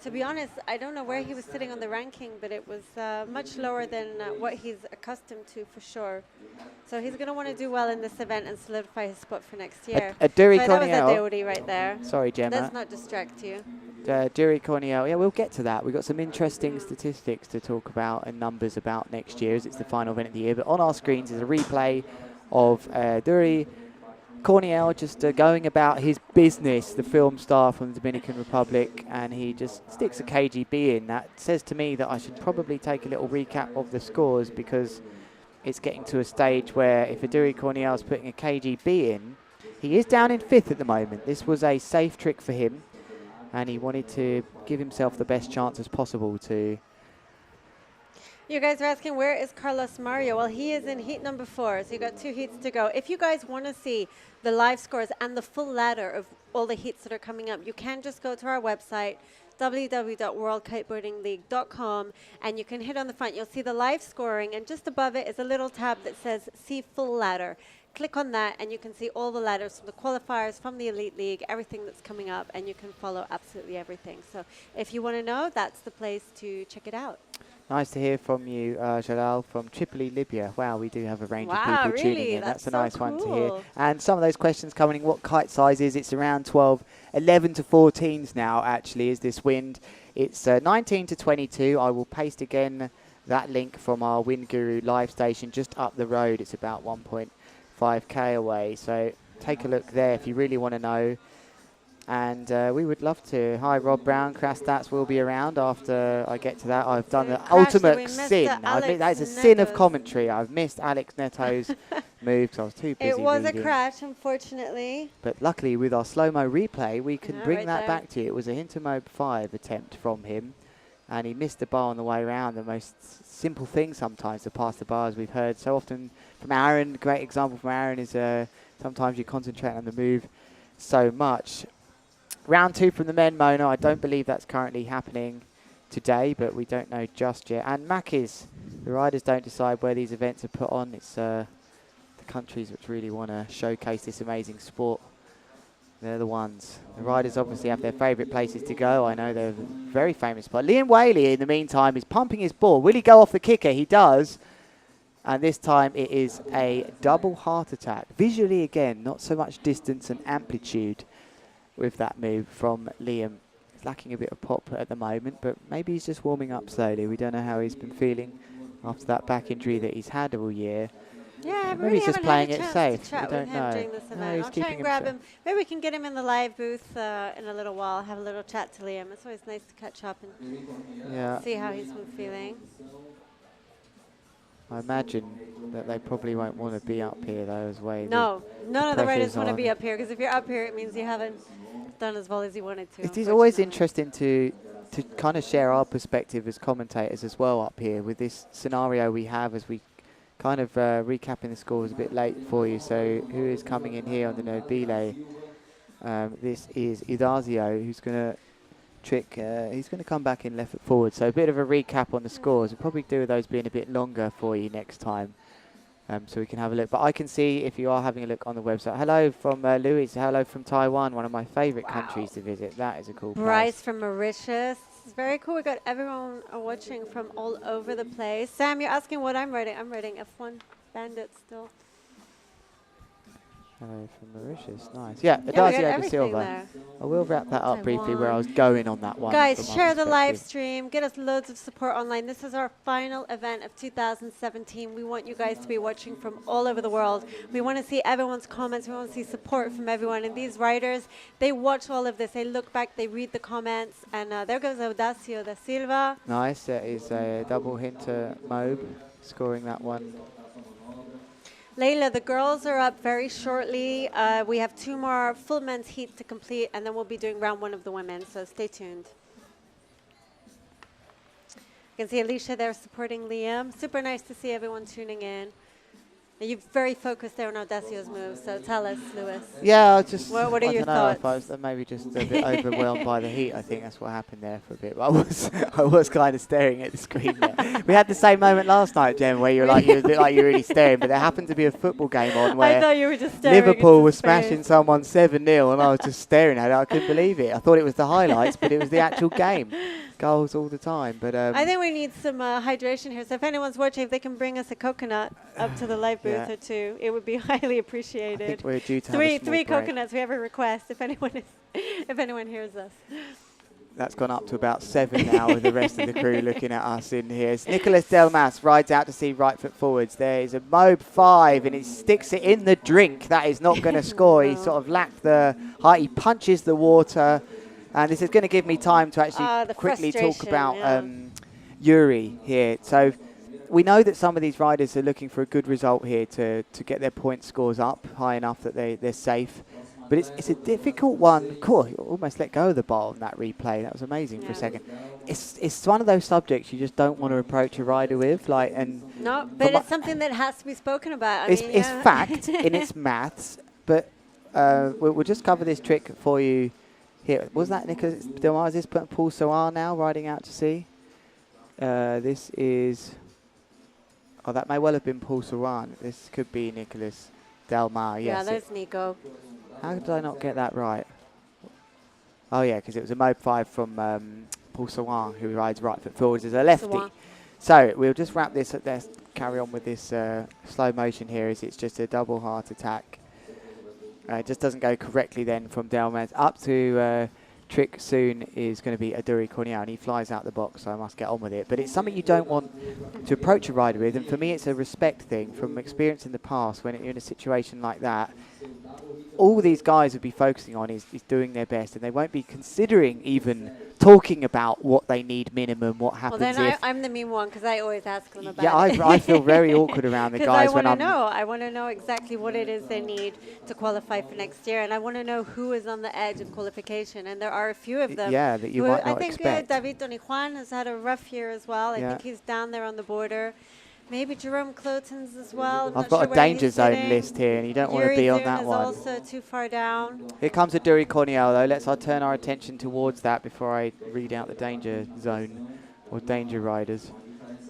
to be honest, I don't know where he was sitting on the ranking, but it was much lower than what he's accustomed to for sure. So he's going to want to do well in this event and solidify his spot for next year. Duri So that was a Corniel. Deody right there. Sorry, Gemma. Let's not distract you. Duri Corniel. Yeah, we'll get to that. We've got some interesting statistics to talk about and numbers about next year, as it's the final event of the year. But on our screens is a replay of Duri Corniel just going about his business, the film star from the Dominican Republic, and he just sticks a KGB in. That says to me that I should probably take a little recap of the scores, because it's getting to a stage where if Duri Corniel is putting a KGB in, he is down in 5th at the moment. This was a safe trick for him, and he wanted to give himself the best chance as possible to. You guys are asking, where is Carlos Mario? Well, he is in heat number 4, so you got 2 heats to go. If you guys want to see the live scores and the full ladder of all the heats that are coming up, you can just go to our website, www.worldkiteboardingleague.com, and you can hit on the front. You'll see the live scoring, and just above it is a little tab that says See Full Ladder. Click on that, and you can see all the ladders from the qualifiers, from the Elite League, everything that's coming up, and you can follow absolutely everything. So if you want to know, that's the place to check it out. Nice to hear from you, Jalal, from Tripoli, Libya. Wow, we do have a range of Wow, people tuning really? in. That's a That's so nice one to hear. cool. And some of those questions coming in, what kite size is? It's around 12, 11 to 14s now, actually, is this wind. It's 19 to 22. I will paste again that link from our Wind Guru live station just up the road. It's about 1.5k away. So take a look there if you really want to know. And we would love to. Hi, Rob Brown. Crash Stats will be around after I get to that. I've done the Crash, we ultimate missed sin. the I admit that is a Alex sin of Neto's. commentary. I've missed Alex Neto's move because I was too busy It was reading. a crash, unfortunately. But luckily, with our slow-mo replay, we can Yeah, bring right that there. back to you. It was a Hintermobe 5 attempt from him, and he missed the bar on the way around. The most simple thing sometimes to pass the bar, as we've heard so often from Aaron. Great example from Aaron is sometimes you concentrate on the move so much. Round 2 from the men, Mona. I don't believe that's currently happening today, but we don't know just yet. And Mackies, the riders don't decide where these events are put on. It's the countries which really want to showcase this amazing sport. They're the ones. The riders obviously have their favourite places to go. I know they're a very famous spot. Liam Whaley, in the meantime, is pumping his ball. Will he go off the kicker? He does. And this time it is a double heart attack. Visually, again, not so much distance and amplitude with that move from Liam. He's lacking a bit of pop at the moment, but maybe he's just warming up slowly. We don't know how he's been feeling after that back injury that he's had all year. Yeah, maybe he's just playing it safe. To chat We with don't him know. during this No, event. he's I'll try keeping and grab him him. Maybe we can get him in the live booth in a little while. Have a little chat to Liam. It's always nice to catch up and see how he's been feeling. I imagine that they probably won't want to be up here though as well. No, none of the riders want to be on. up here because if you're up here, it means you haven't done as well as you wanted to. It is always unfortunately. interesting to kind of share our perspective as commentators as well up here with this scenario we have as we kind of recapping the scores a bit late for you. So who is coming in here on the Nobile? This is Idazio, who's going to trick. He's going to come back in left foot forward. So a bit of a recap on the scores. We'll probably do those being a bit longer for you next time. So we can have a look. But I can see if you are having a look on the website. Hello from Louis. Hello from Taiwan, one of my favourite countries to visit. That is a cool place. Bryce from Mauritius. It's very cool. We got everyone watching from all over the place. Sam, you're asking what I'm writing. I'm writing F1 Bandit still. Hello from Mauritius. Nice. Yeah, Yeah, we got Adazio da everything Silva. there. I will wrap that up briefly where I was Taiwan. going on that one. Guys, from share our the live perspective. stream. Get us loads of support online. This is our final event of 2017. We want you guys to be watching from all over the world. We want to see everyone's comments. We want to see support from everyone. And these riders, they watch all of this. They look back, they read the comments. And there goes Audacio da Silva. Nice. That is a double hinter Mobe scoring that one. Layla, the girls are up very shortly. We have 2 more full men's heats to complete, and then we'll be doing round 1 of the women, so stay tuned. You can see Alicia there supporting Liam. Super nice to see everyone tuning in. And you're very focused there on Audacio's moves, so tell us, Lewis. Yeah, I just. What are I your don't know, thoughts? if I was maybe just a bit overwhelmed by the heat. I think that's what happened there for a bit. But I was kind of staring at the screen there. We had the same moment last night, Jem, where you were really staring. But there happened to be a football game on I where thought you were just staring Liverpool into was space. smashing someone 7-0, and I was just staring at it. I couldn't believe it. I thought it was the highlights, but it was the actual game. Goals all the time. But I think we need some hydration here. So if anyone's watching, if they can bring us a coconut up to the live booth Yeah. or 2, it would be highly I appreciated. think we're due to have a Three small break. coconuts. We have a request. If anyone hears us. That's gone up to about 7 now with the rest of the crew looking at us in here. It's Nicholas Delmas rides out to see right foot forwards. There is a Mobe 5 and he sticks it in the drink. That is not going to score. He sort of lacked the height. He punches the water. And this is going to give me time to actually quickly talk frustration, about Yuri here. So we know that some of these riders are looking for a good result here to get their point scores up high enough that they're safe. But it's a difficult one. Cool, you almost let go of the ball on that replay. That was amazing for a second. It's one of those subjects you just don't want to approach a rider with. No, but it's something that has to be spoken about. It's fact and it's maths. But we'll just cover this trick for you here. Was that Nicholas Delmar? Is this Paul Soar now riding out to sea? This is... Oh, that may well have been Paul Soran. This could be Nicholas Delmar. Yes. Yeah, there's Nico. How did I not get that right? Oh, yeah, because it was a Mobe 5 from Paul Soran, who rides right foot forwards as a lefty. Soran. So we'll just wrap this up there, carry on with this slow motion here as it's just a double heart attack. It just doesn't go correctly then from Delmez up to trick soon is going to be Aduri Corniel, and he flies out the box, so I must get on with it. But it's something you don't want to approach a rider with, and for me it's a respect thing from experience in the past. When you're in a situation like that, all these guys would be focusing on is doing their best, and they won't be considering even talking about what they need minimum, what happens Well, then if... I'm the mean one because I always ask them about Yeah, it. I feel very awkward around the guys when I'm... I want to know exactly what it is they need to qualify for next year, and I want to know who is on the edge of qualification, and there are a few of them. Yeah, that you who might I not think expect. David Donijuan has had a rough year as well. I Yeah. think he's down there on the border. Maybe Jerome Clotons as well. I'm I've not got sure a where danger he's zone sitting. list here, and you don't want to Yuri be on Zun that is one. also too far down. Here comes Aduri Corniel, though. Let's turn our attention towards that before I read out the danger zone or danger riders.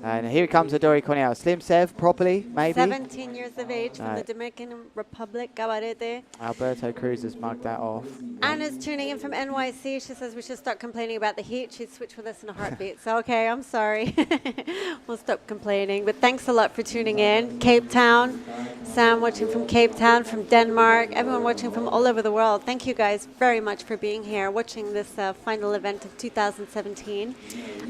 And here comes Adori Cornell. Slim Sev, properly, maybe. 17 years of age from the Dominican Republic, Gabarete. Alberto Cruz has mugged that off. Anna's tuning in from NYC. She says we should start complaining about the heat. She'd switch with us in a heartbeat. So, okay, I'm sorry. We'll stop complaining. But thanks a lot for tuning in. Cape Town. Sam watching from Cape Town, from Denmark. Everyone watching from all over the world. Thank you guys very much for being here, watching this final event of 2017.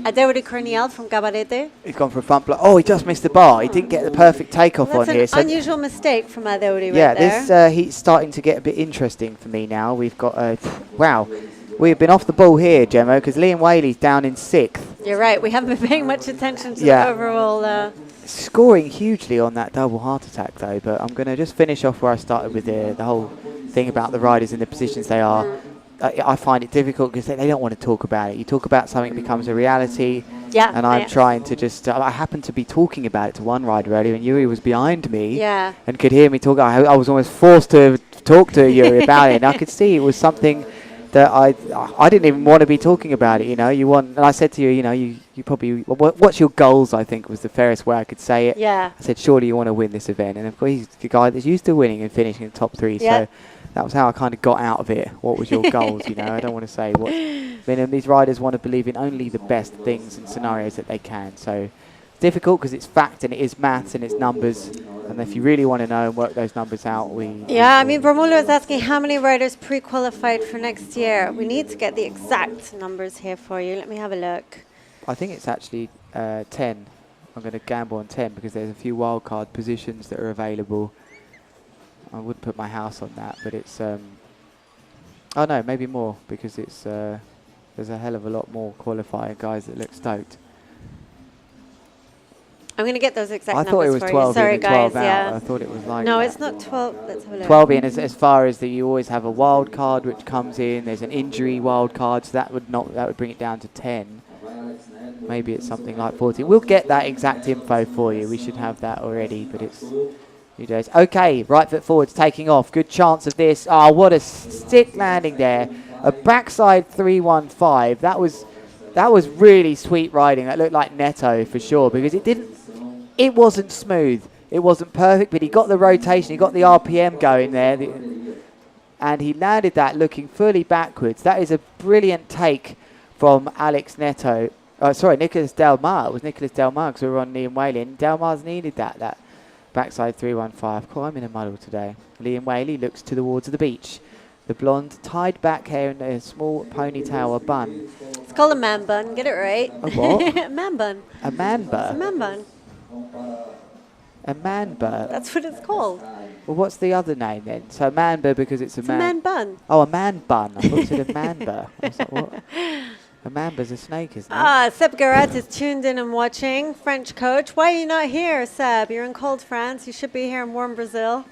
Adori Cornell from Gabarete. He's gone for a front block. Oh, he just missed the bar. He didn't get the perfect takeoff on here. That's an unusual mistake from Adori yeah, right there. this heat's starting to get a bit interesting for me now. We've got wow, we've been off the ball here, Gemma, because Liam Whaley's down in 6th. You're right. We haven't been paying much attention to the overall. Scoring hugely on that double heart attack, though. But I'm going to just finish off where I started with the whole thing about the riders in the positions they are. I find it difficult because they don't want to talk about it. You talk about something, it becomes a reality. Yeah. And I'm trying to just. I happened to be talking about it to one rider earlier, and Yuri was behind me. Yeah. And could hear me talk. I was almost forced to talk to Yuri about it, and I could see it was something that I didn't even want to be talking about it. You know, and I said to you, you probably. What's your goals? I think was the fairest way I could say it. Yeah. I said, surely you want to win this event, and of course he's the guy that's used to winning and finishing in the top 3. Yeah. So. That was how I kind of got out of it. What was your goals? I don't want to say what. These riders want to believe in only the best things and scenarios that they can. So it's difficult because it's fact and it is maths and it's numbers. And if you really want to know and work those numbers out, Yeah, I mean, Bermulo is asking how many riders pre-qualified for next year. We need to get the exact numbers here for you. Let me have a look. I think it's actually 10. I'm going to gamble on 10 because there's a few wildcard positions that are available. I wouldn't put my house on that, but it's oh no, maybe more because it's there's a hell of a lot more qualifying guys that look stoked. I'm going to get those exact numbers I thought it was for 12 you. Sorry, in and 12 guys. out. Yeah. I thought it was like no, that. it's not 12. Let's have a look. 12 in as far as that you always have a wild card which comes in. There's an injury wild card, so that would bring it down to 10. Maybe it's something like 14. We'll get that exact info for you. We should have that already, but it's. Days. Okay, right foot forwards taking off. Good chance of this. Oh, what a stick landing there. A backside 315. That was really sweet riding. That looked like Neto for sure because it wasn't smooth. It wasn't perfect, but he got the rotation. He got the RPM going there. And he landed that looking fully backwards. That is a brilliant take from Alex Neto. Nicholas Del Mar. It was Nicholas Del Mar because we were on Liam Whaley. And Del Mar's needed that. Backside 315. Cool, I'm in a muddle today. Liam Whaley looks towards the beach. The blonde tied back hair in a small ponytail or bun. It's called a man bun. Get it right. A what? A man bun. A man It's bun? a man bun. A man bun? That's what it's called. Well, what's the other name then? So man bun because it's a man. It's a man bun. Oh, a man bun. I thought you said a man bun. I was like, what? A mamba's a snake, isn't it? Seb Garat is tuned in and watching. French coach. Why are you not here, Seb? You're in cold France. You should be here in warm Brazil.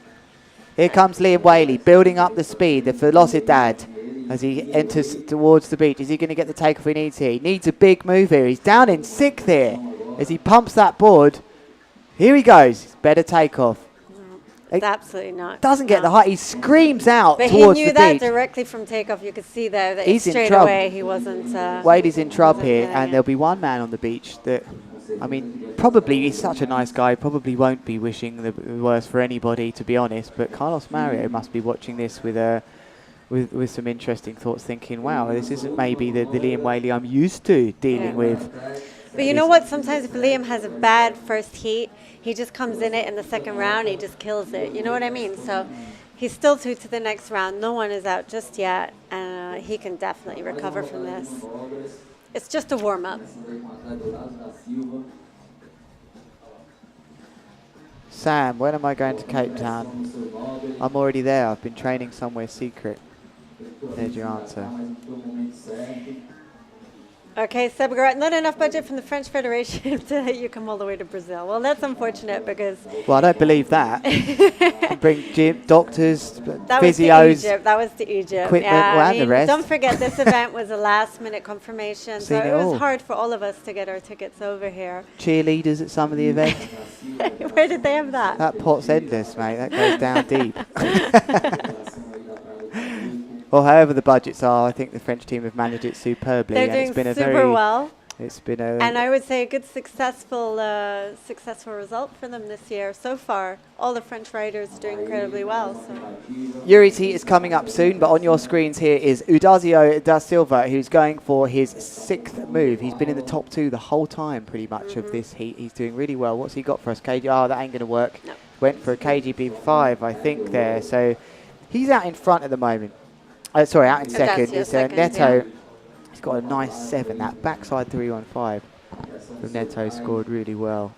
Here comes Liam Whaley, building up the speed, the velocidad, as he enters towards the beach. Is he going to get the takeoff he needs here? He needs a big move here. He's down in 6th here. As he pumps that board. Here he goes. Better takeoff. It's absolutely not. Doesn't get the height. He screams out but towards he the knew that beach. directly from takeoff. You could see there that He's in straight trouble. away he wasn't. Whaley's in trouble here, getting and it. there'll be one man on the beach that, I mean, probably he's such a nice guy, probably won't be wishing the worst for anybody, to be honest. But Carlos Mario must be watching this with some interesting thoughts, thinking, wow, this isn't maybe the Liam Whaley I'm used to dealing with. But you know what? Sometimes if Liam has a bad first heat, he just comes in it in the second round. He just kills it. You know what I mean? So he's still through to the next round. No one is out just yet. And he can definitely recover from this. It's just a warm-up. Sam, when am I going to Cape Town? I'm already there. I've been training somewhere secret. There's your answer. Okay, Seb Garat, not enough budget from the French Federation to let you come all the way to Brazil. Well, that's unfortunate because... Well, I don't believe that. Bring doctors, That was to physios, Egypt. That was to Egypt. equipment, Yeah, well, I and the mean, rest. don't forget this event was a last-minute confirmation, so Seen it it was all. hard for all of us to get our tickets over here. cheerleaders at some of the events. Where did they have that? That pot's endless, mate. That goes down deep. Well, however the budgets are, I think the French team have managed it superbly. They're and doing it's been a super very well. It's been a And I would say a good successful result for them this year so far. All the French riders are doing incredibly well. So. Yuri's heat is coming up soon, but on your screens here is Udazio da Silva, who's going for his 6th move. He's been in the top 2 the whole time, pretty much, of this heat. He's doing really well. What's he got for us, KG? Oh, that ain't going to work. No. Went for a KGB 5, I think, there. So he's out in front at the moment. Sorry, out in second. It's Neto. Yeah. He's got a nice 7. That backside 315 from Neto scored really well.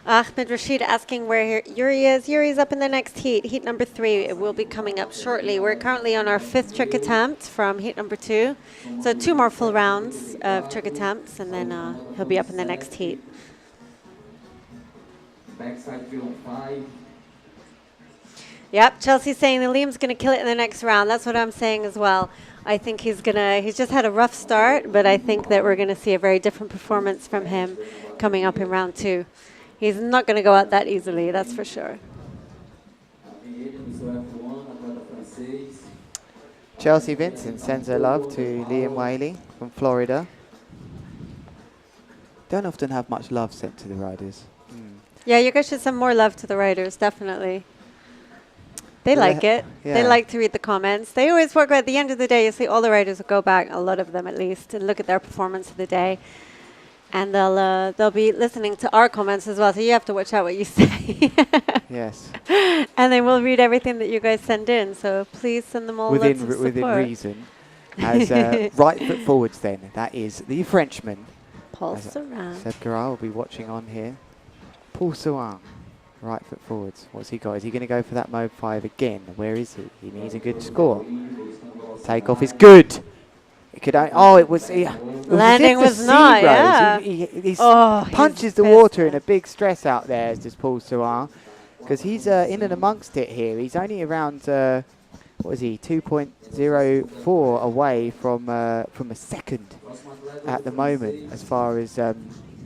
Ahmed Rashid asking where Yuri is. Yuri's up in the next heat, heat number 3. It will be coming up shortly. We're currently on our 5th trick attempt from heat number 2. So 2 more full rounds of trick attempts, and then he'll be up in the next heat. Backside 315. Yep, Chelsea's saying that Liam's going to kill it in the next round. That's what I'm saying as well. I think he's just had a rough start, but I think that we're going to see a very different performance from him coming up in round 2. He's not going to go out that easily, that's for sure. Chelsea Vincent sends her love to Liam Whaley from Florida. Don't often have much love sent to the riders. Yeah, you guys should send more love to the riders, definitely. They like it. Yeah. They like to read the comments. They always work at the end of the day. You see all the riders will go back, a lot of them at least, and look at their performance of the day. And they'll be listening to our comments as well. So you have to watch out what you say. Yes. And then we'll read everything that you guys send in. So please send them all lots of support. Within reason. As right foot forwards then, that is the Frenchman. Paul Saran. Seb Garal will be watching on here. Paul Saran. Right foot forwards. What's he got? Is he going to go for that mode 5 again? Where is he? He needs a good score. Takeoff is good. It could. It was. Landing was not. Yeah. He punches the water in a big stress out there. As does Paul Saran, because he's in and amongst it here. He's only around. What is he? 2.04 away from a second at the moment, as far as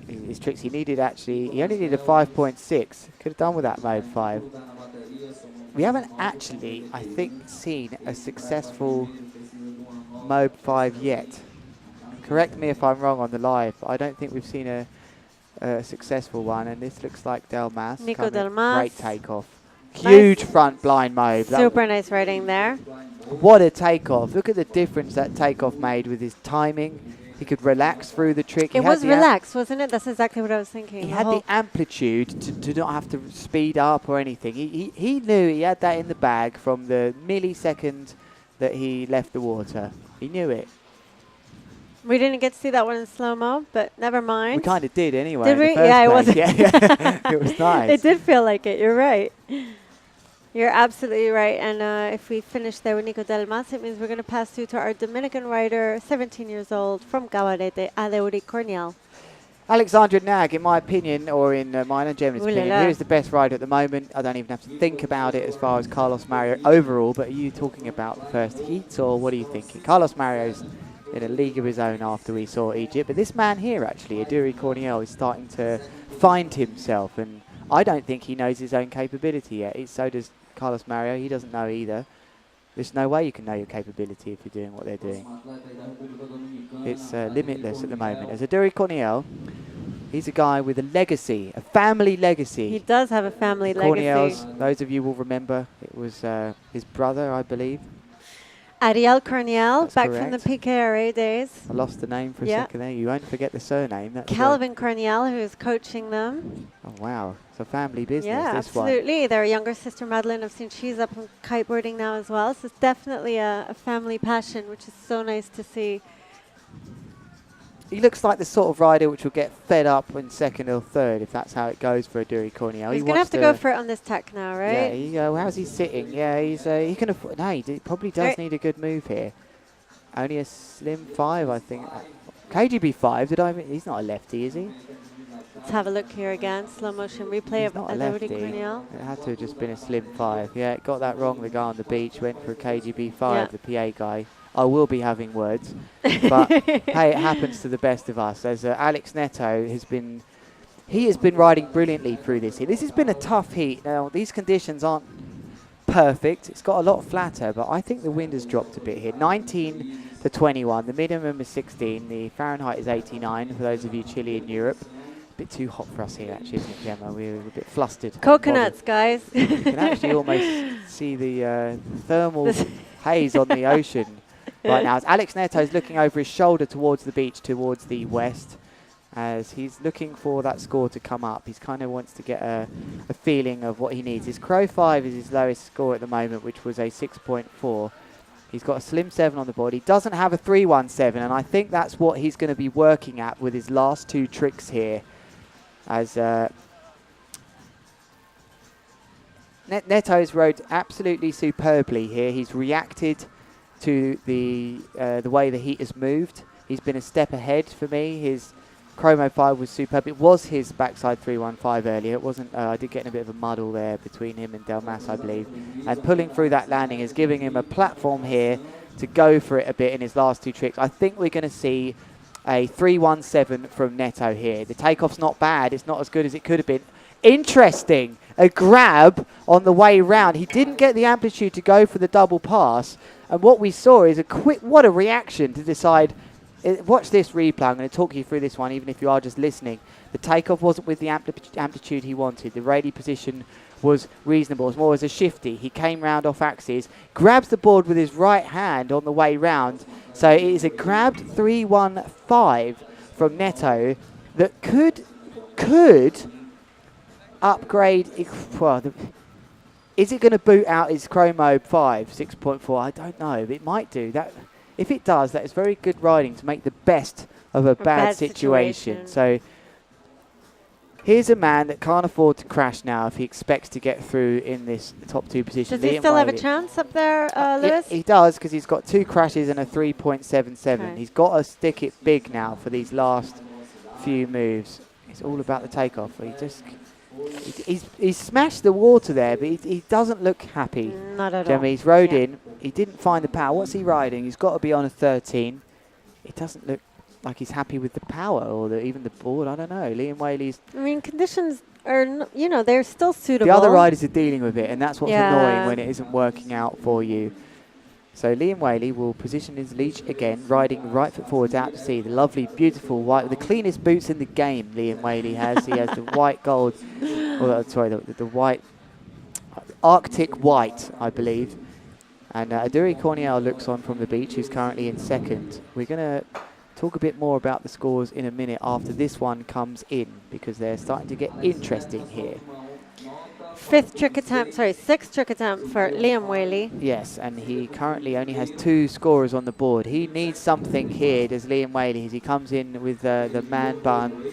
his tricks. He only needed 5.6. Could have done with that mode 5. We haven't actually, I think, seen a successful mode 5 yet. Correct me if I'm wrong on the live, but I don't think we've seen a successful one. And this looks like Delmas. Nico Delmas. Great takeoff. Huge front blind mode. Super nice riding there. What a takeoff. Look at the difference that takeoff made with his timing. He could relax through the trick. It was relaxed, wasn't it? That's exactly what I was thinking. He had the amplitude to not have to speed up or anything. He knew he had that in the bag from the millisecond that he left the water. He knew it. We didn't get to see that one in slow-mo, but never mind. We kind of did anyway. Did we? Yeah, it was. Yeah. It was nice. It did feel like it. You're right. You're absolutely right. And if we finish there with Nico Delmas, it means we're going to pass through to our Dominican rider, 17 years old, from Gabarete, Adeuri Corniel. Alexandra Nag, in my opinion, or in mine and Gemma's Ooh la opinion, la. who is the best rider at the moment? I don't even have to think about it as far as Carlos Mario overall, but are you talking about the first heat, or what are you thinking? Carlos Mario's in a league of his own after we saw Egypt, but this man here, actually, Adeuri Corniel, is starting to find himself, and I don't think he knows his own capability yet. So does Carlos Mario. He doesn't know either. There's no way you can know your capability if you're doing what they're doing. It's limitless at the moment. As Adeuri Corniel, he's a guy with a legacy, a family legacy. He does have a family Corniel's, legacy. those of you will remember, it was his brother, I believe. Ariel Corniel, That's back from the correct. PKRA days. I lost the name for a second there. You won't forget the surname. That's Calvin Corniel, who is coaching them. oh, wow. It's a family business, Yeah, this absolutely. Their younger sister, Madeline, I've seen she's up in kiteboarding now as well. So it's definitely a family passion, which is so nice to see. He looks like the sort of rider which will get fed up in second or third if that's how it goes for Adeuri Corniel. He's going to have to go for it on this tack now, right? Yeah, how's he sitting? Yeah, he can afford. No, he probably does need a good move here. Only a slim 5, I think. KGB 5, he's not a lefty, is he? Let's have a look here again. Slow motion replay of Not a Adeuri lefty. Corniel. It had to have just been a slim 5. Yeah, got that wrong. The guy on the beach went for a KGB 5, the PA guy. I will be having words, but hey, it happens to the best of us. As Alex Neto has been riding brilliantly through this heat. This has been a tough heat. Now, these conditions aren't perfect. It's got a lot flatter, but I think the wind has dropped a bit here. 19 to 21. The minimum is 16. The Fahrenheit is 89 for those of you chilly in Europe. A bit too hot for us here, actually, isn't it, Gemma? We're a bit flustered. Coconuts, guys. You can actually almost see the thermal haze on the ocean right now. As Alex Neto's looking over his shoulder towards the beach, towards the west, as he's looking for that score to come up. He's kind of wants to get a feeling of what he needs. His Crow 5 is his lowest score at the moment, which was a 6.4. He's got a slim 7 on the board. He doesn't have a 317, and I think that's what he's going to be working at with his last two tricks here. As Neto's rode absolutely superbly here. He's reacted to the way the heat has moved. He's been a step ahead for me. His Chromo 5 was superb. It was his backside 315 earlier. It wasn't. I did get in a bit of a muddle there between him and Delmas, I believe. And pulling through that landing is giving him a platform here to go for it a bit in his last two tricks. I think we're going to see a 317 from Neto here. The takeoff's not bad. It's not as good as it could have been. Interesting. A grab on the way round. He didn't get the amplitude to go for the double pass. And what we saw is what a reaction to decide. Watch this replay. I'm going to talk you through this one, even if you are just listening. The takeoff wasn't with the amplitude he wanted. The radial position was reasonable. It was more as a shifty. He came round off axis, grabs the board with his right hand on the way round. So it is a grabbed 315 from Neto that could upgrade. Is it going to boot out his Chromo 5 6.4? I don't know. It might do that. If it does, that is very good riding to make the best of a bad situation. So here's a man that can't afford to crash now if he expects to get through in this top two position. Does he still have a chance up there, Lewis? He does, because he's got 2 crashes and a 3.77. Okay. He's got to stick it big now for these last few moves. It's all about the takeoff. He's smashed the water there, but he doesn't look happy. Not at all. He's rode in. He didn't find the power. What's he riding? He's got to be on a 13. It doesn't look like he's happy with the power or even the board. I don't know. Liam Whaley's... I mean, conditions are, they're still suitable. The other riders are dealing with it, and that's what's annoying when it isn't working out for you. So Liam Whaley will position his leash again, riding right foot forwards out to sea. The lovely, beautiful white, the cleanest boots in the game Liam Whaley has. He has the white gold, the white, Arctic white, I believe. And Aduri Corniel looks on from the beach, who's currently in second. We're going to talk a bit more about the scores in a minute after this one comes in, because they're starting to get interesting here. Sixth trick attempt for Liam Whaley. Yes, and he currently only has 2 scorers on the board. He needs something here, does Liam Whaley, as he comes in with the man bun,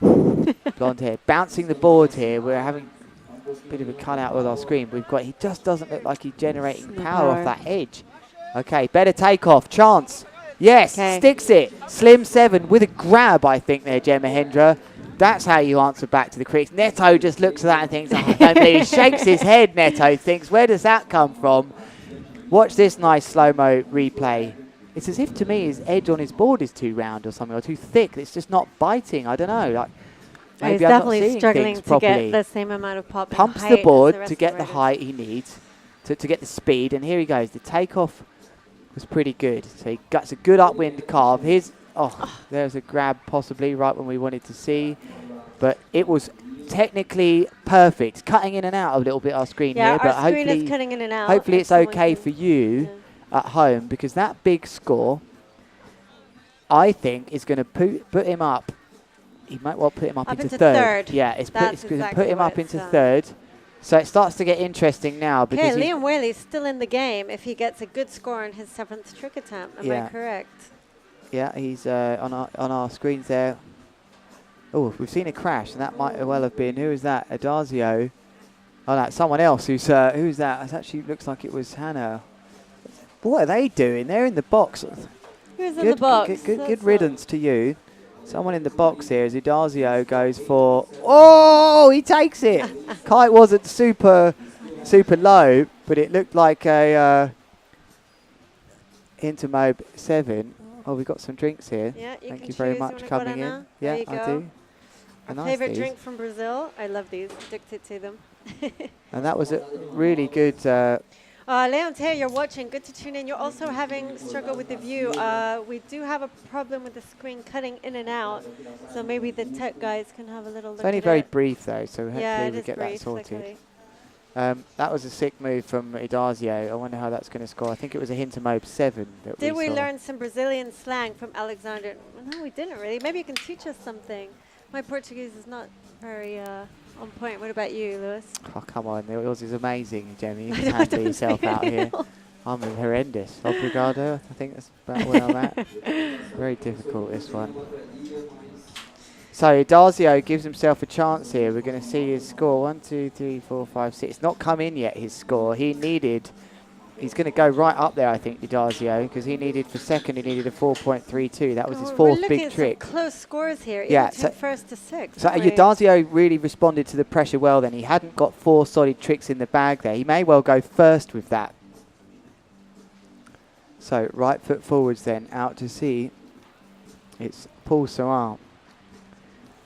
blonde hair, bouncing the board here. We're having a bit of a cutout with our screen. He just doesn't look like he's generating power off that edge. Okay, better takeoff, chance. Yes, sticks it. Slim 7 with a grab, I think there, Gemma Hendra. That's how you answer back to the critics. Neto just looks at that and thinks, I don't believe. He shakes his head, Neto thinks, where does that come from? Watch this nice slow-mo replay. It's as if, to me, his edge on his board is too round or something, or too thick. It's just not biting. I don't know. Like, maybe he's I'm definitely not seeing struggling things to properly. get the same amount of pop. Pumps the board to get the height he needs, to get the speed. And here he goes. The takeoff was pretty good. So he gets a good upwind carve. There's a grab possibly right when we wanted to see. But it was technically perfect. Cutting in and out a little bit our screen here. But our screen is cutting in and out. Hopefully it's okay for you at home, because that big score, I think, is going to put him up. He might well put him up into third. Yeah, it's going to put him up into third. So it starts to get interesting now. Okay, Liam Whaley's still in the game if he gets a good score on his 7th trick attempt. Am I correct? Yeah, he's on our screens there. Oh, we've seen a crash, and that might well have been, who is that? Adazio. Oh, that's someone else. Who's that? It actually looks like it was Hannah. What are they doing? They're in the box. Who's in the box? Good riddance to you. Someone in the box here as Adazio goes for... Oh, he takes it. Kite wasn't super low, but it looked like a Intermob 7. Oh, we've got some drinks here. Yeah, Thank you very much coming in. Yeah, I do. Our favorite drink from Brazil. I love these. Addicted to them. And that was a really good... Leontea, you're watching. Good to tune in. You're also having struggle with the view. We do have a problem with the screen cutting in and out, so maybe the tech guys can have a little look It's only at very it. brief though, so Yeah, hopefully it we is get that brief, sorted. luckily. That was a sick move from Idazio. I wonder how that's going to score. I think it was a Hintermobe 7 that Did we saw. learn some Brazilian slang from Alexander? No, we didn't really. Maybe you can teach us something. My Portuguese is not very on point. What about you, Lewis? Oh, come on. Yours is amazing, Jemmy. You I can don't handle yourself out here. feel. I'm horrendous. Obrigado. I think that's about where I'm at. Very difficult, this one. So Idazio gives himself a chance here. We're going to see his score. 1, 2, 3, 4, 5, 6. Not come in yet, his score. He's going to go right up there, I think, Idazio, because he needed, for second, he needed a 4.32. That was his fourth we're big looking trick. at some close scores here, Yeah, even between first to sixth. So aren't we? Idazio really responded to the pressure well then. He hadn't got 4 solid tricks in the bag there. He may well go first with that. So right foot forwards then, out to sea. It's Paul Serrant.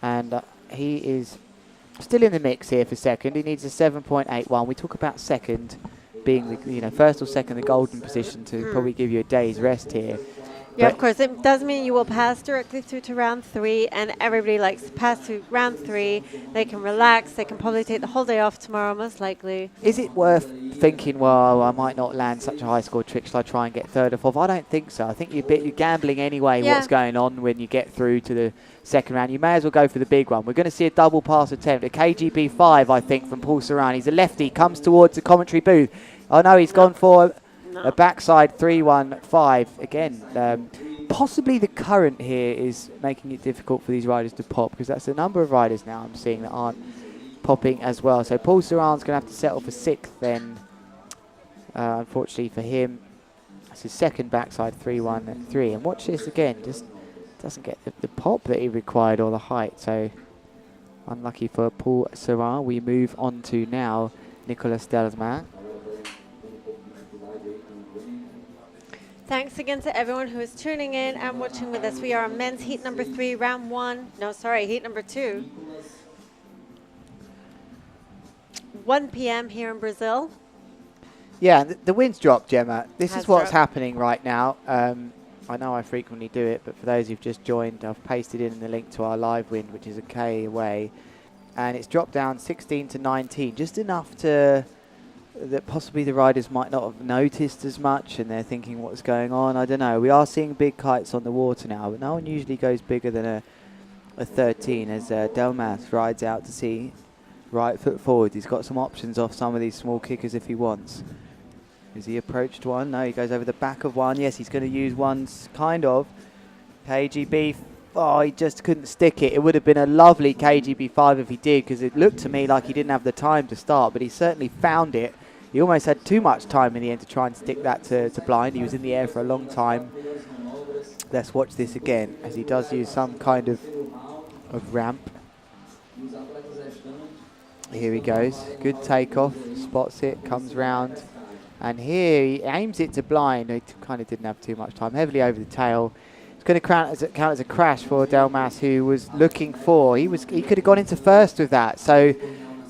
And he is still in the mix here for second. He needs a 7.81. We talk about second being the first or second, the golden position to probably give you a day's rest here. Yeah, But of course. It does mean you will pass directly through to round 3, and everybody likes to pass through round 3. They can relax. They can probably take the whole day off tomorrow, most likely. is it worth thinking, well, I might not land such a high score trick, shall I try and get third or fourth? I don't think so. I think you're gambling anyway Yeah. what's going on when you get through to the second round. You may as well go for the big one. We're going to see a double pass attempt, a KGB 5, I think, from Paul Serrant. He's a lefty, comes towards the commentary booth. Oh, no, he's gone for a backside 3-1-5. Again, possibly the current here is making it difficult for these riders to pop, because that's a number of riders now I'm seeing that aren't popping as well. So Paul Serrant's going to have to settle for 6th then, unfortunately for him. It's his second backside 3-1-3. And watch this again, just doesn't get the pop that he required or the height. So unlucky for Paul Serrant. We move on to now Nicolas Delzman. Thanks again to everyone who is tuning in and watching with us. We are on men's heat number 3, round 1. No, sorry, heat number 2. 1 p.m. here in Brazil. Yeah, the wind's dropped, Gemma. This Has is what's dropped. happening right now. I know I frequently do it, but for those who've just joined, I've pasted in the link to our live wind, which is a K away. And it's dropped down 16 to 19, just enough to that possibly the riders might not have noticed as much, and they're thinking what's going on. I don't know. We are seeing big kites on the water now, but no one usually goes bigger than a 13 as Delmas rides out to sea. Right foot forward. He's got some options off some of these small kickers if he wants. Has he approached one? No, he goes over the back of one. Yes, he's going to use one, kind of. KGB. Oh, he just couldn't stick it. It would have been a lovely KGB 5 if he did, because it looked to me like he didn't have the time to start, but he certainly found it. He almost had too much time in the end to try and stick that to blind. He was in the air for a long time. Let's watch this again, as he does use some kind of ramp. Here he goes. Good takeoff. Spots it, comes round. And here he aims it to blind. He kind of didn't have too much time. Heavily over the tail. It's going to count as a crash for Delmas, who was looking for. He could have gone into first with that. So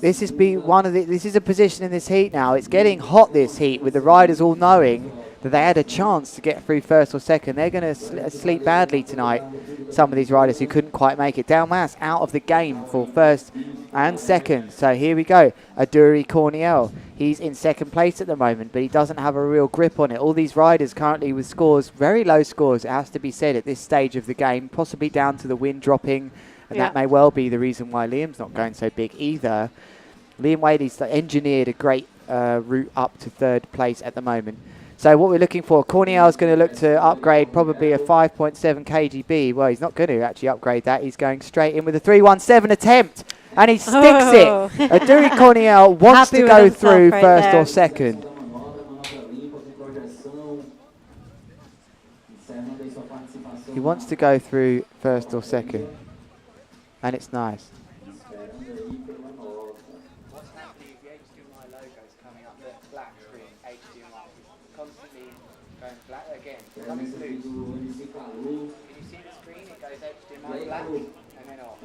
this is this is a position in this heat now. It's getting hot, this heat, with the riders all knowing that they had a chance to get through first or second. They're going to sleep badly tonight, some of these riders who couldn't quite make it. Delmas out of the game for first and second. So here we go. Aduri Corniel. He's in second place at the moment, but he doesn't have a real grip on it. All these riders currently with scores, very low scores, it has to be said, at this stage of the game, possibly down to the wind dropping, and that may well be the reason why Liam's not going so big either. Liam Wadey's engineered a great route up to third place at the moment. So what we're looking for, Corniel's going to look to upgrade probably a 5.7 KGB. Well, he's not going to actually upgrade that. He's going straight in with a 3.17 attempt. And he sticks it. Aduri Corniel wants to go through first or second. He wants to go through first or second. And it's nice. Coming loose. Can you see the screen? It goes HDMI black and then off.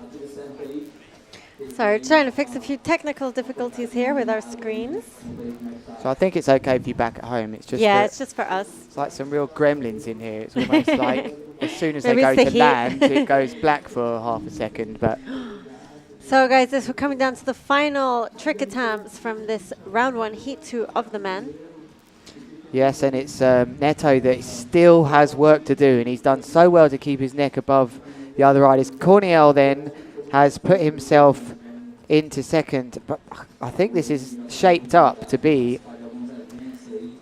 Sorry, trying to fix a few technical difficulties here with our screens. So I think it's okay if you back at home. It's just Yeah, that it's just for us. it's like some real gremlins in here. It's almost like as soon as they Maybe go it's the to heat. land, it goes black for half a second. But So guys, this we're coming down to the final trick attempts from this round 1, heat 2 of the men. yes, and it's Neto that still has work to do, and he's done so well to keep his neck above the other riders. Corniel then has put himself into second, but I think this is shaped up to be.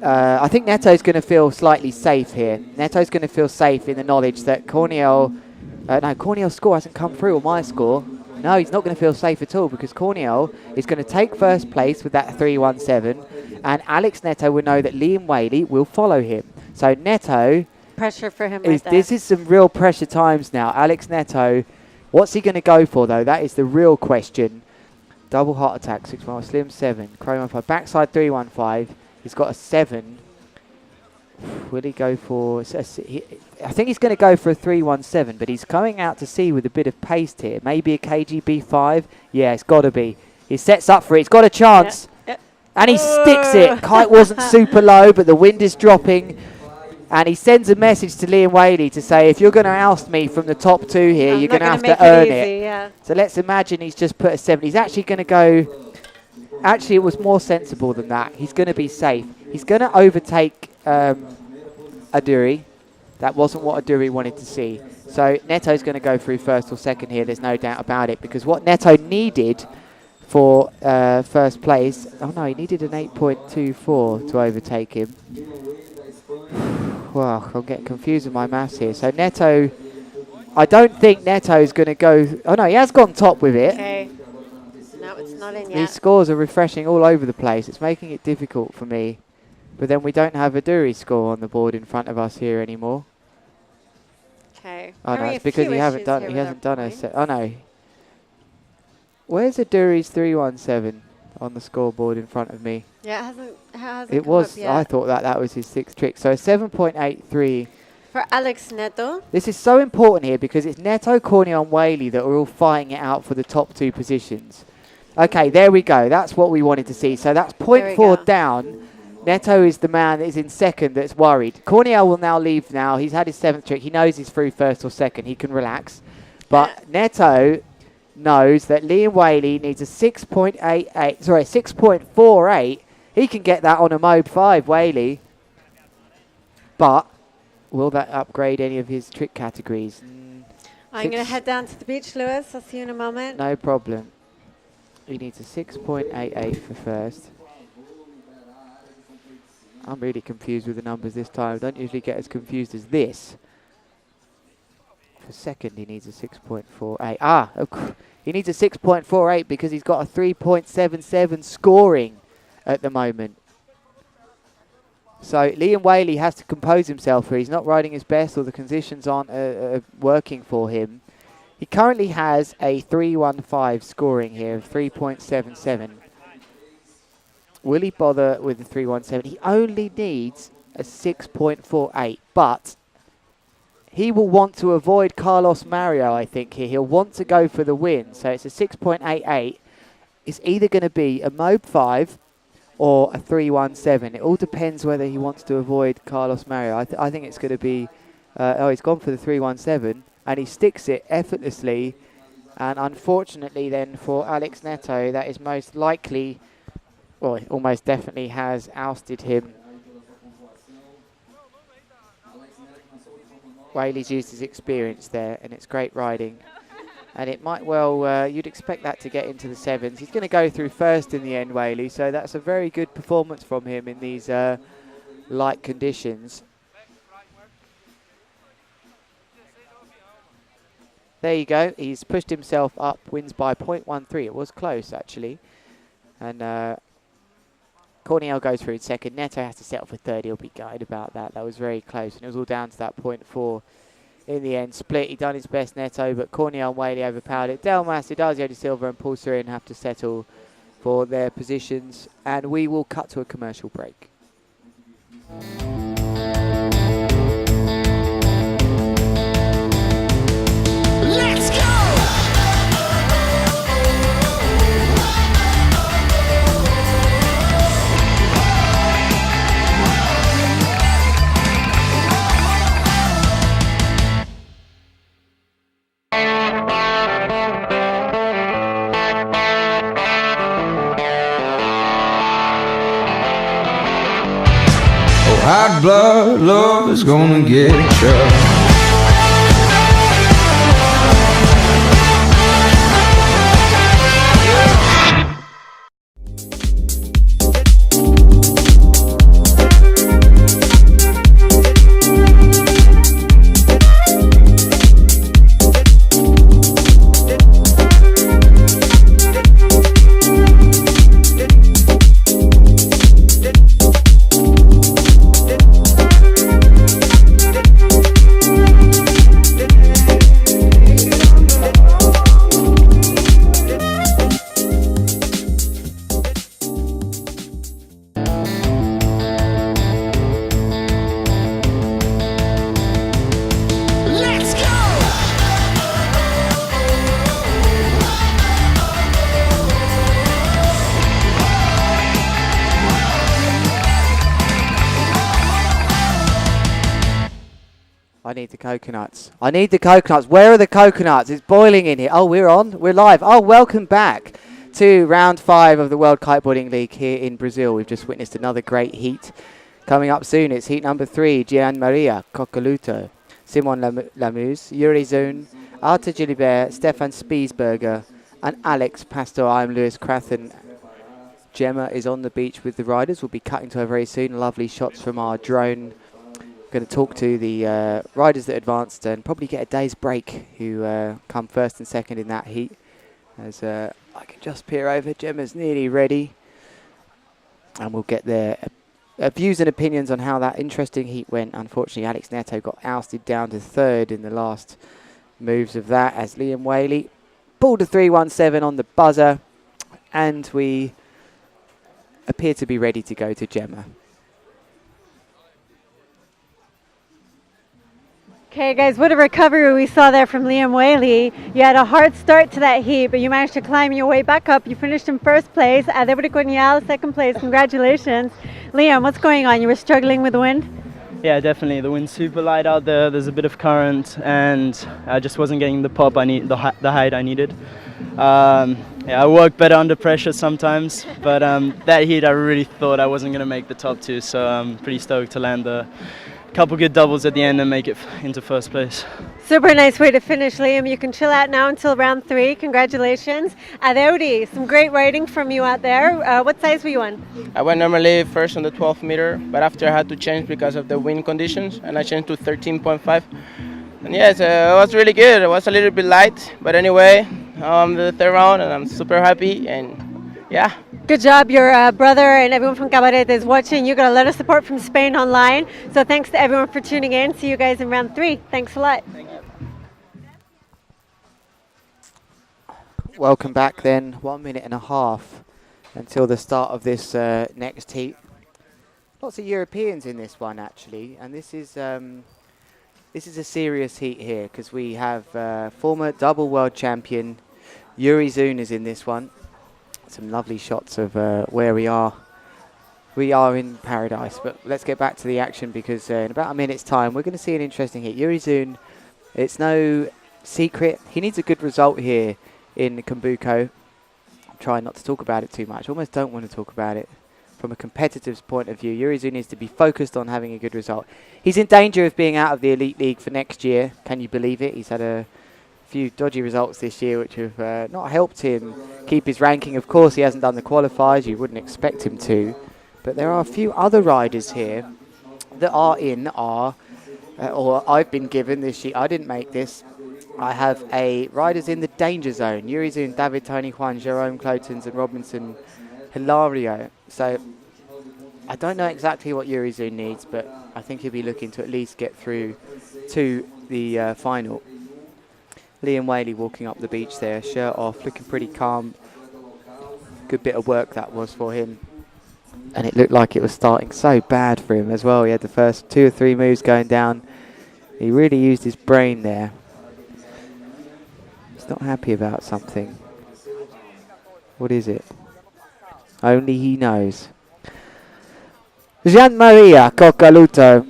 I think Neto's going to feel slightly safe here. Neto's going to feel safe in the knowledge that Corniel's score hasn't come through, or my score. No, he's not going to feel safe at all because Corniel is going to take first place with that 3:17, and Alex Neto will know that Liam Whaley will follow him. So Neto, Pressure for him right there. this is some real pressure times now. Alex Neto, what's he going to go for though? That is the real question. Double heart attack, 6 mile, slim 7, chrome 5, backside 315. He's got a 7. Will he go for? I think he's going to go for a 3:17, but he's coming out to sea with a bit of pace here. Maybe a KGB 5. Yeah, it's got to be. He sets up for it. He's got a chance, and he sticks it. Kite wasn't super low, but the wind is dropping. And he sends a message to Liam Whaley to say, if you're going to oust me from the top 2 here, you're going to have to earn it. Yeah. So let's imagine he's just put a 7. He's actually going to go... Actually, it was more sensible than that. He's going to be safe. He's going to overtake Aduri. That wasn't what Aduri wanted to see. So Neto's going to go through first or second here. There's no doubt about it. Because what Neto needed for first place... Oh, no, he needed an 8.24 to overtake him. Well, I'm getting confused with my maths here. So Neto, I don't think Neto's going to go... Oh, no, he has gone top with it. Okay. No, it's not in yet. These scores are refreshing all over the place. It's making it difficult for me. But then we don't have a Duri score on the board in front of us here anymore. Okay. Oh, no, it's because he hasn't done a set. Oh, no. Where's a Duri's 3:17 on the scoreboard in front of me? Yeah, it hasn't It come was. up yet. I thought that was his 6th trick. So 7.83. For Alex Neto. This is so important here because it's Neto, Corniel and Whaley that are all fighting it out for the top 2 positions. Okay, there we go. That's what we wanted to see. So that's 0.4 down. Neto is the man that is in second that's worried. Corniel will now leave now. He's had his 7th trick. He knows he's through first or second. He can relax. But Neto knows that Liam Whaley needs a 6.48. He can get that on a Mode 5, Whaley. But will that upgrade any of his trick categories? I'm going to head down to the beach, Lewis. I'll see you in a moment. No problem. He needs a 6.88 for first. I'm really confused with the numbers this time. I don't usually get as confused as this. For second, he needs a 6.48. He needs a 6.48 because he's got a 3.77 scoring at the moment. So Liam Whaley has to compose himself here. He's not riding his best, or the conditions aren't working for him. He currently has a 3.15 scoring here of 3.77. Will he bother with the 3.17? He only needs a 6.48, but he will want to avoid Carlos Mario, I think, here. He'll want to go for the win. So it's a 6.88. It's either going to be a Mobe 5 or a 3.17. It all depends whether he wants to avoid Carlos Mario. I think it's going to be... he's gone for the 3.17, and he sticks it effortlessly. And unfortunately then for Alex Neto, that is most likely... Well, it almost definitely has ousted him. Whaley's used his experience there, and it's great riding. And it might well, you'd expect that to get into the 7s. He's going to go through first in the end, Whaley, so that's a very good performance from him in these light conditions. There you go. He's pushed himself up, wins by 0.13. It was close, actually. And Corniel goes through in second. Neto has to settle for third. He'll be gutted about that. That was very close, and it was all down to that 0.4 in the end. Split, he done his best, Neto, but Corniel and Whaley overpowered it. Delmas, Idazio de Silva and Paul Surin have to settle for their positions, and we will cut to a commercial break. Let's go! Hot blood love is gonna get you. I need the coconuts. I need the coconuts. Where are the coconuts? It's boiling in here. Oh, we're on. We're live. Oh, welcome back to round 5 of the World Kiteboarding League here in Brazil. We've just witnessed another great heat. Coming up soon, it's heat number 3. Gian Maria Coccaluto, Simon Lamuse, Yuri Zun, Arta Gilibert, Stefan Spiesberger, and Alex Pastor. I'm Lewis Crathen. Gemma is on the beach with the riders. We'll be cutting to her very soon. Lovely shots from our drone. Going to talk to the riders that advanced and probably get a day's break who come first and second in that heat. As I can just peer over, Gemma's nearly ready. And we'll get their views and opinions on how that interesting heat went. Unfortunately, Alex Neto got ousted down to 3rd in the last moves of that as Liam Whaley pulled a 3:17 on the buzzer. And we appear to be ready to go to Gemma. Okay, guys, what a recovery we saw there from Liam Whaley. You had a hard start to that heat, but you managed to climb your way back up. You finished in 1st place. Débora Cornial, 2nd place. Congratulations. Liam, what's going on? You were struggling with the wind? Yeah, definitely. The wind's super light out there. There's a bit of current, and I just wasn't getting the pop I need, the height I needed. Yeah, I work better under pressure sometimes, but that heat I really thought I wasn't going to make the top 2, so I'm pretty stoked to land a couple good doubles at the end and make it into 1st place. Super nice way to finish, Liam. You can chill out now until round 3. Congratulations. Adeudi, some great riding from you out there. What size were you on? I went normally first on the 12th meter, but after I had to change because of the wind conditions, and I changed to 13.5. And yes, it was really good. It was a little bit light, but anyway, the 3rd round, and I'm super happy, and yeah. Good job. Your brother and everyone from Cabaret is watching. You got a lot of support from Spain online. So thanks to everyone for tuning in. See you guys in round 3. Thanks a lot. Welcome back then. 1 minute and a half until the start of this next heat. Lots of Europeans in this one actually, and this is a serious heat here because we have former double world champion Yuri Zun is in this one. Some lovely shots of where we are. We are in paradise, but let's get back to the action because in about a minute's time we're going to see an interesting hit. Yuri Zun, it's no secret, he needs a good result here in Cumbuco. I'm trying not to talk about it too much. Almost don't want to talk about it. From a competitive point of view, Yuri Zun needs to be focused on having a good result. He's in danger of being out of the Elite League for next year. Can you believe it? He's had a few dodgy results this year which have not helped him keep his ranking. Of course, he hasn't done the qualifiers. You wouldn't expect him to. But there are a few other riders here that are in our, or I've been given this sheet. I didn't make this. I have riders in the danger zone. Yuri Zun, David, Tony Juan, Jerome Clotons and Robinson Hilario. So I don't know exactly what Yuri Zun needs, but I think he'll be looking to at least get through to the final. Liam Whaley walking up the beach there, shirt off, looking pretty calm. Good bit of work that was for him. And it looked like it was starting so bad for him as well. He had the first 2 or 3 moves going down. He really used his brain there. He's not happy about something. What is it? Only he knows. Gian Maria Coccaluto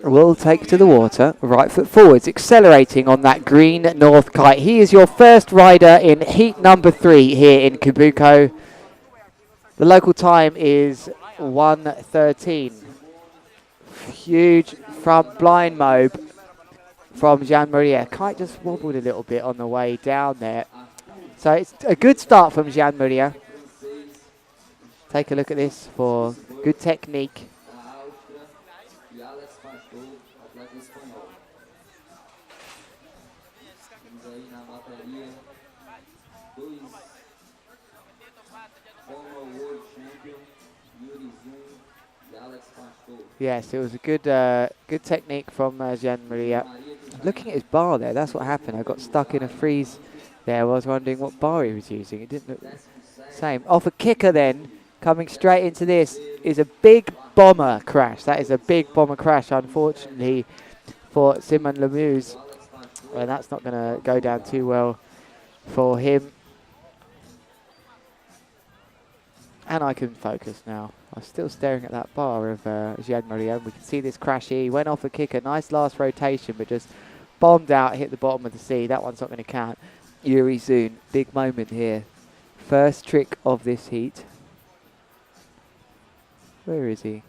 will take to the water, right foot forwards, accelerating on that green north kite. He is your first rider in heat number 3 here in Cumbuco. The local time is 1:13 huge front blind mobe from Jean-Maria. Kite just wobbled a little bit on the way down there. So it's a good start from Jean-Maria. Take a look at this for good technique. Yes, it was a good technique from Jean-Maria. Looking at his bar there, that's what happened. I got stuck in a freeze there. I was wondering what bar he was using. It didn't look the same. Off a kicker then, coming straight into this, is a big bomber crash. That is a big bomber crash, unfortunately, for Simon Lemuse. Well, that's not going to go down too well for him. And I can focus now. I'm still staring at that bar of Jean-Maria. We can see this crash here. He went off a kicker. Nice last rotation, but just bombed out, hit the bottom of the sea. That one's not going to count. Yuri Zun, big moment here. First trick of this heat. Where is he?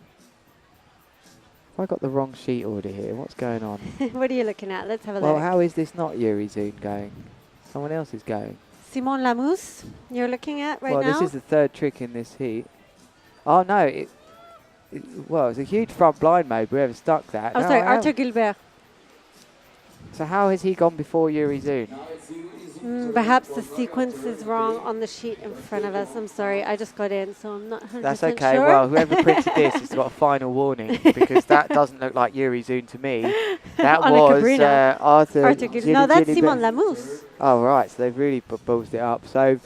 Have I got the wrong sheet order here? What's going on? What are you looking at? Let's have a Well, look. how is this not Yuri Zun going? Someone else is going. Simon Lamousse, you're looking at right well, now? this is the third trick in this heat. Oh, no. Well, it's a huge front blind mode. Whoever stuck that. Oh, No, sorry, how- Arthur Gilbert. So how has he gone before Yuri Zun? Perhaps the sequence is wrong on the sheet in front of us. I'm sorry, I just got in, so I'm not 100% That's okay. sure. Well, whoever printed this has got a final warning because that doesn't look like Yuri Zun to me. That On a was Cabrina. Arthur Gilbert. No, that's Simon Lamousse. Oh, right. So they've really ballsed it up. So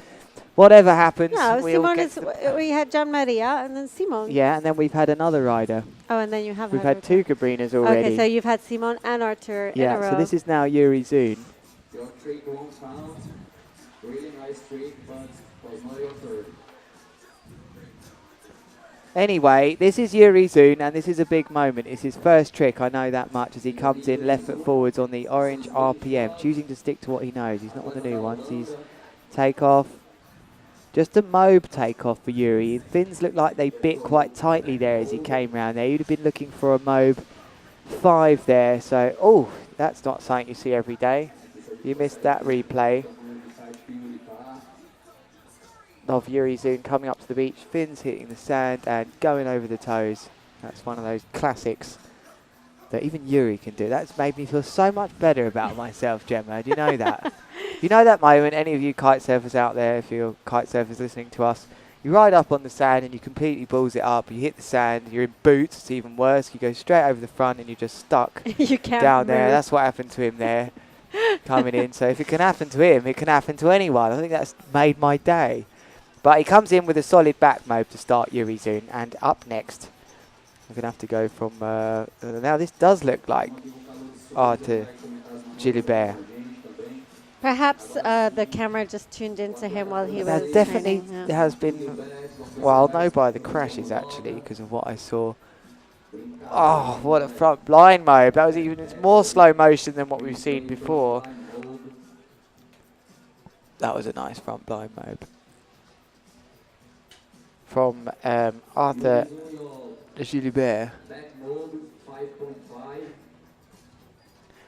whatever happens, No, we'll Simon get is. to We had Gian Maria and then Simon. yeah, and then we've had another rider. Oh, and then you have. We've had two Cabrinas already. Okay, so you've had Simon and Arthur in a yeah, row. so this is now Yuri Zun. Your trick won't count. Really nice trick, but was not your third. Anyway, this is Yuri Zun, and this is a big moment. It's his first trick, I know that much, as he comes in left foot forwards on the orange RPM, choosing to stick to what he knows. He's not on the new ones. He's takeoff. Just a mobe takeoff for Yuri. Fins look like they bit quite tightly there as he came round there. You'd have been looking for a mobe 5 there. So, oh, that's not something you see every day. You missed that replay of Yuri Zun coming up to the beach, fins hitting the sand and going over the toes. That's one of those classics that even Yuri can do. That's made me feel so much better about myself, Gemma. Do you know that? You know that moment, any of you kite surfers out there, if you're kite surfers listening to us, you ride up on the sand and you completely balls it up, you hit the sand, you're in boots, it's even worse, you go straight over the front and you're just stuck You can't down there. move. That's what happened to him there, coming in. So if it can happen to him, it can happen to anyone. I think that's made my day. But he comes in with a solid back mobe to start Yuri Zun, and up next, I'm going to have to go from, now this does look like Arthur Gilbert. Perhaps the camera just tuned into him while he was. That definitely training, yeah. has been, well, I'll know by the crashes actually, because of what I saw. Oh, what a front blind mobe. That was even, it's more slow motion than what we've seen before. That was a nice front blind mobe. From Arthur Gilbert.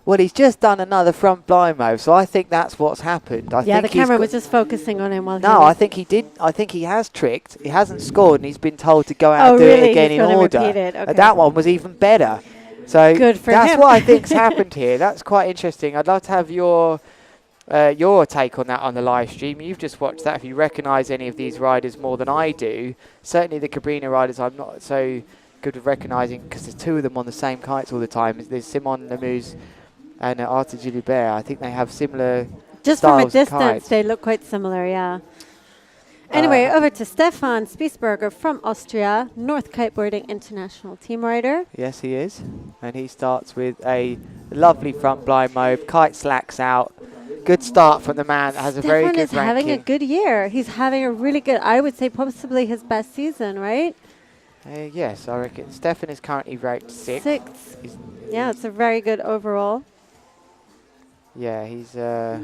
Well, he's just done another front blind move, so I think that's what's happened. I Yeah, think the camera was just focusing on him while he No, was. I think he did. I think he has tricked. He hasn't scored, and he's been told to go out and do really? it again He's in gonna order. repeat it, okay. That one was even better. So Good for that's him. what I think's happened here. That's quite interesting. I'd love to have your take on that on the live stream. You've just watched that. If you recognise any of these riders more than I do, certainly the Cabrina riders I'm not so good at recognising because there's two of them on the same kites all the time. There's Simon Lemuse and Arthur Gilbert. I think they have similar Just from a styles of distance, kites. they look quite similar, yeah. Anyway, over to Stefan Spiesberger from Austria, North Kiteboarding International team rider. Yes, he is. And he starts with a lovely front blind mobe. Kite slacks out. Good start from the man that has a very Stefan good is having a ranking. good year. He's having a really good, I would say possibly his best season, right? Yes, I reckon. Stefan is currently ranked 6th. Sixth. He's Yeah, it's a very good overall. Yeah, he's, I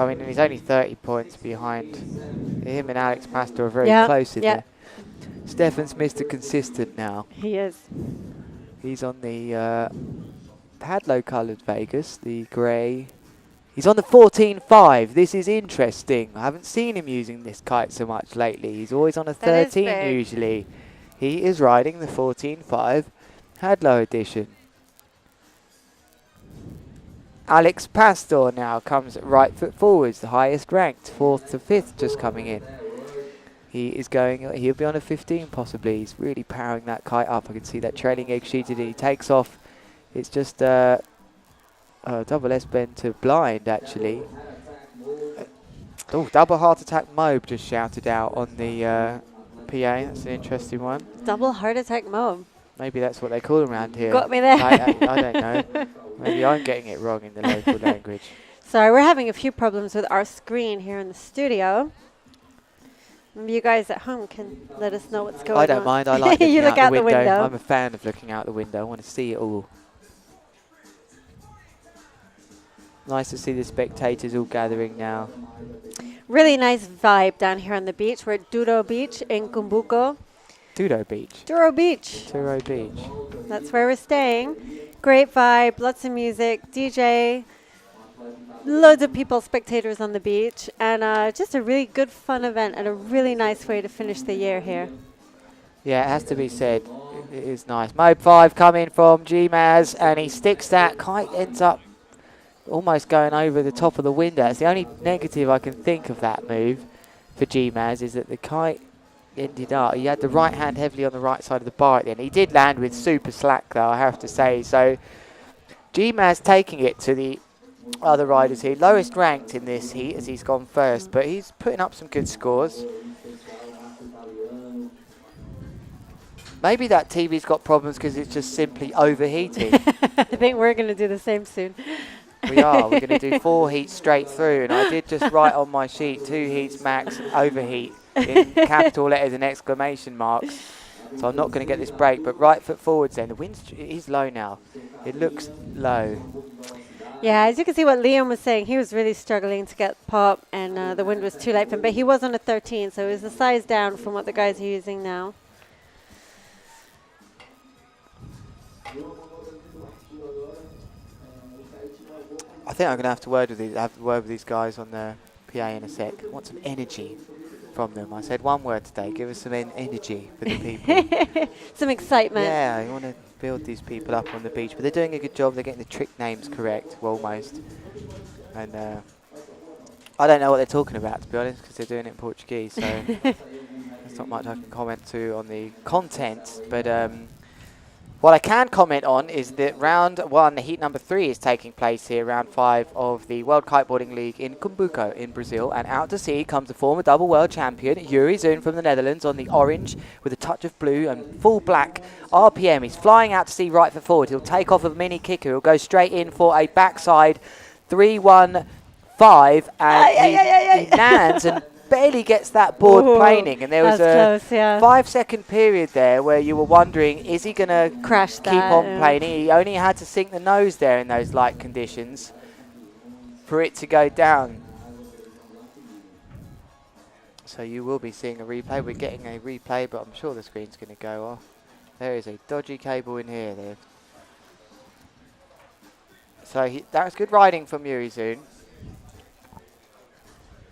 mean, he's only 30 points behind. Him and Alex Pastor are very close in there. Stefan's Mr. Consistent now. He is. He's on the Hadlow coloured Vegas, the grey. He's on the 14.5. This is interesting. I haven't seen him using this kite so much lately. He's always on a 13 usually. He is riding the 14.5 Hadlow edition. Alex Pastor now comes at right foot forwards, the highest ranked, 4th to 5th just coming in. He is going, he'll be on a 15 possibly. He's really powering that kite up. I can see that trailing egg sheeted. He takes off. It's just double S bend to blind actually. Oh, double heart attack Mobe just shouted out on the PA. That's an interesting one. Double heart attack Mobe. Maybe that's what they call around here. Got me there. I don't know. Maybe I'm getting it wrong in the local language. Sorry, we're having a few problems with our screen here in the studio. Maybe you guys at home can let us know what's going on. I don't mind. I like looking you look out the window. window. I'm a fan of looking out the window. I want to see it all. Nice to see the spectators all gathering now. Really nice vibe down here on the beach. We're at Duro Beach in Cumbuco. Duro Beach. Duro Beach. Duro Beach. That's where we're staying. Great vibe, lots of music, DJ, loads of people, spectators on the beach, and just a really good fun event and a really nice way to finish the year here. Yeah, it has to be said. It is nice. Mode 5 coming from G-Maz, and he sticks that. Kite ends up almost going over the top of the window. It's the only negative I can think of that move for G-Maz is that the kite ended up, he had the right hand heavily on the right side of the bar at the end. He did land with super slack though, I have to say. So G-Maz taking it to the other riders here. Lowest ranked in this heat as he's gone first, but he's putting up some good scores. Maybe that TV's got problems because it's just simply overheating. I think we're going to do the same soon. We are. We're going to do 4 heats straight through, and I did just write on my sheet 2 heats max overheat in capital letters and exclamation marks. So I'm not going to get this break, but right foot forwards then. The wind is low now. It looks low. Yeah, as you can see what Liam was saying, he was really struggling to get pop, and the wind was too light for him. But he was on a 13, so it was a size down from what the guys are using now. I think I'm going to have to word with these guys on the PA in a sec. I want some energy from them. I said one word today. Give us some energy for the people. Some excitement. Yeah, you want to build these people up on the beach. But they're doing a good job. They're getting the trick names correct, well, almost. And I don't know what they're talking about, to be honest, because they're doing it in Portuguese. So there's not much I can comment to on the content. But what I can comment on is that round 1, heat number 3 is taking place here, round 5 of the World Kiteboarding League in Cumbuco in Brazil. And out to sea comes the former double world champion, Yuri Zoon from the Netherlands, on the orange with a touch of blue and full black RPM. He's flying out to sea right foot forward. He'll take off a mini kicker. He'll go straight in for a backside 3-1-5, and he lands and barely gets that board planing, and there was a close, 5-second period there where you were wondering, is he going to crash keep on planing? He only had to sink the nose there in those light conditions for it to go down. So you will be seeing a replay. We're getting a replay, but I'm sure the screen's going to go off. There is a dodgy cable in here. So that was good riding from Yuri Zoon.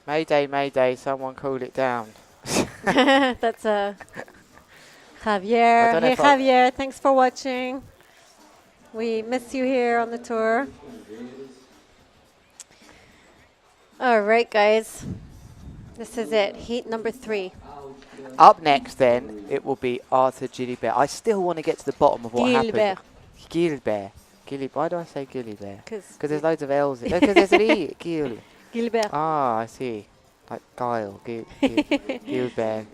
Mayday, mayday, someone cool it down. That's Javier. Hey Javier, thanks for watching. We miss you here on the tour. All right, guys. This is it, heat number 3. Up next, then, it will be Arthur Gilbert. I still want to get to the bottom of what happened. Gilbert. Why do I say Gilbert? Because there's loads of L's. Because there's an E. Gilbert. Ah, I see. Like Guile. Gilbert.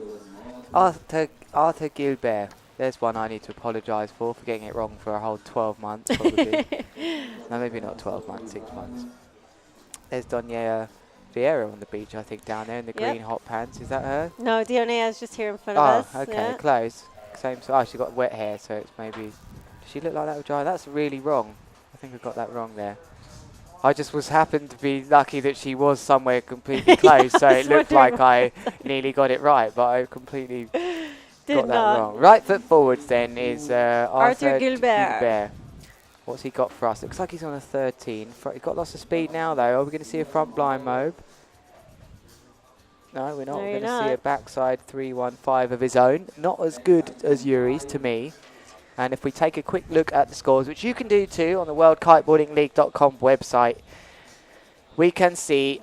Arthur Gilbert. There's one I need to apologise for getting it wrong for a whole 12 months, probably. No, maybe not 12 months, 6 months. There's Doña Vieira on the beach, I think, down there in the green hot pants. Is that her? No, Dionea is just here in front of us. Oh, okay, close. Same. Oh, she got wet hair, so it's maybe... Does she look like that with dry? That's really wrong. I think I got that wrong there. I just happened to be lucky that she was somewhere completely close, so it looked like I nearly got it right, but I completely got that wrong. Right foot forwards then is Arthur Gilbert. What's he got for us? Looks like he's on a 13. He's got lots of speed now though. Are we going to see a front blind mobe? No, we're not. We're going to see a backside 315 of his own. Not as good as Yuri's to me. And if we take a quick look at the scores, which you can do too on the worldkiteboardingleague.com website, we can see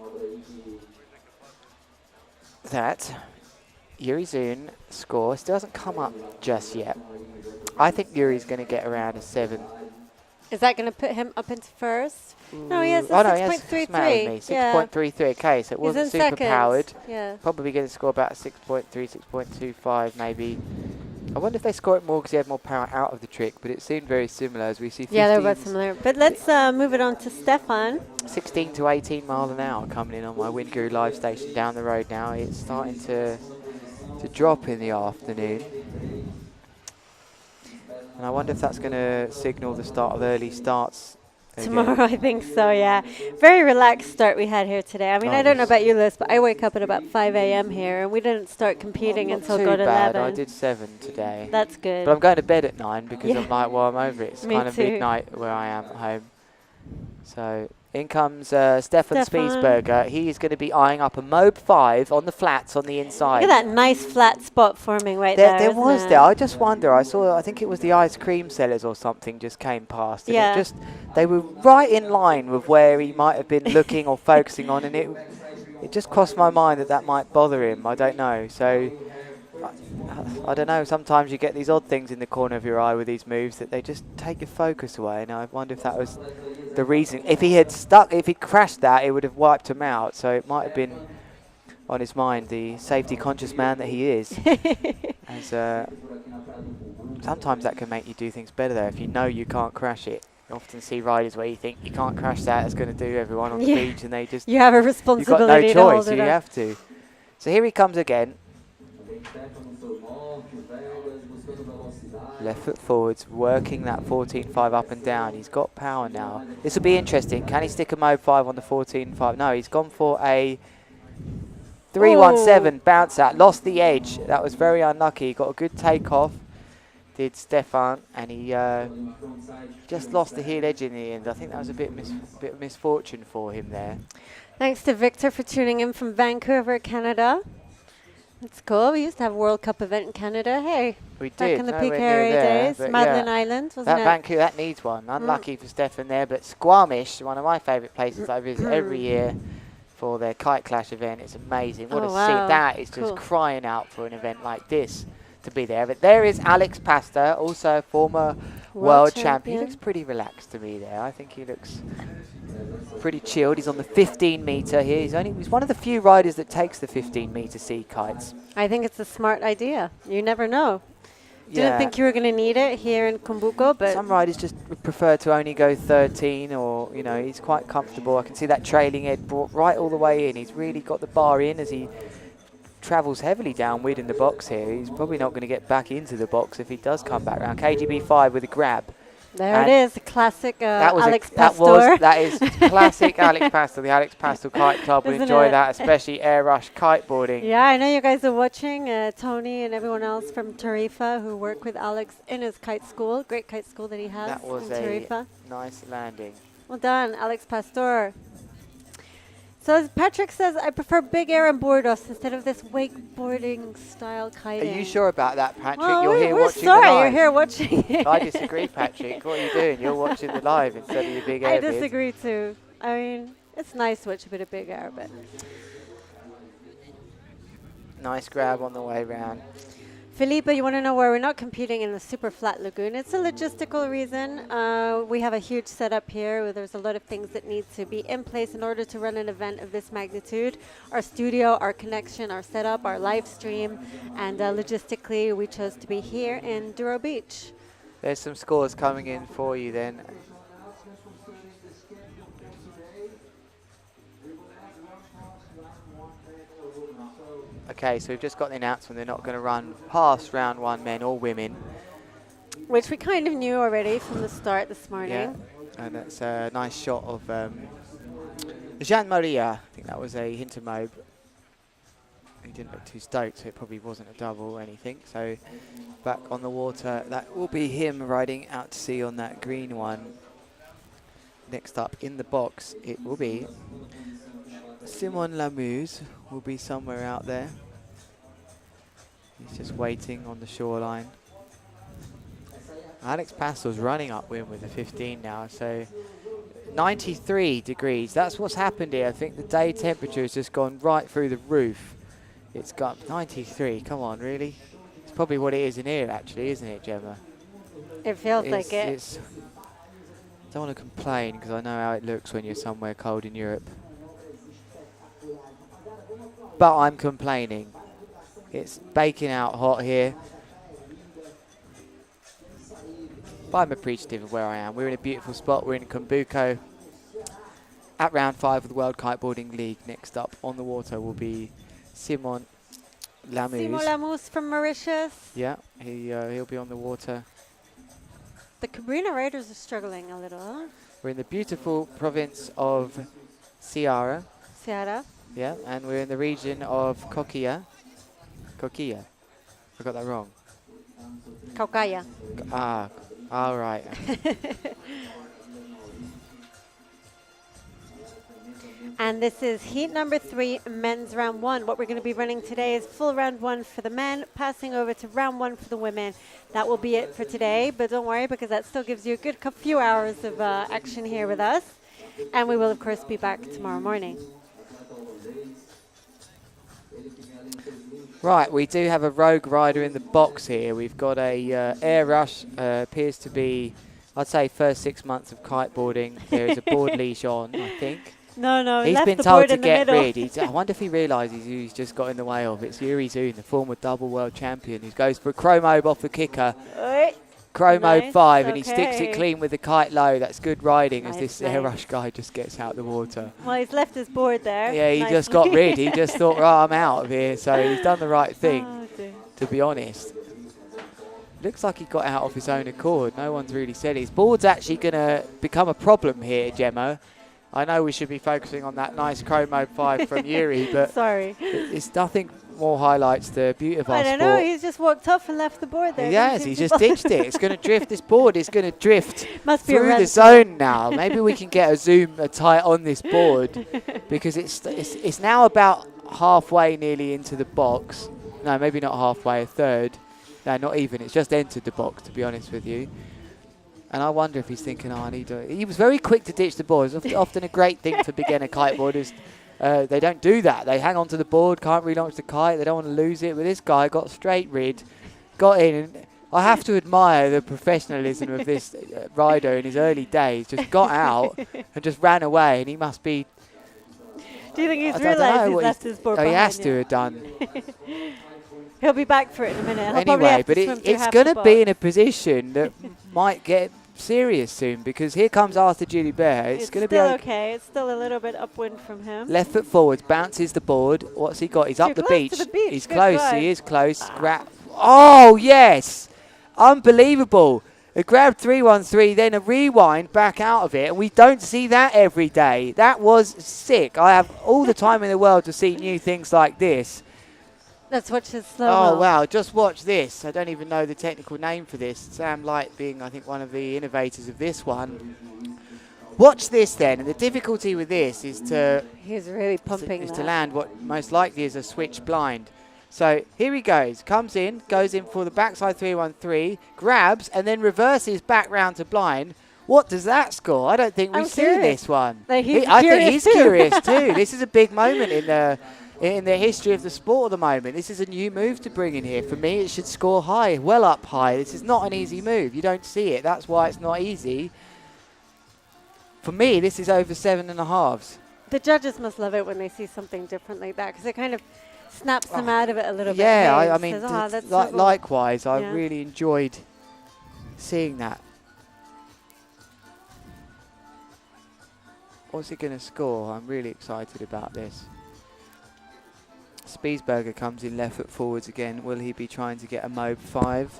that Yuri Zun score still hasn't come up just yet. I think Yuri's going to get around a 7. Is that going to put him up into first? No, he has a 6.33. 6.33. Okay, so it wasn't super powered. Yeah. Probably going to score about 6.3, 6.25 maybe. I wonder if they score it more because he had more power out of the trick, but it seemed very similar as we see. Yeah, they're both similar. But let's move it on to Stefan. 16 to 18 miles an hour coming in on my Wind Guru live station down the road now. It's starting to drop in the afternoon. And I wonder if that's going to signal the start of early starts tomorrow. I think so, yeah. Very relaxed start we had here today. I mean, I don't know about you, Liz, but I wake up at about 5 a.m. here, and we didn't start competing until about 11. I did 7 today. That's good. But I'm going to bed at 9 because I'm like, well, I'm over it. It's kind of midnight where I am at home. So in comes Stefan Spiesberger. He is going to be eyeing up a Mobe 5 on the flats on the inside. Look at that nice flat spot forming right there. There was there. I just wonder. I think it was the ice cream sellers or something just came past. And yeah. They were right in line with where he might have been looking or focusing on, and it just crossed my mind that might bother him. I don't know. So I don't know. Sometimes you get these odd things in the corner of your eye with these moves that they just take your focus away. And I wonder if that was the reason. If he crashed that, it would have wiped him out. So it might have been on his mind, the safety conscious man that he is. Sometimes that can make you do things better though. If you know you can't crash it. You often see riders where you think you can't crash that, it's going to do everyone on the beach, and they just... You have a responsibility You've got no choice, to hold so you have to. So here he comes again. Left foot forwards, working that 14.5 up and down. He's got power now. This will be interesting. Can he stick a Mobe 5 on the 14.5? No, he's gone for a 3.17 bounce out. Lost the edge. That was very unlucky. He got a good takeoff, did Stefan, and he just lost the heel edge in the end. I think that was a bit of misfortune for him there. Thanks to Victor for tuning in from Vancouver, Canada. That's cool. We used to have a World Cup event in Canada. Hey, we back did. in the peak area days. Madeline Island, wasn't it? Vancouver, that needs one. Unlucky for Stefan there, but Squamish, one of my favourite places I visit every year for their Kite Clash event. It's amazing. What a scene. That is just crying out for an event like this to be there. But there is Alex Pastor, also a former world champion. He looks pretty relaxed to me there. I think he looks pretty chilled. He's on the 15 metre here. He's one of the few riders that takes the 15 metre sea kites. I think it's a smart idea. You never know. Didn't think you were going to need it here in Cumbuco, but some riders just prefer to only go 13, or he's quite comfortable. I can see that trailing edge brought right all the way in. He's really got the bar in as he travels heavily downwind in the box here. He's probably not going to get back into the box if he does come back round. KGB 5 with a grab. There it is, the classic Alex Pastor. That is classic Alex Pastor. The Alex Pastor Kite Club will enjoy that, especially Air Rush Kiteboarding. Yeah, I know you guys are watching. Tony and everyone else from Tarifa who work with Alex in his kite school. Great kite school that he has that was in Tarifa. A nice landing. Well done, Alex Pastor. So as Patrick says, I prefer big air and boardos instead of this wakeboarding style kiting. Are you sure about that, Patrick? Well, you're here watching sorry, the live. you're here watching. I disagree, Patrick. What are you doing? You're watching the live instead of your big air. I disagree too. I mean, it's nice to watch a bit of big air, but... Nice grab on the way round. Felipe, you want to know why we're not competing in the super flat lagoon? It's a logistical reason. We have a huge setup here where there's a lot of things that need to be in place in order to run an event of this magnitude. Our studio, our connection, our setup, our live stream, and logistically we chose to be here in Douro Beach. There's some scores coming in for you then. Okay, so we've just got the announcement they're not going to run past round 1 men or women. Which we kind of knew already from the start this morning. Yeah, and that's a nice shot of Jean Maria. I think that was a Hintermobe. he didn't look too stoked, so it probably wasn't a double or anything. So back on the water, that will be him riding out to sea on that green one. Next up in the box, it will be Simon Lamuse, will be somewhere out there. He's just waiting on the shoreline. Alex Pastel's running upwind with the 15 now, so 93 degrees. That's what's happened here. I think the day temperature has just gone right through the roof. It's got 93. Come on, really? It's probably what it is in here, actually, isn't it, Gemma? It feels like it. Don't want to complain because I know how it looks when you're somewhere cold in Europe. But I'm complaining. It's baking out hot here. But I'm appreciative of where I am. We're in a beautiful spot. We're in Cumbuco at round 5 of the World Kiteboarding League. Next up on the water will be Simon Lamuse. Simon Lamuse from Mauritius. Yeah, he'll be on the water. The Cabrina riders are struggling a little. Huh? We're in the beautiful province of Ceará. Ceará. Yeah, and we're in the region of Coquilla. Coquilla. I got that wrong. Caucaia. All right. And this is heat number 3, men's round 1. What we're going to be running today is full round 1 for the men, passing over to round 1 for the women. That will be it for today, but don't worry because that still gives you a good few hours of action here with us. And we will, of course, be back tomorrow morning. Right, we do have a rogue rider in the box here. We've got a Air Rush, appears to be, I'd say, first 6 months of kiteboarding. There is a board leash on, I think. No, he's left been the told board to in the get middle. rid. I wonder if he realises who he's just got in the way of. It's Yuri Zun, the former double world champion, who goes for a chromo off the kicker. Chromo Nice, 5, and he sticks it okay. clean with the kite low. That's good riding as Nice, this Air nice. Rush guy just gets out the water. Well, he's left his board there. Yeah, he just nicely. got rid. He just thought, right, I'm out of here. So he's done the right thing, Oh, dear. to be honest. Looks like he got out of his own accord. No one's really said it. His board's actually going to become a problem here, Gemma. I know we should be focusing on that nice chromo 5 from Yuri, but Sorry. it's nothing more highlights the beauty of our I don't sport. know. He's just walked off and left the board there. Yes, he just ditched it. It's going to drift. This board is going to drift Must be a through the rental. zone now. Maybe we can get a zoom tight on this board because it's now about halfway nearly into the box. No, maybe not halfway, a third. No, not even. It's just entered the box, to be honest with you. And I wonder if he's thinking, I need to... He was very quick to ditch the board. It's often a great thing for beginner kiteboarders. They don't do that. They hang on to the board, can't relaunch the kite. They don't want to lose it. But this guy got straight rid, got in. And I have to admire the professionalism of this rider in his early days. Just got out and just ran away. And he must be... Do you think he's I don't know realised he's what left his board he behind? has to have done. He'll be back for it in a minute. He'll probably Anyway, have to but swim through it's half going the to be box. in a position that might get serious soon because here comes Arthur Gilibert. It's going to be still okay. It's still a little bit upwind from him. left foot forwards, bounces the board. What's he got? He's up You're the close beach. to the beach. He's Good close. drive. He is close. Oh, yes. Unbelievable. A grab 313, then a rewind back out of it. And we don't see that every day. That was sick. I have all the time in the world to see new things like this. Let's watch his slow. Oh, wow. Just watch this. I don't even know the technical name for this. Sam Light being, I think, one of the innovators of this one. Watch this then. And the difficulty with this is to... He's really pumping is that. to land what most likely is a switch blind. So here he goes. Comes in, goes in for the backside 313, grabs, and then reverses back round to blind. What does that score? I don't think we've seen this one. Like he's I think curious he's too. curious too. This is a big moment in the history of the sport at the moment. This is a new move to bring in here. For me, it should score high, well up high. This is not an easy move. You don't see it. That's why it's not easy. For me, this is over 7.5. The judges must love it when they see something different like that because it kind of snaps them out of it a little bit. Yeah, Hey, I it mean, says, "Ah, that's likewise, I Yeah. really enjoyed seeing that. What's he going to score? I'm really excited about this. Spiesberger comes in left foot forwards again. Will he be trying to get a Mobe 5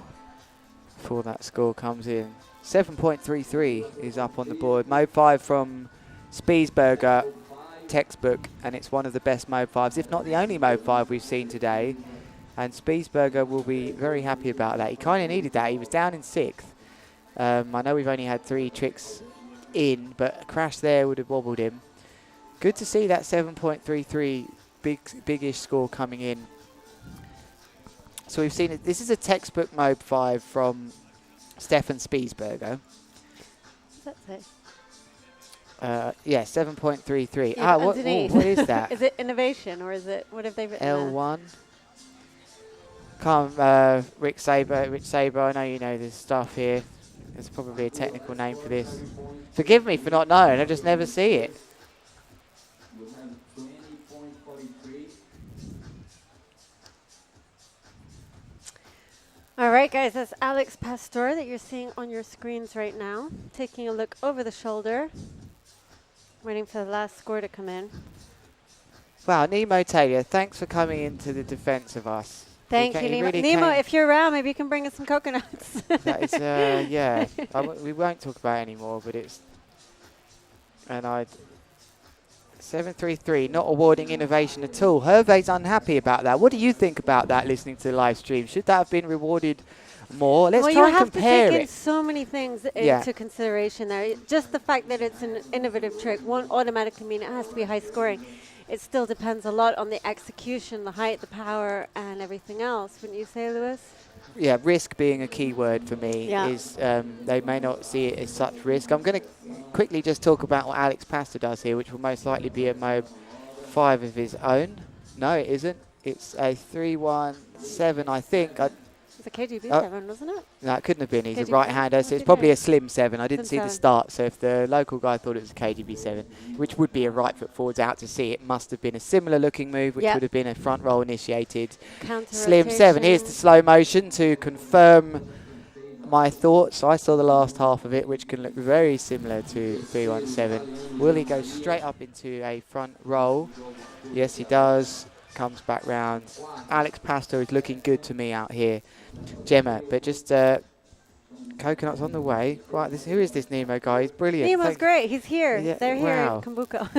before that score comes in? 7.33 is up on the board. Mobe 5 from Spiesberger. textbook, and it's one of the best Mode 5s, if not the only Mode 5 we've seen today. And Spiesberger will be very happy about that. He kind of needed that. He was down in 6th. I know we've only had 3 tricks in, but a crash there would have wobbled him. Good to see that 7.33 big-ish score coming in. So we've seen it. This is a textbook Mode 5 from Stefan Spiesberger. What's that say? Yeah, 7.33. Yeah, What is that? Is it innovation, or is it, what have they written there? L1. Rick Saber, I know you know this stuff here. There's probably a technical name for this. Forgive me for not knowing, I just never see it. All right, guys, that's Alex Pastor that you're seeing on your screens right now. Taking a look over the shoulder. Waiting for the last score to come in. Wow, Nemo Taylor, thanks for coming into the defense of us. Thank you, Nemo. Nemo, if you're around, maybe you can bring us some coconuts. That is, yeah. We won't talk about it anymore, but it's... And 733, not awarding innovation at all. Hervé's unhappy about that. What do you think about that, listening to the live stream? Should that have been rewarded more? Let's try and compare it. You have to take in so many things into consideration there. Just the fact that it's an innovative trick won't automatically mean it has to be high scoring. It still depends a lot on the execution, the height, the power, and everything else. Wouldn't you say, Lewis? Yeah, risk being a key word for me is they may not see it as such risk. I'm going to quickly just talk about what Alex Pastor does here, which will most likely be a Mode 5 of his own. No, it isn't. It's a 317, I think. It's a KGB 7, wasn't it? No, it couldn't have been. He's a KGB right-hander, so it's probably a slim 7. I didn't see the start, so if the local guy thought it was a KGB 7, which would be a right foot forwards out to sea, it must have been a similar looking move, which would have been a front roll initiated slim 7. Here's the slow motion to confirm my thoughts. I saw the last half of it, which can look very similar to 317. Will he go straight up into a front roll? Yes, he does. Comes back round. Alex Pastor is looking good to me out here. Gemma, but just coconuts on the way. Right, who is this Nemo guy? He's brilliant. Nemo's great. He's here. Yeah, They're here in Cumbuco.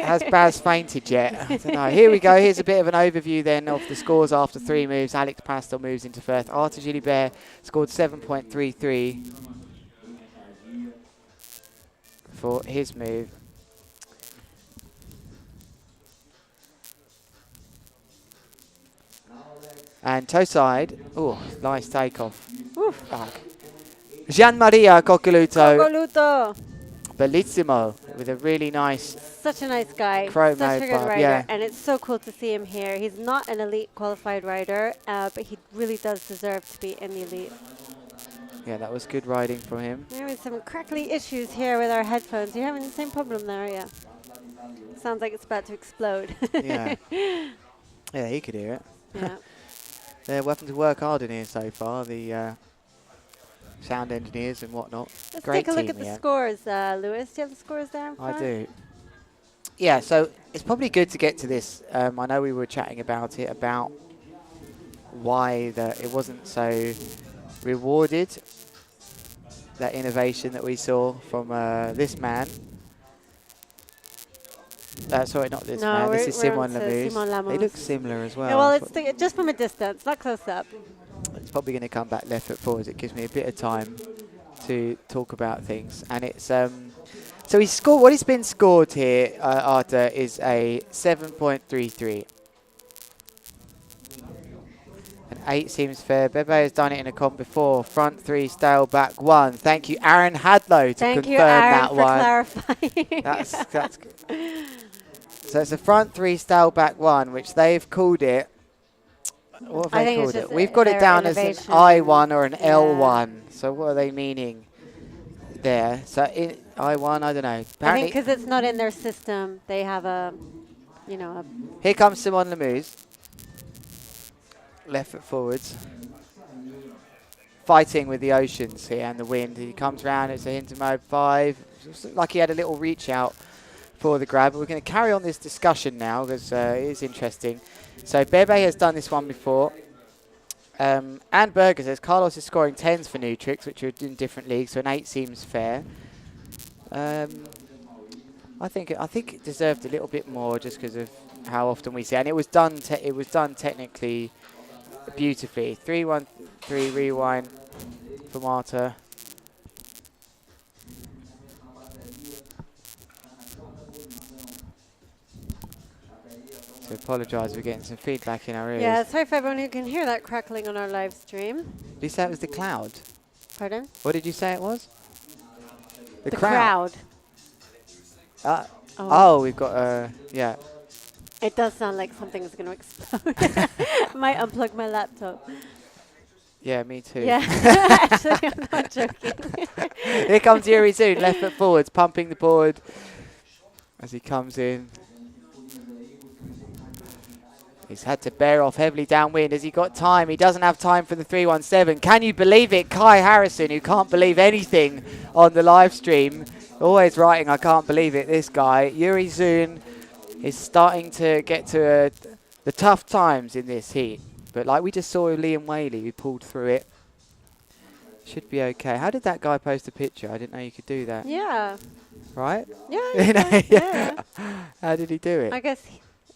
Has Baz fainted yet? I don't know. Here we go. Here's a bit of an overview then of the scores after 3 moves. Alex Pastor moves into first. Arthur Gilibert scored 7.33 for his move. And toe side, oh, nice takeoff. Gian-Maria Coccoluto. Bellissimo, with a really nice... Such a nice guy. Such a good rider. And it's so cool to see him here. He's not an elite qualified rider, but he really does deserve to be in the elite. Yeah, that was good riding from him. We're having some crackly issues here with our headphones. You're having the same problem there, yeah. Sounds like it's about to explode. Yeah. Yeah, he could hear it. Yeah. They're having to work hard in here so far, the sound engineers and whatnot. Let's Great take a look team at the here. scores, Lewis. Do you have the scores there in front? I do. Yeah, so it's probably good to get to this. I know we were chatting about it, about why it wasn't so rewarded, that innovation that we saw from this man. Sorry, not this man. This is Simon Lamous. They look similar as well. Yeah, well, it's just from a distance, not close up. It's probably going to come back left foot forwards. It gives me a bit of time to talk about things. And it's so he scored. What has been scored here, Arthur, is a 7.33. An 8 seems fair. Bebe has done it in a comp before. Front 3, stale back 1. Thank you, Aaron Hadlow, to confirm that one. Thank you, Aaron, for clarifying. That's good. So it's a front 3, stale back 1, which they've called it. What have they called it? We've got it down as an I1 or an L1. So what are they meaning there? So in I1, I don't know. Apparently I think because it's not in their system, they have a, Here comes Simon Lamous. Left foot forwards. Fighting with the oceans here and the wind. He comes round, it's a into Mode 5. Looks like he had a little reach out for the grab. But we're going to carry on this discussion now because it is interesting. So Bebe has done this one before. And Berger says Carlos is scoring 10s for new tricks, which are in different leagues, so an 8 seems fair. I think it deserved a little bit more just because of how often we see it. And it was done technically beautifully. 3-1-3 rewind for Marta. So apologise for getting some feedback in our ears. Yeah, sorry for everyone who can hear that crackling on our live stream. Did you say it was the cloud? Pardon? What did you say it was? The crowd. Oh, we've got yeah. It does sound like something's going to explode. Might unplug my laptop. Yeah, me too. Yeah, actually, I'm not joking. Here comes Yuri soon, left foot forwards, pumping the board as he comes in. He's had to bear off heavily downwind. Has he got time? He doesn't have time for the 317. Can you believe it? Kai Harrison, who can't believe anything on the live stream, always writing, I can't believe it, this guy. Yuri Zun is starting to get to the tough times in this heat. But like we just saw with Liam Whaley, who pulled through it. Should be okay. How did that guy post a picture? I didn't know you could do that. Yeah. Right? Yeah. Yeah. How did he do it? I guess.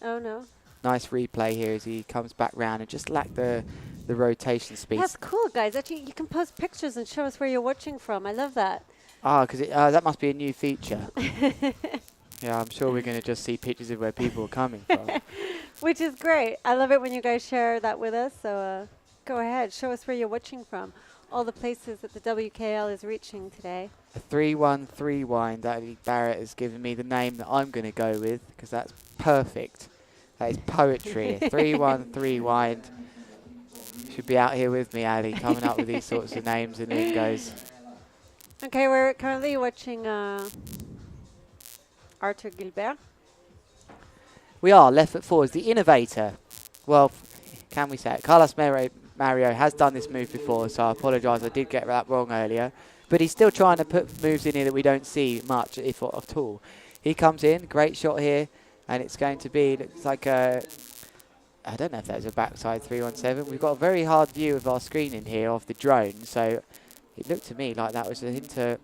Oh, no. Nice replay here as he comes back round and just lacked the rotation speed. That's cool, guys. Actually, you can post pictures and show us where you're watching from. I love that. Ah, because that must be a new feature. Yeah, I'm sure we're going to just see pictures of where people are coming from. Which is great. I love it when you guys share that with us. So go ahead. Show us where you're watching from. All the places that the WKL is reaching today. A 3-1-3 wind. Barrett has given me the name that I'm going to go with because that's perfect. That is poetry. A 3-1-3 wind. Should be out here with me, Ali, coming up with these sorts of names and lingos. Okay, we're currently watching Arthur Gilbert. We are left foot forwards, the innovator. Well, can we say it? Carlos Mario has done this move before, so I apologise. I did get that wrong earlier. But he's still trying to put moves in here that we don't see much, if at all. He comes in, great shot here. And it's going to be, looks like a, I don't know if that was a backside 317. We've got a very hard view of our screen in here of the drone. So it looked to me like that was a hint to,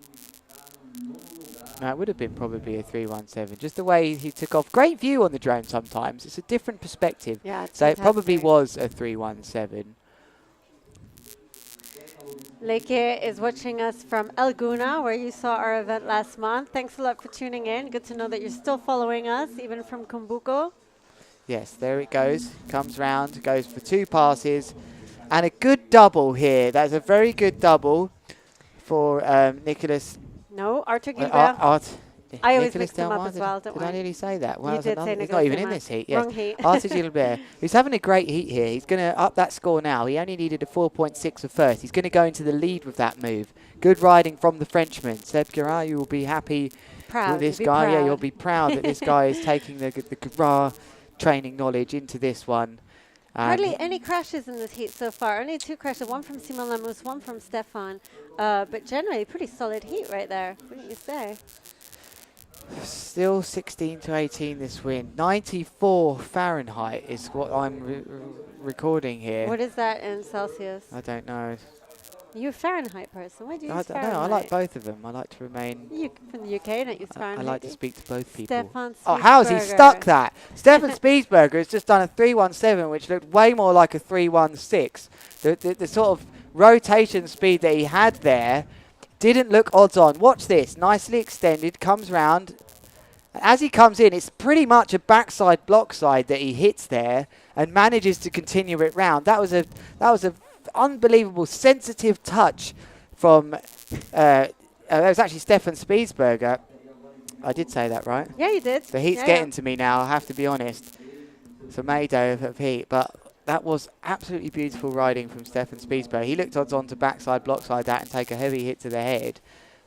no, it would have been probably a 317. Just the way he took off. Great view on the drone sometimes. It's a different perspective. Yeah, it's so fantastic. It probably was a 317. Leke is watching us from El Guna, where you saw our event last month. Thanks a lot for tuning in. Good to know that you're still following us, even from Cumbuco. Yes, there it goes. Comes round, goes for 2 passes. And a good double here. That's a very good double for Nicholas. No, Arthur Gilbert. I always Nicholas mix them up Delmar, as well, don't Did I worry. nearly say that? Well, You did say he's Nicholas not even in Delmar. this heat. Yes. Wrong heat. Arthur Gilbert, who's having a great heat here. He's going to up that score now. He only needed a 4.6 for first. He's going to go into the lead with that move. Good riding from the Frenchman. Seb Gerard, you will be happy with this guy. Yeah, you'll be proud that this guy is taking the Gerard training knowledge into this one. Hardly any crashes in this heat so far. Only 2 crashes. One from Simon Lamus, one from Stefan. But generally, pretty solid heat right there. Wouldn't you say? Still 16 to 18 this win. 94 Fahrenheit is what I'm recording here. What is that in Celsius? I don't know. You're a Fahrenheit person. Why do you use I don't Fahrenheit? know. I like both of them. I like to remain. You from the UK, don't use Fahrenheit? I like to speak to both people. Stefan Oh, how has he Spitzberger. stuck that? Stefan Spitzberger has just done a 317, which looked way more like a 316. The sort of rotation speed that he had there didn't look odds on. Watch this. Nicely extended. Comes round. As he comes in, it's pretty much a backside block side that he hits there and manages to continue it round. That was a unbelievable sensitive touch from that was actually Stefan Spitzberger. I did say that right. Yeah, you did. The heat's getting to me now, I have to be honest. It's a Mayday of heat, but that was absolutely beautiful riding from Stefan Spitzberger. He looked odds on to backside block side that and take a heavy hit to the head.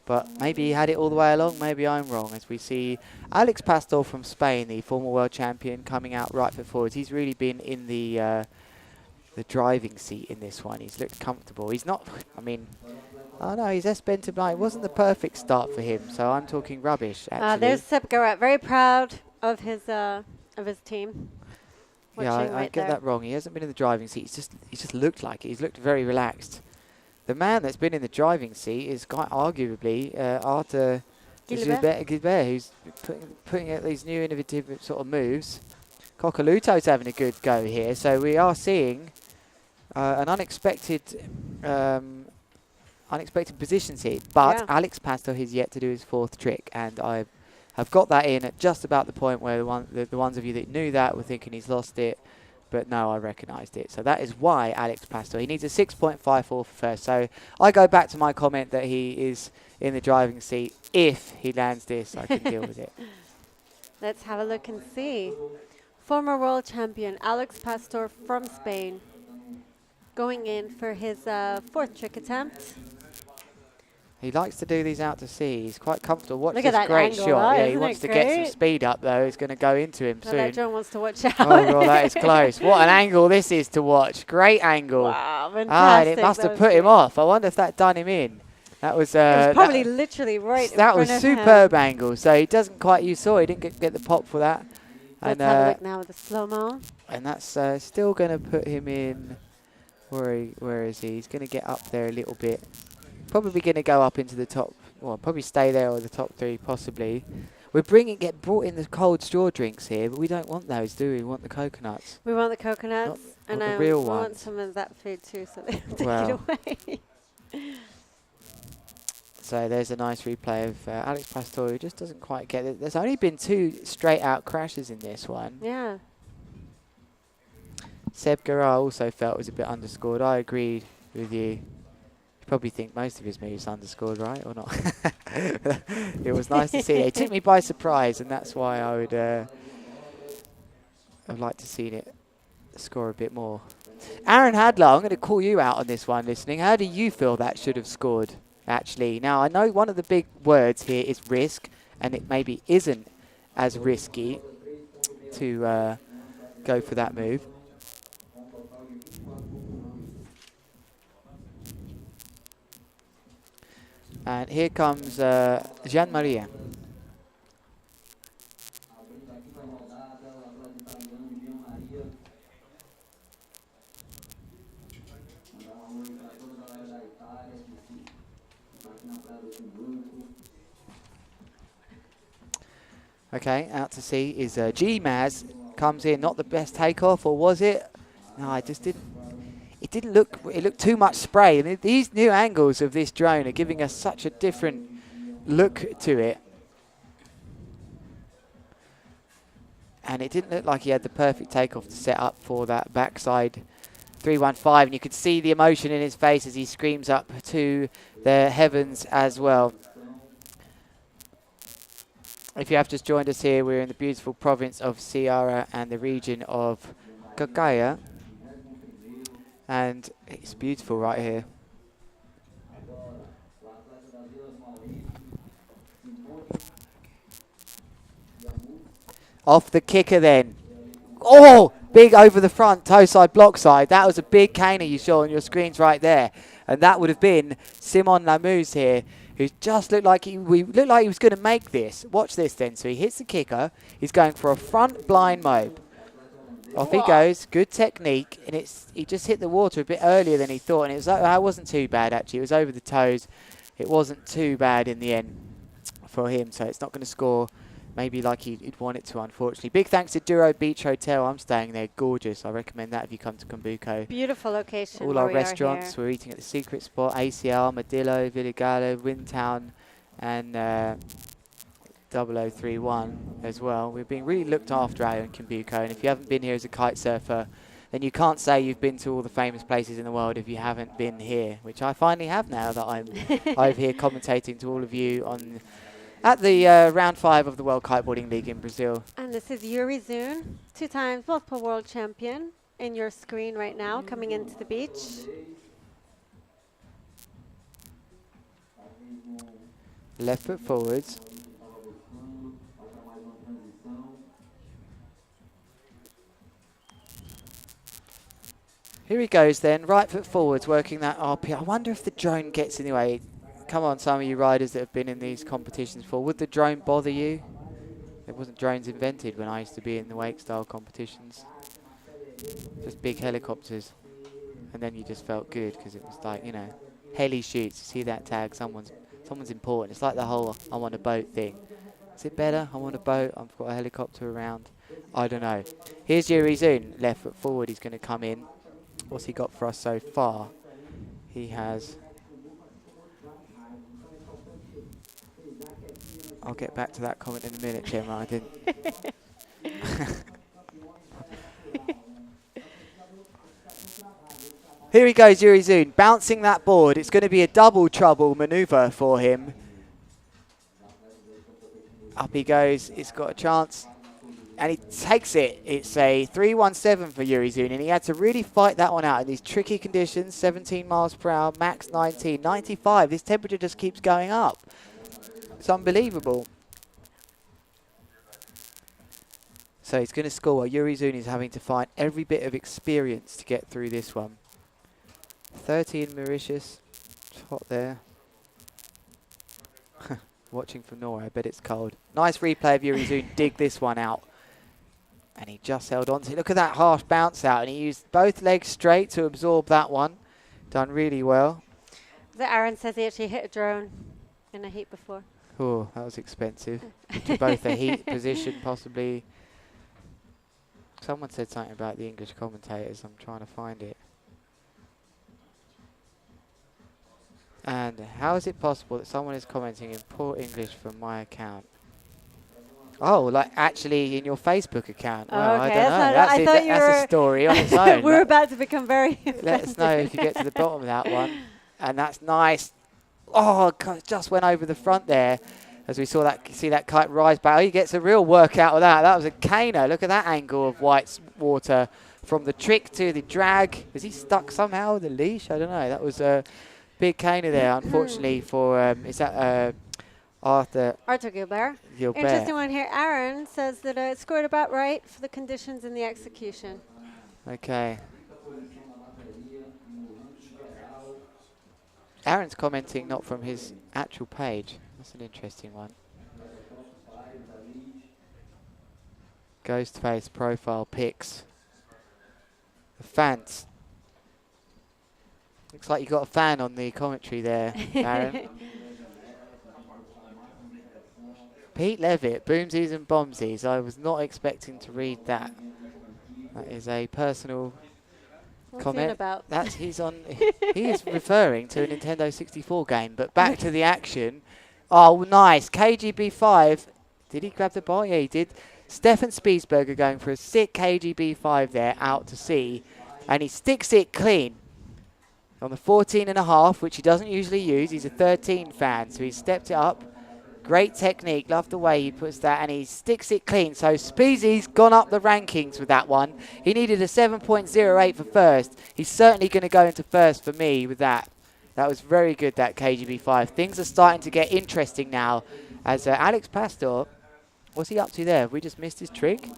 But maybe he had it all the way along. Maybe I'm wrong. As we see Alex Pastor from Spain, the former world champion, coming out right foot forwards. He's really been in the driving seat in this one. He's looked comfortable. He's not. I mean, oh no, his S-bent blind. It wasn't the perfect start for him. So I'm talking rubbish. Actually. There's Seb Gerard, very proud of his team. Yeah, I get that wrong. He hasn't been in the driving seat. He's just looked like it. He's looked very relaxed. The man that's been in the driving seat is quite arguably Arthur Gilbert. who's putting out these new innovative sort of moves. Coccoluto's having a good go here, so we are seeing an unexpected positions here. But Alex Pastor has yet to do his fourth trick, and I have got that in at just about the point where the ones of you that knew that were thinking he's lost it, but no, I recognised it. So that is why Alex Pastor, he needs a 6.54 for first. So I go back to my comment that he is in the driving seat. If he lands this, I can deal with it. Let's have a look and see. Former world champion Alex Pastor from Spain going in for his fourth trick attempt. He likes to do these out to sea. He's quite comfortable. Watch Look at this that great angle, shot. Yeah, he isn't wants it to get some great? speed up, though. He's going to go into him Now soon. that John wants to watch out. Oh, well, that is close. What an angle this is to watch. Great angle. Wow, fantastic. Ah, and it must That have was put him great. off. I wonder if that done him in. That was... It was probably literally right in that front was of superb him. angle. So he doesn't quite... You saw he didn't get the pop for that. Let's And, have a look now with the slow-mo. and that's still going to put him in... Where is he? He's going to get up there a little bit. Probably going to go up into the top... Well, probably stay there or the top three, possibly. We're get brought in the cold straw drinks here, but we don't want those, do we? We want the coconuts. We want the coconuts, and not the I real want ones. some of that food too, so they take Well. it away. So there's a nice replay of Alex Pastor, who just doesn't quite get it. There's only been 2 straight-out crashes in this one. Yeah. Seb Garra also felt was a bit underscored. I agreed with you. Probably think most of his moves underscored, right, or not? It was nice to see. It took me by surprise, and that's why I would have liked to see it score a bit more. Aaron Hadler, I'm going to call you out on this one, listening. How do you feel that should have scored, actually? Now, I know one of the big words here is risk, and it maybe isn't as risky to go for that move. And here comes Jean-Marie. Okay, out to sea is G-Maz. Comes in, not the best takeoff, or was it? No, I just didn't. It didn't look, it looked too much spray. And these new angles of this drone are giving us such a different look to it. And it didn't look like he had the perfect takeoff to set up for that backside 315. And you could see the emotion in his face as he screams up to the heavens as well. If you have just joined us here, we're in the beautiful province of Ceará and the region of Cacaya. And it's beautiful right here. Off the kicker then. Oh, big over the front, toe side, block side. That was a big caner you saw on your screens right there. And that would have been Simon Lamuse here, who just looked like he was going to make this. Watch this then. So he hits the kicker. He's going for a front blind mobe. Off he goes, good technique, and he just hit the water a bit earlier than he thought, and it wasn't too bad actually. It was over the toes. It wasn't too bad in the end for him, so it's not going to score maybe like he'd want it to, unfortunately. Big thanks to Duro Beach Hotel. I'm staying there, gorgeous. I recommend that if you come to Cumbuco. Beautiful location. All our restaurants. We're eating at the Secret Spot, ACL, Modillo, Villigalo, Windtown, and 0031 as well. We're being really looked after out here in Cumbuco, and if you haven't been here as a kite surfer, then you can't say you've been to all the famous places in the world if you haven't been here, which I finally have now that I'm over here commentating to all of you at the round 5 of the World Kiteboarding League in Brazil. And this is Yuri Zun, 2 times multiple world champion, in your screen right now, coming into the beach. Left foot forwards. Here he goes then, right foot forwards, working that RP. I wonder if the drone gets in the way. Come on, some of you riders that have been in these competitions before. Would the drone bother you? There wasn't drones invented when I used to be in the wake style competitions. Just big helicopters. And then you just felt good because it was like, you know, heli shoots. You see that tag? Someone's Someone's important. It's like the whole I'm on a boat thing. Is it better? I'm on a boat. I've got a helicopter around. I don't know. Here's Yuri Zun. Left foot forward. He's going to come in. What's he got for us so far? He has... I'll get back to that comment in a minute, Gemma. I didn't... Here he goes, Yuri Zun, bouncing that board. It's going to be a double trouble manoeuvre for him. Up he goes. It's got a chance. And he takes it. It's a 3-1-7 for Yuri Zun. And he had to really fight that one out in these tricky conditions. 17 miles per hour, max 19. 95. This temperature just keeps going up. It's unbelievable. So he's going to score. Yuri Zun is having to find every bit of experience to get through this one. 30 in Mauritius. Hot there. Watching from Norway. I bet it's cold. Nice replay of Yuri Zun. Dig this one out. And he just held on to it. Look at that harsh bounce out. And he used both legs straight to absorb that one. Done really well. Aaron says he actually hit a drone in a heat before. Oh, that was expensive. To both a heat position, possibly. Someone said something about the English commentators. I'm trying to find it. And how is it possible that someone is commenting in poor English from my account? Oh, like actually in your Facebook account. Well, okay, I don't know. That's a story on its own. We're about to become very Let us know if you get to the bottom of that one. And that's nice. Oh, God, it just went over the front there as we saw that. See that kite rise back. Oh, he gets a real workout with that. That was a Kano. Look at that angle of White's water from the trick to the drag. Is he stuck somehow with the leash? I don't know. That was a big Kano there, unfortunately, for is that Arthur Gilbert. Interesting one here. Aaron says that it scored about right for the conditions and the execution. Okay. Aaron's commenting not from his actual page. That's an interesting one. Ghostface profile pics. The fans. Looks like you got a fan on the commentary there, Aaron. Pete Levitt, boomsies and bombsies. I was not expecting to read that. That is a personal comment. That's he is referring to a Nintendo 64 game. But back to the action. Oh, nice. KGB5. Did he grab the ball? Yeah, he did. Stefan Spiesberger going for a sick KGB5 there out to sea. And he sticks it clean on the 14.5, which he doesn't usually use. He's a 13 fan, so he stepped it up. Great technique. Love the way he puts that, and he sticks it clean. So Speezy's gone up the rankings with that one. He needed a 7.08 for first. He's certainly going to go into first for me with that. That was very good, that KGB5. Things are starting to get interesting now as Alex Pastor, what's he up to there? Have we just missed his trick?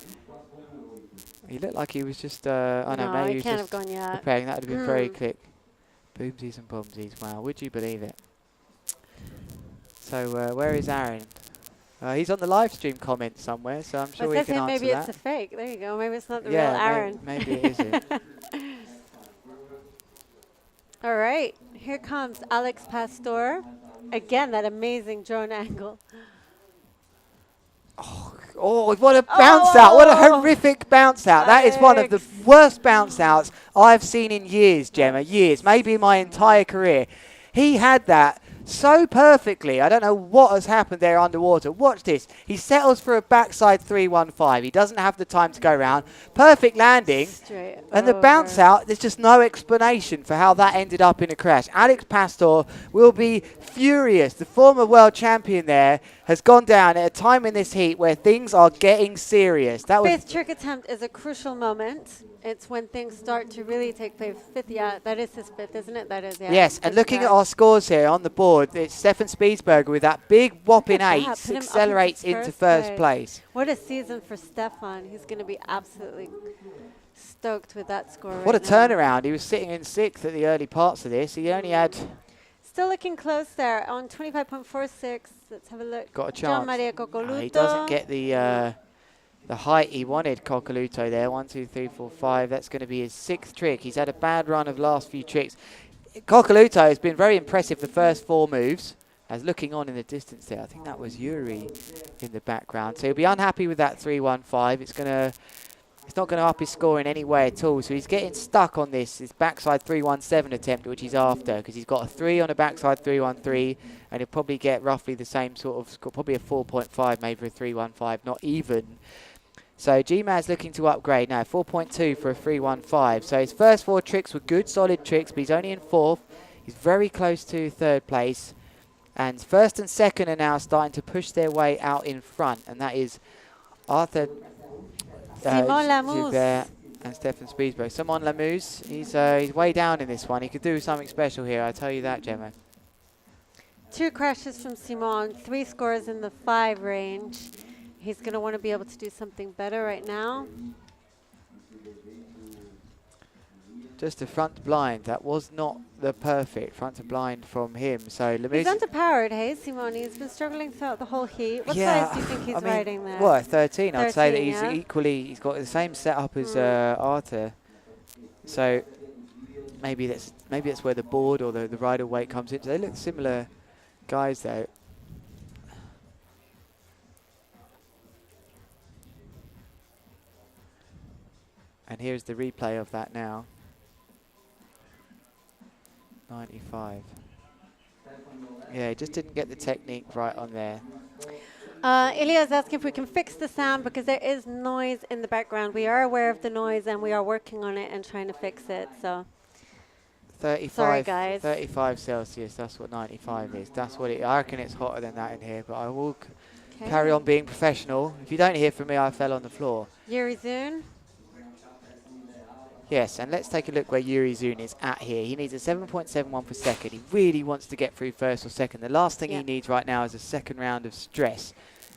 He looked like he was just, I know, maybe he was just preparing. That would have been very quick. Boomsies and bombsies. Wow, would you believe it? So where is Aaron? He's on the live stream comment somewhere, so I'm sure we can answer maybe that. It's a fake. There you go. Maybe it's not the real Aaron. Maybe it isn't. All right, here comes Alex Pastor. Again, that amazing drone angle. Oh, what a bounce out. What a horrific bounce out. That is one of the worst bounce outs I've seen in years, Gemma. Years, maybe my entire career. He had that so perfectly. I don't know what has happened there underwater. Watch this. He settles for a backside 315. He doesn't have the time to go around. Perfect landing. And the bounce out, there's just no explanation for how that ended up in a crash. Alex Pastor will be furious. The former world champion there has gone down at a time in this heat where things are getting serious. That was fifth trick attempt is a crucial moment. It's when things start to really take place. Fifth, yeah, that is his fifth, isn't it? That is, yeah. Yes, and looking at our scores here on the board, it's Stefan Spiesberger with that big whopping 8, accelerates into first place. What a season for Stefan. He's going to be absolutely stoked with that score. What a turnaround. He was sitting in 6th at the early parts of this. He only had... Still looking close there on 25.46. Let's have a look. Got a chance. Gian Maria Coccoluto. He doesn't get the height he wanted, Coccoluto there. 1, 2, 3, 4, 5. That's going to be his 6th trick. He's had a bad run of last few tricks. Coccoluto has been very impressive the first 4 moves. As looking on in the distance there, I think that was Yuri in the background. So he'll be unhappy with that 3-1-5. It's not going to up his score in any way at all. So he's getting stuck on his backside 3-1-7 attempt, which he's after, because he's got a 3 on a backside 3-1-3, and he'll probably get roughly the same sort of score, probably a 4.5, maybe a 3-1-5, not even. So GMA's looking to upgrade now, 4.2 for a 3-1-5. So his first 4 tricks were good, solid tricks, but he's only in 4th. He's very close to 3rd place. And 1st and 2nd are now starting to push their way out in front, and that is Arthur Simon Lamousse and Stefan Spiesberg. Simon Lamousse, he's way down in this one. He could do something special here, I tell you that, Gemma. 2 crashes from Simon, 3 scores in the 5 range. He's going to want to be able to do something better right now. Just a front blind. That was not the perfect front to blind from him. So He's underpowered, hey, Simon. He's been struggling throughout the whole heat. What size do you think he's riding there? Well, 13. I'd say that he's yeah. he's got the same setup as Arthur. So maybe that's where the board or the rider weight comes in. They look similar guys though. And here's the replay of that now. 95. Yeah, he just didn't get the technique right on there. Ilya's asking if we can fix the sound because there is noise in the background. We are aware of the noise and we are working on it and trying to fix it. So 35, sorry, guys. 35 Celsius, that's what 95 is. That's what I reckon it's hotter than that in here, but I will carry on being professional. If you don't hear from me, I fell on the floor. Yuri Zun. Yes, and let's take a look where Yuri Zun is at here. He needs a 7.71 per second. He really wants to get through 1st or 2nd. The last thing he needs right now is a 2nd round of stress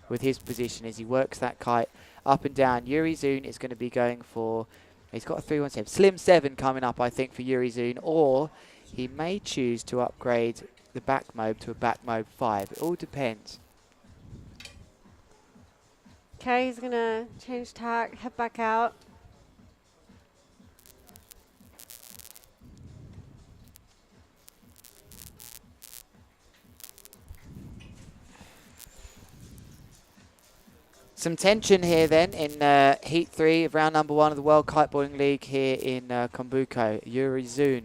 with his position as he works that kite up and down. Yuri Zun is going to be going for, he's got a 3-1-7. Slim 7 coming up, I think, for Yuri Zun, or he may choose to upgrade the back mobe to a back mobe 5. It all depends. Okay, he's going to change tack, head back out. Some tension here then in Heat 3 of round number 1 of the World Kiteboarding League here in Cumbuco. Yuri Zun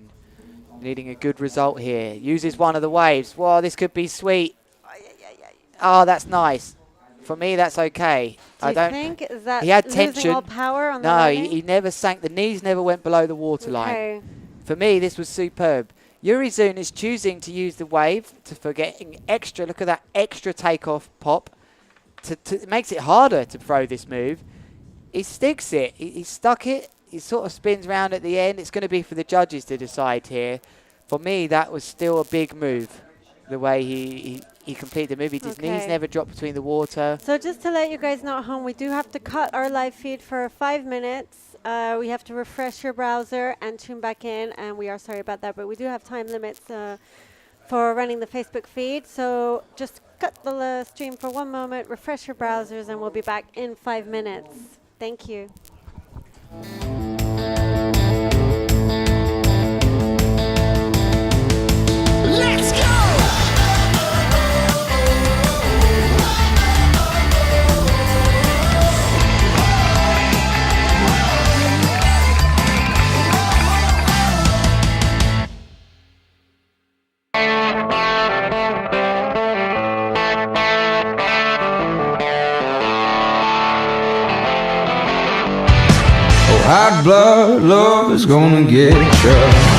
needing a good result here. Uses one of the waves. Wow, this could be sweet. Oh, that's nice. For me, that's okay. Do you think is that he had losing tension. all power on the No, landing? he never sank. The knees never went below the waterline. Okay. For me, this was superb. Yuri Zun is choosing to use the wave for getting extra. Look at that extra takeoff pop. It makes it harder to throw this move. He sticks it. He stuck it. He sort of spins round at the end. It's going to be for the judges to decide here. For me, that was still a big move, the way he completed the move. His knees never dropped between the water. So just to let you guys know at home, we do have to cut our live feed for 5 minutes. We have to refresh your browser and tune back in, and we are sorry about that, but we do have time limits for running the Facebook feed. So just cut the stream for 1 moment, refresh your browsers, and we'll be back in 5 minutes. Thank you. Let's go! Hot blood love is gonna get you.